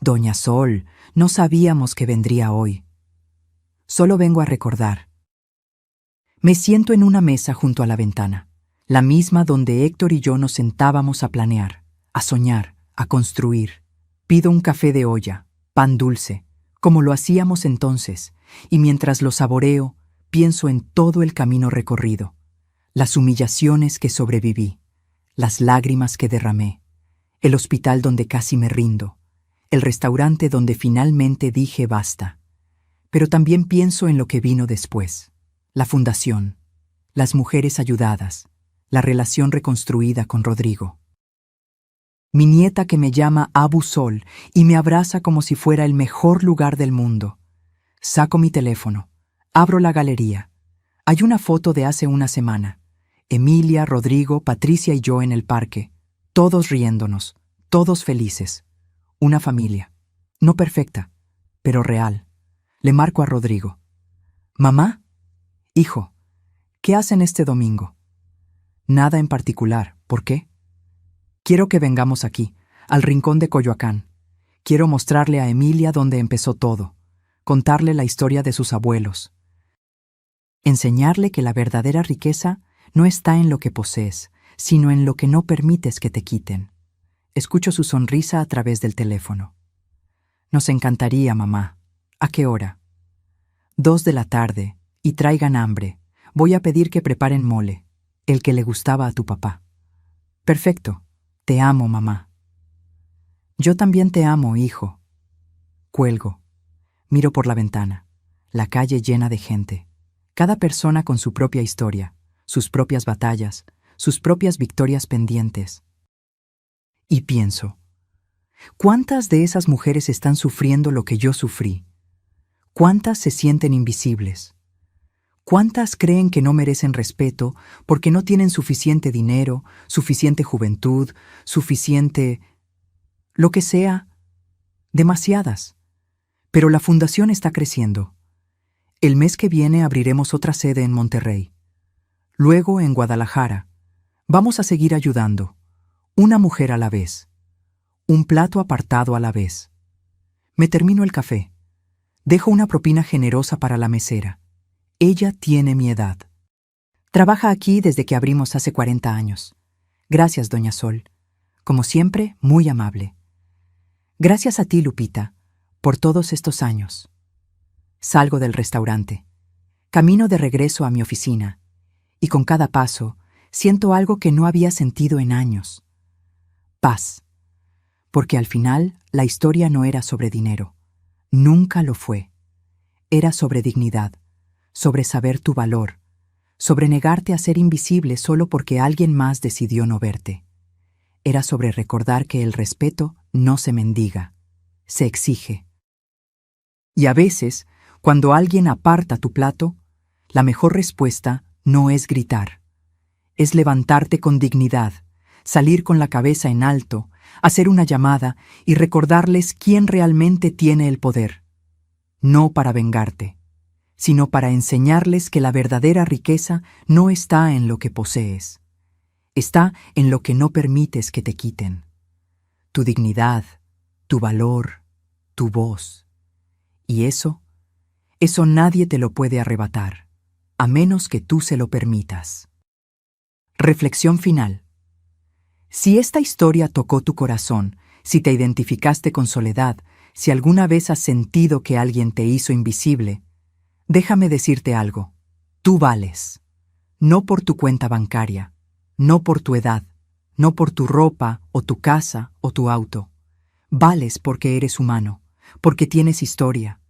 Doña Sol, no sabíamos que vendría hoy. Solo vengo a recordar. Me siento en una mesa junto a la ventana, la misma donde Héctor y yo nos sentábamos a planear, a soñar, a construir. Pido un café de olla, pan dulce, como lo hacíamos entonces, y mientras lo saboreo, pienso en todo el camino recorrido, las humillaciones que sobreviví, las lágrimas que derramé, el hospital donde casi me rindo, el restaurante donde finalmente dije basta. Pero también pienso en lo que vino después, la fundación, las mujeres ayudadas, la relación reconstruida con Rodrigo. Mi nieta que me llama Abu Sol y me abraza como si fuera el mejor lugar del mundo. Saco mi teléfono, abro la galería. Hay una foto de hace una semana. Emilia, Rodrigo, Patricia y yo en el parque, todos riéndonos, todos felices. Una familia, no perfecta, pero real. Le marco a Rodrigo. ¿Mamá? Hijo, ¿qué hacen este domingo? Nada en particular. ¿Por qué? Quiero que vengamos aquí, al Rincón de Coyoacán. Quiero mostrarle a Emilia dónde empezó todo, contarle la historia de sus abuelos. Enseñarle que la verdadera riqueza no está en lo que posees, sino en lo que no permites que te quiten. Escucho su sonrisa a través del teléfono. Nos encantaría, mamá. ¿A qué hora? 2 de la tarde, y traigan hambre. Voy a pedir que preparen mole, el que le gustaba a tu papá. Perfecto. Te amo, mamá. Yo también te amo, hijo. Cuelgo. Miro por la ventana, la calle llena de gente, cada persona con su propia historia, sus propias batallas, sus propias victorias pendientes. Y pienso, ¿cuántas de esas mujeres están sufriendo lo que yo sufrí? ¿Cuántas se sienten invisibles? ¿Cuántas creen que no merecen respeto porque no tienen suficiente dinero, suficiente juventud, suficiente... lo que sea? Demasiadas. Pero la fundación está creciendo. El mes que viene abriremos otra sede en Monterrey. Luego en Guadalajara. Vamos a seguir ayudando. Una mujer a la vez. Un plato apartado a la vez. Me termino el café. Dejo una propina generosa para la mesera. Ella tiene mi edad. Trabaja aquí desde que abrimos hace 40 años. Gracias, doña Sol. Como siempre, muy amable. Gracias a ti, Lupita, por todos estos años. Salgo del restaurante. Camino de regreso a mi oficina. Y con cada paso, siento algo que no había sentido en años. Paz. Porque al final, la historia no era sobre dinero. Nunca lo fue. Era sobre dignidad, sobre saber tu valor, sobre negarte a ser invisible solo porque alguien más decidió no verte. Era sobre recordar que el respeto no se mendiga, se exige. Y a veces, cuando alguien aparta tu plato, la mejor respuesta no es gritar. Es levantarte con dignidad, salir con la cabeza en alto, hacer una llamada y recordarles quién realmente tiene el poder. No para vengarte, sino para enseñarles que la verdadera riqueza no está en lo que posees. Está en lo que no permites que te quiten. Tu dignidad, tu valor, tu voz. Y eso nadie te lo puede arrebatar, a menos que tú se lo permitas. Reflexión final. Si esta historia tocó tu corazón, si te identificaste con Soledad, si alguna vez has sentido que alguien te hizo invisible, déjame decirte algo. Tú vales. No por tu cuenta bancaria, no por tu edad, no por tu ropa o tu casa o tu auto. Vales porque eres humano, porque tienes historia,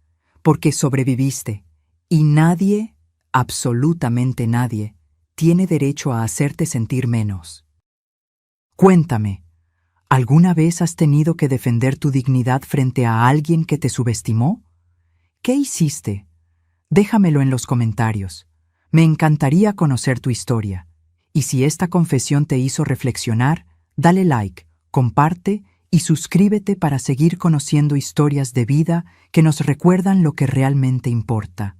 porque sobreviviste, y nadie, absolutamente nadie, tiene derecho a hacerte sentir menos. Cuéntame, ¿alguna vez has tenido que defender tu dignidad frente a alguien que te subestimó? ¿Qué hiciste? Déjamelo en los comentarios. Me encantaría conocer tu historia. Y si esta confesión te hizo reflexionar, dale like, comparte y suscríbete para seguir conociendo historias de vida que nos recuerdan lo que realmente importa.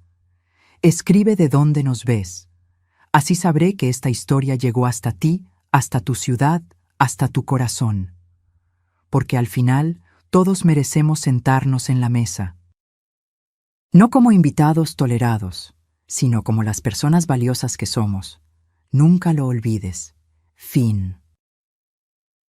Escribe de dónde nos ves. Así sabré que esta historia llegó hasta ti, hasta tu ciudad, hasta tu corazón. Porque al final, todos merecemos sentarnos en la mesa. No como invitados tolerados, sino como las personas valiosas que somos. Nunca lo olvides. Fin.